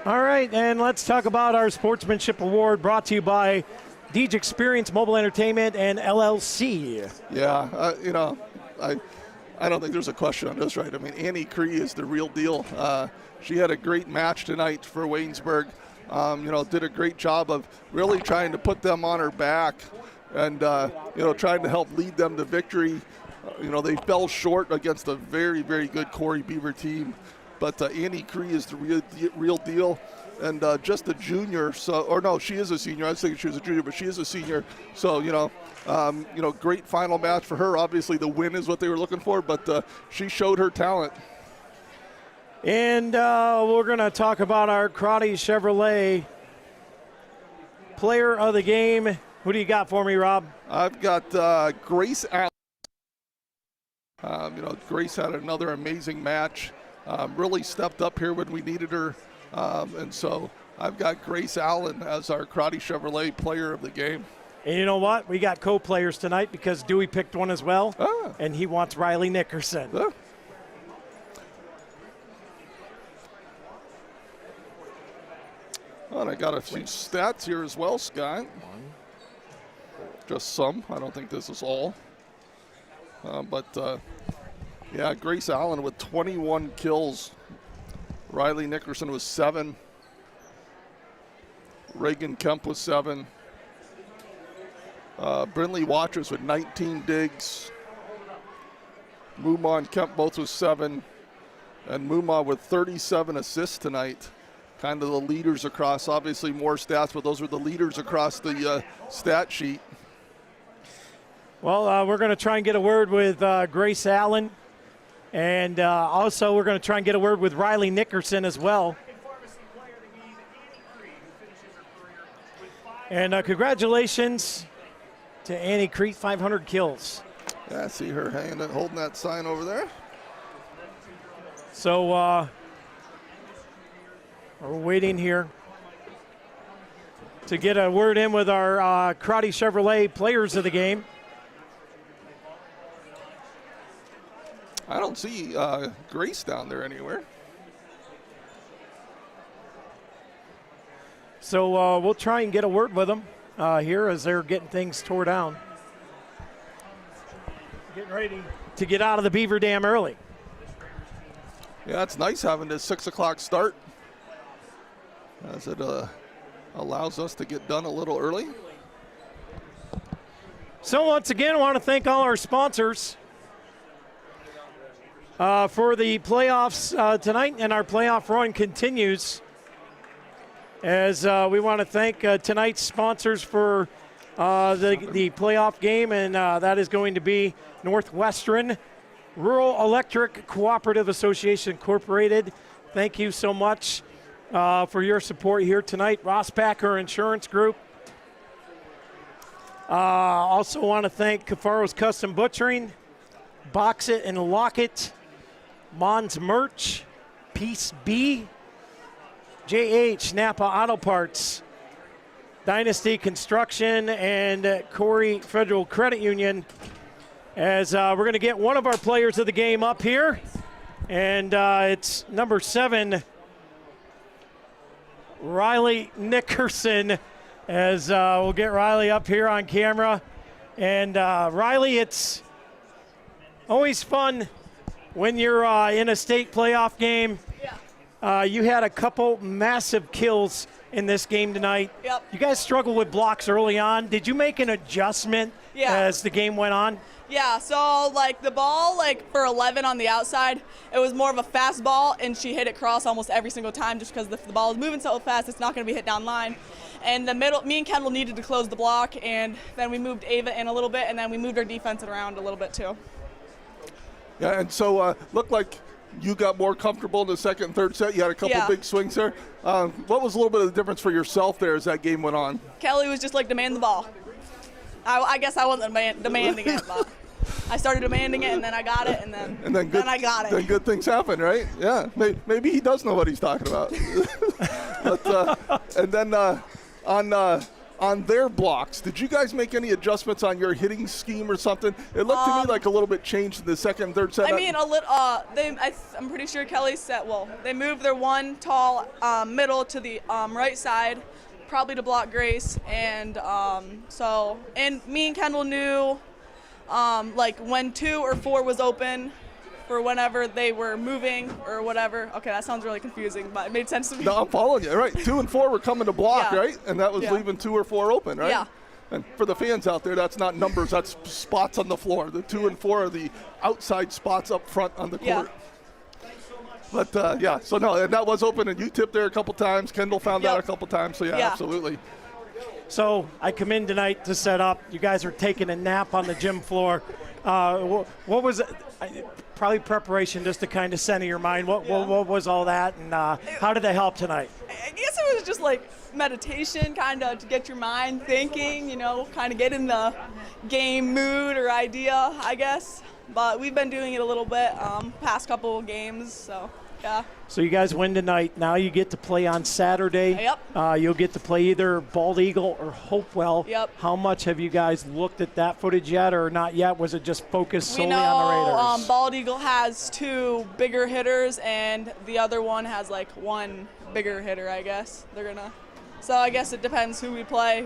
A: All right, and let's talk about our Sportsmanship Award, brought to you by Deej Experience Mobile Entertainment and LLC.
D: Yeah, I don't think there's a question on this, right? I mean, Annie Cree is the real deal. She had a great match tonight for Waynesburg. Did a great job of really trying to put them on her back and, trying to help lead them to victory. They fell short against a very, very good Corry Beaver team. But Annie Cree is the real deal, and just a junior. She is a senior. I was thinking she was a junior, but she is a senior. So great final match for her. Obviously, the win is what they were looking for, but she showed her talent.
A: And we're going to talk about our Crotty Chevrolet player of the game. Who do you got for me, Rob?
D: I've got Grace Allen. Grace had another amazing match. Really stepped up here when we needed her. And so I've got Grace Allen as our Crotty Chevrolet player of the game.
A: And you know what? We got co-players tonight because Dewey picked one as well. And he wants Riley Nickerson.
D: And I got a few stats here as well, Scott. Just some. I don't think this is all. Grace Allen with 21 kills. Riley Nickerson with 7. Reagan Kemp with 7. Brindley Watrous with 19 digs. Muma and Kemp both with 7. And Muma with 37 assists tonight. Kind of the leaders across, obviously more stats, but those are the leaders across the stat sheet.
A: Well, we're going to try and get a word with Grace Allen. And also we're going to try and get a word with Riley Nickerson as well. And congratulations to Annie Cree, 500 kills.
D: Yeah, I see her holding that sign over there.
A: So we're waiting here to get a word in with our Crotty Chevrolet players of the game.
D: I don't see Grace down there anywhere.
A: So we'll try and get a word with them here as they're getting things tore down. Getting ready to get out of the Beaver Dam early.
D: Yeah, it's nice having this 6 o'clock start as it allows us to get done a little early.
A: So once again, I want to thank all our sponsors. for the playoffs tonight, and our playoff run continues. As we want to thank tonight's sponsors for the playoff game, and that is going to be Northwestern Rural Electric Cooperative Association Incorporated. Thank you so much for your support here tonight. Rossbacher Insurance Group. Also want to thank Cafaro's Custom Butchering, Box It and Lock It, Mons Merch, Piece B, JH Napa Auto Parts, Dynasty Construction, and Corry Federal Credit Union. As we're going to get one of our players of the game up here, and it's number 7, Riley Nickerson, as we'll get Riley up here on camera. And Riley, it's always fun when you're in a state playoff game. You had a couple massive kills in this game tonight.
Q: Yep.
A: You guys struggled with blocks early on. Did you make an adjustment as the game went on?
Q: Yeah, so like the ball, like for 11 on the outside, it was more of a fast ball, and she hit it cross almost every single time just because the ball is moving so fast, it's not going to be hit down line. And the middle, me and Kendall needed to close the block, and then we moved Ava in a little bit, and then we moved our defense around a little bit too.
D: Yeah, and so looked like you got more comfortable in the second and third set. You had a couple big swings there. What was a little bit of the difference for yourself there as that game went on?
Q: Kelly was just like, demand the ball. I guess I wasn't demanding it, but I started demanding it, and then I got it, and then I got it.
D: Then good things happen, right? Yeah, maybe he does know what he's talking about. But, and then on their blocks, did you guys make any adjustments on your hitting scheme or something? It looked to me like a little bit changed in the second and third set.
Q: I mean, a little. I'm pretty sure Kelly said, well, they moved their one tall middle to the right side, probably to block Grace, and and me and Kendall knew like when 2 or 4 was open for whenever they were moving or whatever. Okay, that sounds really confusing, but it made sense to me.
D: No, I'm following you, right? 2 and 4 were coming to block, right? And that was leaving 2 or 4 open, right?
Q: Yeah.
D: And for the fans out there, that's not numbers, that's spots on the floor. The 2 and 4 are the outside spots up front on the court. But, so no, and that was open, and you tipped there a couple times. Kendall found that a couple times, so absolutely.
A: So I come in tonight to set up. You guys are taking a nap on the gym floor. What was it? Probably preparation just to kind of center your mind. What was all that, and how did it help tonight?
Q: I guess it was just like meditation, kind of to get your mind thinking, kind of get in the game mood or idea, I guess. But we've been doing it a little bit past couple games, so yeah.
A: So you guys win tonight. Now you get to play on Saturday.
Q: Yep.
A: You'll get to play either Bald Eagle or Hopewell.
Q: Yep.
A: How much have you guys looked at that footage yet, or not yet? Was it just focused solely
Q: on
A: the Raiders?
Q: Bald Eagle has 2 bigger hitters, and the other one has like 1 bigger hitter, I guess. So I guess it depends who we play.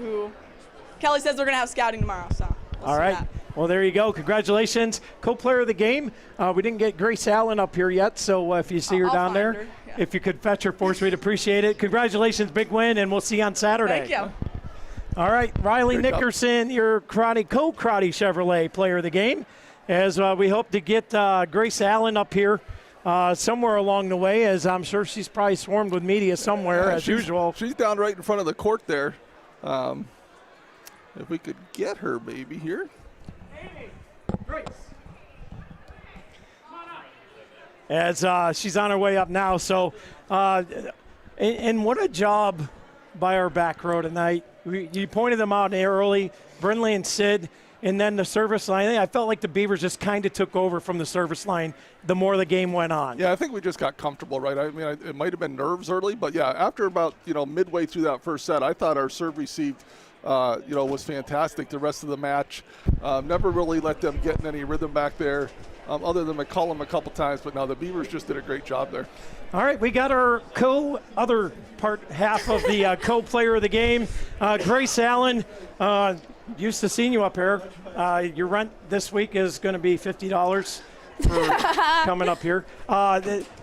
Q: Kelly says we're gonna have scouting tomorrow, so
A: all right.
Q: That.
A: Well, there you go. Congratulations. Co-player of the game. We didn't get Grace Allen up here yet, so if you see her down there, if you could fetch her for us, we'd appreciate it. Congratulations, big win, and we'll see you on Saturday.
Q: Thank you.
A: All right, Riley Nickerson, your co-Karate Chevrolet player of the game, as we hope to get Grace Allen up here somewhere along the way, as I'm sure she's probably swarmed with media somewhere, as usual.
D: She's down right in front of the court there. If we could get her maybe here.
A: Grace. As she's on her way up now. So, and what a job by our back row tonight. You pointed them out early, Brinley and Sid, and then the service line. I felt like the Beavers just kind of took over from the service line the more the game went on.
D: Yeah, I think we just got comfortable, right? I mean, it might have been nerves early, but yeah, after about, midway through that first set, I thought our serve received was fantastic the rest of the match. Never really let them get in any rhythm back there, other than McCullum a couple times. But no, the Beavers just did a great job there.
A: All right, we got our other half of the co-player of the game, Grace Allen. Used to seeing you up here. Your rent this week is going to be $50. for coming up here.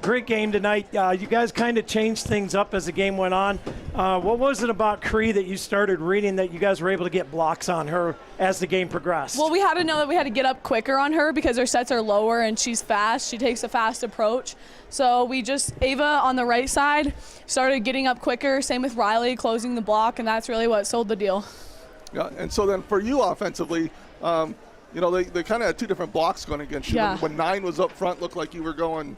A: Great game tonight. You guys kind of changed things up as the game went on. What was it about Cree that you started reading that you guys were able to get blocks on her as the game progressed?
Q: Well, we had to know that we had to get up quicker on her because her sets are lower and she's fast. She takes a fast approach. So we just, Ava on the right side, started getting up quicker. Same with Riley, closing the block, and that's really what sold the deal.
D: Yeah, and so then for you offensively, they kind of had two different blocks going against you.
Q: Yeah.
D: When 9 was up front, looked like you were going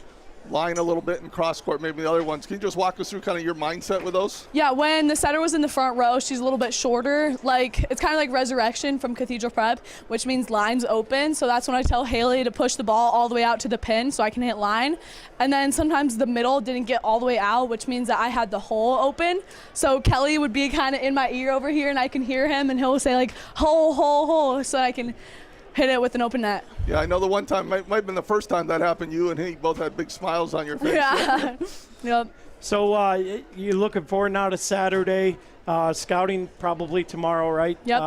D: line a little bit and cross court, maybe the other ones. Can you just walk us through kind of your mindset with those?
Q: Yeah, when the setter was in the front row, she's a little bit shorter. It's kind of like Resurrection from Cathedral Prep, which means line's open. So that's when I tell Haley to push the ball all the way out to the pin so I can hit line. And then sometimes the middle didn't get all the way out, which means that I had the hole open. So Kelly would be kind of in my ear over here, and I can hear him, and he'll say like, hole, hole, hole, so I can hit it with an open net.
D: Yeah, I know the one time, might have been the first time that happened, you and he both had big smiles on your face.
Q: Yeah. Yep.
A: So you're looking forward now to Saturday, scouting probably tomorrow, right?
Q: Yep.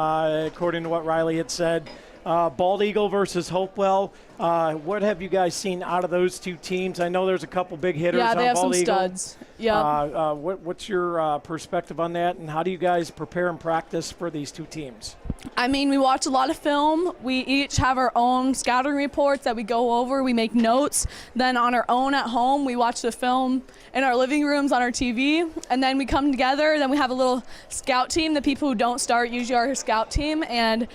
A: According to what Riley had said. Bald Eagle versus Hopewell. What have you guys seen out of those two teams? I know there's a couple big hitters on Bald Eagle.
Q: Yeah, they have some studs. Yeah.
A: What's your perspective on that, and how do you guys prepare and practice for these two teams?
Q: I mean, we watch a lot of film. We each have our own scouting reports that we go over. We make notes. Then on our own at home, we watch the film in our living rooms on our TV. And then we come together. Then we have a little scout team. The people who don't start usually are our scout team. And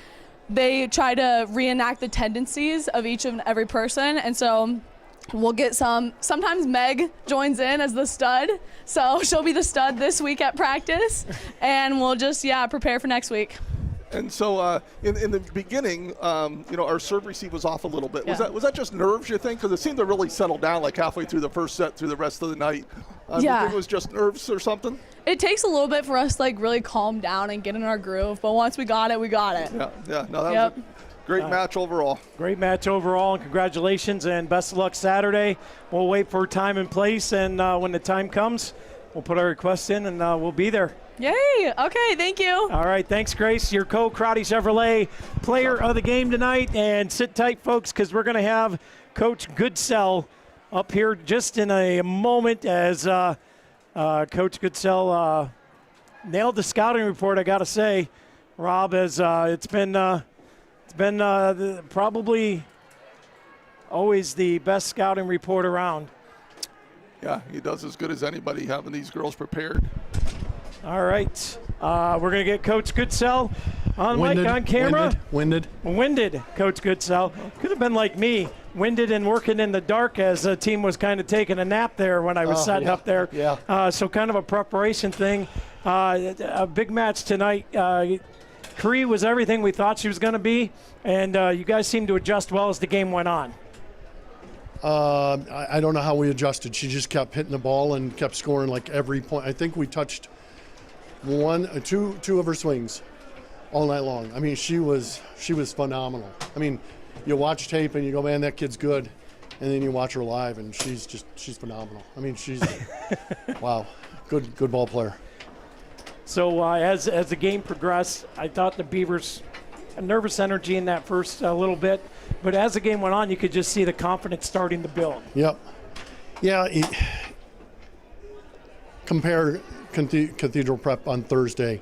Q: they try to reenact the tendencies of each and every person. And so we'll get sometimes Meg joins in as the stud. So she'll be the stud this week at practice. And we'll just, prepare for next week.
D: And so in the beginning, our serve receive was off a little bit. Was that just nerves, you think? Because it seemed to really settle down like halfway through the first set through the rest of the night. Do you think it was just nerves or something?
Q: It takes a little bit for us to really calm down and get in our groove. But once we got it, we got it.
D: Yeah. No, that was a great match overall.
A: Great match overall, and congratulations, and best of luck Saturday. We'll wait for time and place, and when the time comes, we'll put our requests in, and we'll be there.
Q: Yay! Okay, thank you.
A: All right, thanks, Grace. Your Crowdy Chevrolet player of the game tonight. And sit tight, folks, because we're going to have Coach Goodsell up here just in a moment as Coach Goodsell nailed the scouting report, I got to say. Rob, as it's been probably always the best scouting report around.
D: Yeah, he does as good as anybody having these girls prepared.
A: All right. We're going to get Coach Goodsell on mic, on camera.
R: Winded,
A: Coach Goodsell. Could have been like me, winded and working in the dark as the team was kind of taking a nap there when I was setting up there.
R: Yeah.
A: So kind of a preparation thing. A big match tonight. Cree was everything we thought she was going to be, and you guys seemed to adjust well as the game went on.
R: I don't know how we adjusted. She just kept hitting the ball and kept scoring like every point. I think we touched two of her swings all night long. I mean, she was phenomenal. I mean, you watch tape and you go, man, that kid's good, and then you watch her live and she's phenomenal. I mean, she's wow, good ball player.
A: So as the game progressed, I thought the Beavers nervous energy in that first little bit, but as the game went on, you could just see the confidence starting to build.
R: Yep. Yeah. Compare Cathedral Prep on Thursday.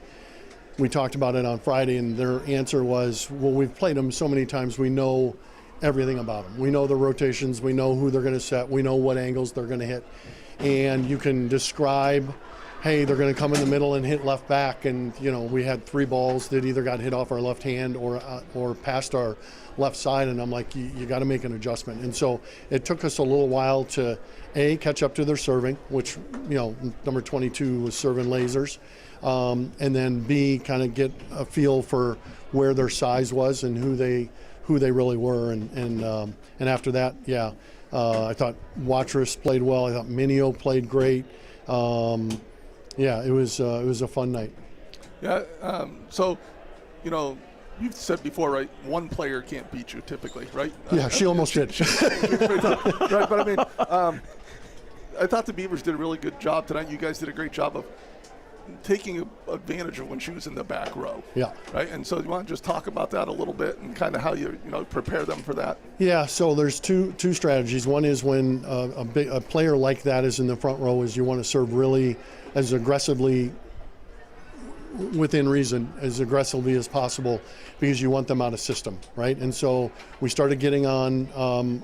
R: We talked about it on Friday, and their answer was, well, we've played them so many times, we know everything about them. We know the rotations, we know who they're going to set, we know what angles they're going to hit. And you can describe, hey, they're going to come in the middle and hit left back, and we had 3 balls that either got hit off our left hand or past our left side, and I'm like, you got to make an adjustment. And so it took us a little while to A, catch up to their serving, which number 22 was serving lasers, and then B, kind of get a feel for where their size was and who they really were, and after that, I thought Watrous played well. I thought Minio played great. It was a fun night.
D: Yeah. So, you've said before, right? One player can't beat you typically, right?
R: Yeah, she almost did.
D: Right, but I mean, I thought the Beavers did a really good job tonight. You guys did a great job of taking advantage of when she was in the back row.
R: Yeah.
D: Right. And so you want to just talk about that a little bit and kind of how you prepare them for that.
R: Yeah. So there's two strategies. One is when a player like that is in the front row, is you want to serve really as aggressively, within reason, as aggressively as possible, because you want them out of system, right? And so we started getting on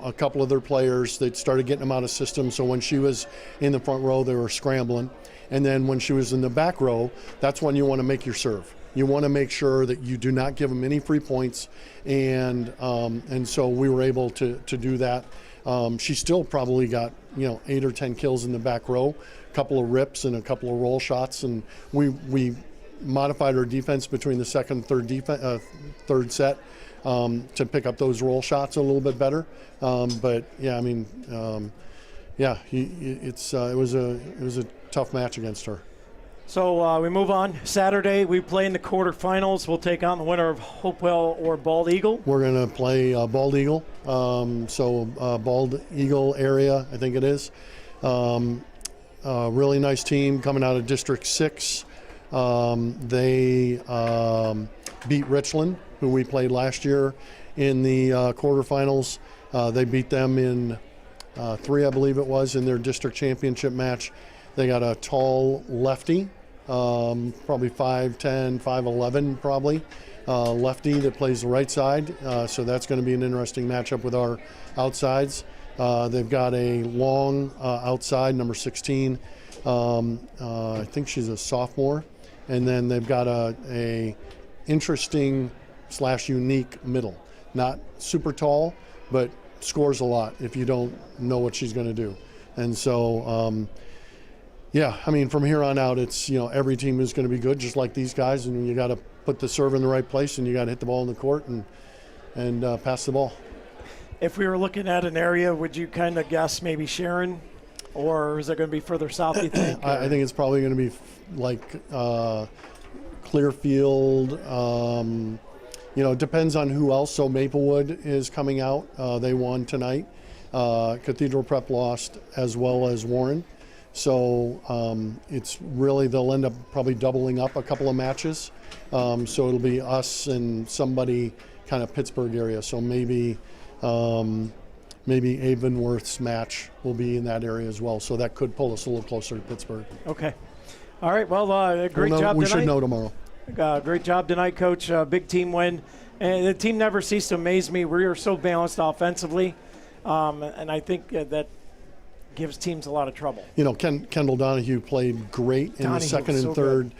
R: a couple of their players that started getting them out of system. So when she was in the front row, they were scrambling. And then when she was in the back row, that's when you want to make your serve. You want to make sure that you do not give them any free points. And so we were able to do that. She still probably got 8 or 10 kills in the back row, a couple of rips and a couple of roll shots. And we modified our defense between the second and third set to pick up those roll shots a little bit better. But yeah, I mean, it was a tough match against her.
A: So we move on. Saturday we play in the quarterfinals. We'll take on the winner of Hopewell or Bald Eagle.
R: We're going to play Bald Eagle. Bald Eagle area, I think it is. Really nice team coming out of District 6. They beat Richland, who we played last year in the quarterfinals. They beat them in 3, I believe it was, in their district championship match. They got a tall lefty, probably 5'10", 5'11", probably, lefty that plays the right side. So that's going to be an interesting matchup with our outsides. They've got a long outside, number 16. I think she's a sophomore. And then they've got a interesting / unique middle. Not super tall, but scores a lot if you don't know what she's going to do. And so, I mean, from here on out, it's, every team is going to be good, just like these guys. And you got to put the serve in the right place, and you got to hit the ball in the court and pass the ball.
A: If we were looking at an area, would you kind of guess maybe Sharon? Or is it going to be further south, you think?
R: I think it's probably going to be like Clearfield. It depends on who else. So Maplewood is coming out. They won tonight. Cathedral Prep lost, as well as Warren. So it's really, they'll end up probably doubling up a couple of matches. So it'll be us and somebody kind of Pittsburgh area. So maybe Avonworth's match will be in that area as well. So that could pull us a little closer to Pittsburgh.
A: Okay. All right. Well, great job tonight.
R: We should know tomorrow.
A: Great job tonight, Coach. Big team win. And the team never ceased to amaze me. We are so balanced offensively. And I think that gives teams a lot of trouble.
R: Kendall Donahue played great in the second and third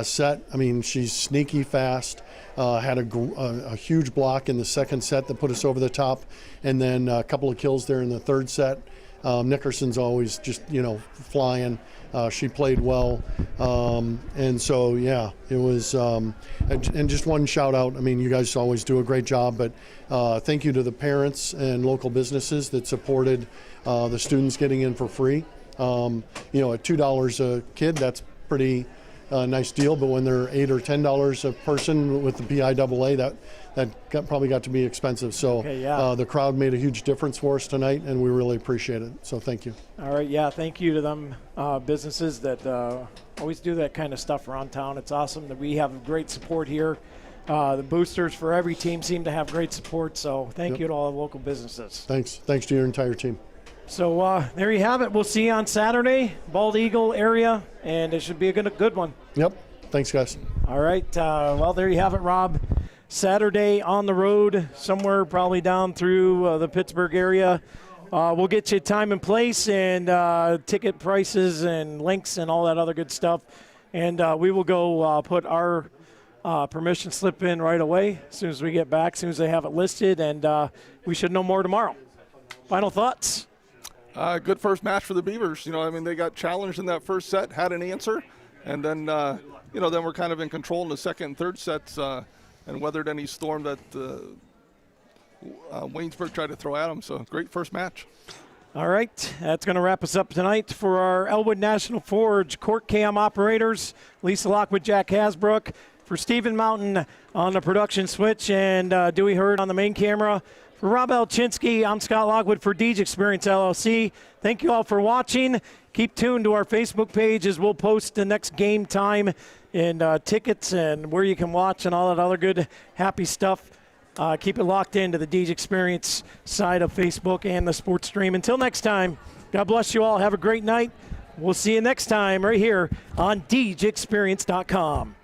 R: set. I mean, she's sneaky fast. Had a huge block in the second set that put us over the top, and then a couple of kills there in the third set. Nickerson's always just, flying. She played well. And so, yeah, it was, and just one shout out. I mean, you guys always do a great job, but thank you to the parents and local businesses that supported the students getting in for free. At $2 a kid, that's pretty nice deal, but when they're $8 or $10 a person with the PIAA, that probably got to be expensive. So the crowd made a huge difference for us tonight, and we really appreciate it. So thank you.
A: All right, thank you to them businesses that always do that kind of stuff around town. It's awesome that we have great support here. The boosters for every team seem to have great support, so thank you to all the local businesses.
R: Thanks to your entire team.
A: So there you have it. We'll see you on Saturday, Bald Eagle area, and it should be a good one.
R: Yep. Thanks, guys.
A: All right. Well, there you have it, Rob. Saturday on the road, somewhere probably down through the Pittsburgh area. We'll get you time and place and ticket prices and links and all that other good stuff. And we will go put our permission slip in right away as soon as we get back, as soon as they have it listed. And we should know more tomorrow. Final thoughts?
D: Good first match for the Beavers. They got challenged in that first set, had an answer, and then, then we're kind of in control in the second and third sets and weathered any storm that Waynesburg tried to throw at them. So great first match.
A: All right, that's going to wrap us up tonight for our Elwood National Forge Court Cam operators, Lisa Lockwood, Jack Hasbrook, For Stephen Mountain on the production switch and Dewey Hurd on the main camera. For Rob Elchinski, I'm Scott Lockwood for Deej Experience LLC. Thank you all for watching. Keep tuned to our Facebook page as we'll post the next game time and tickets and where you can watch and all that other good, happy stuff. Keep it locked into the Deej Experience side of Facebook and the sports stream. Until next time, God bless you all. Have a great night. We'll see you next time right here on DeejExperience.com.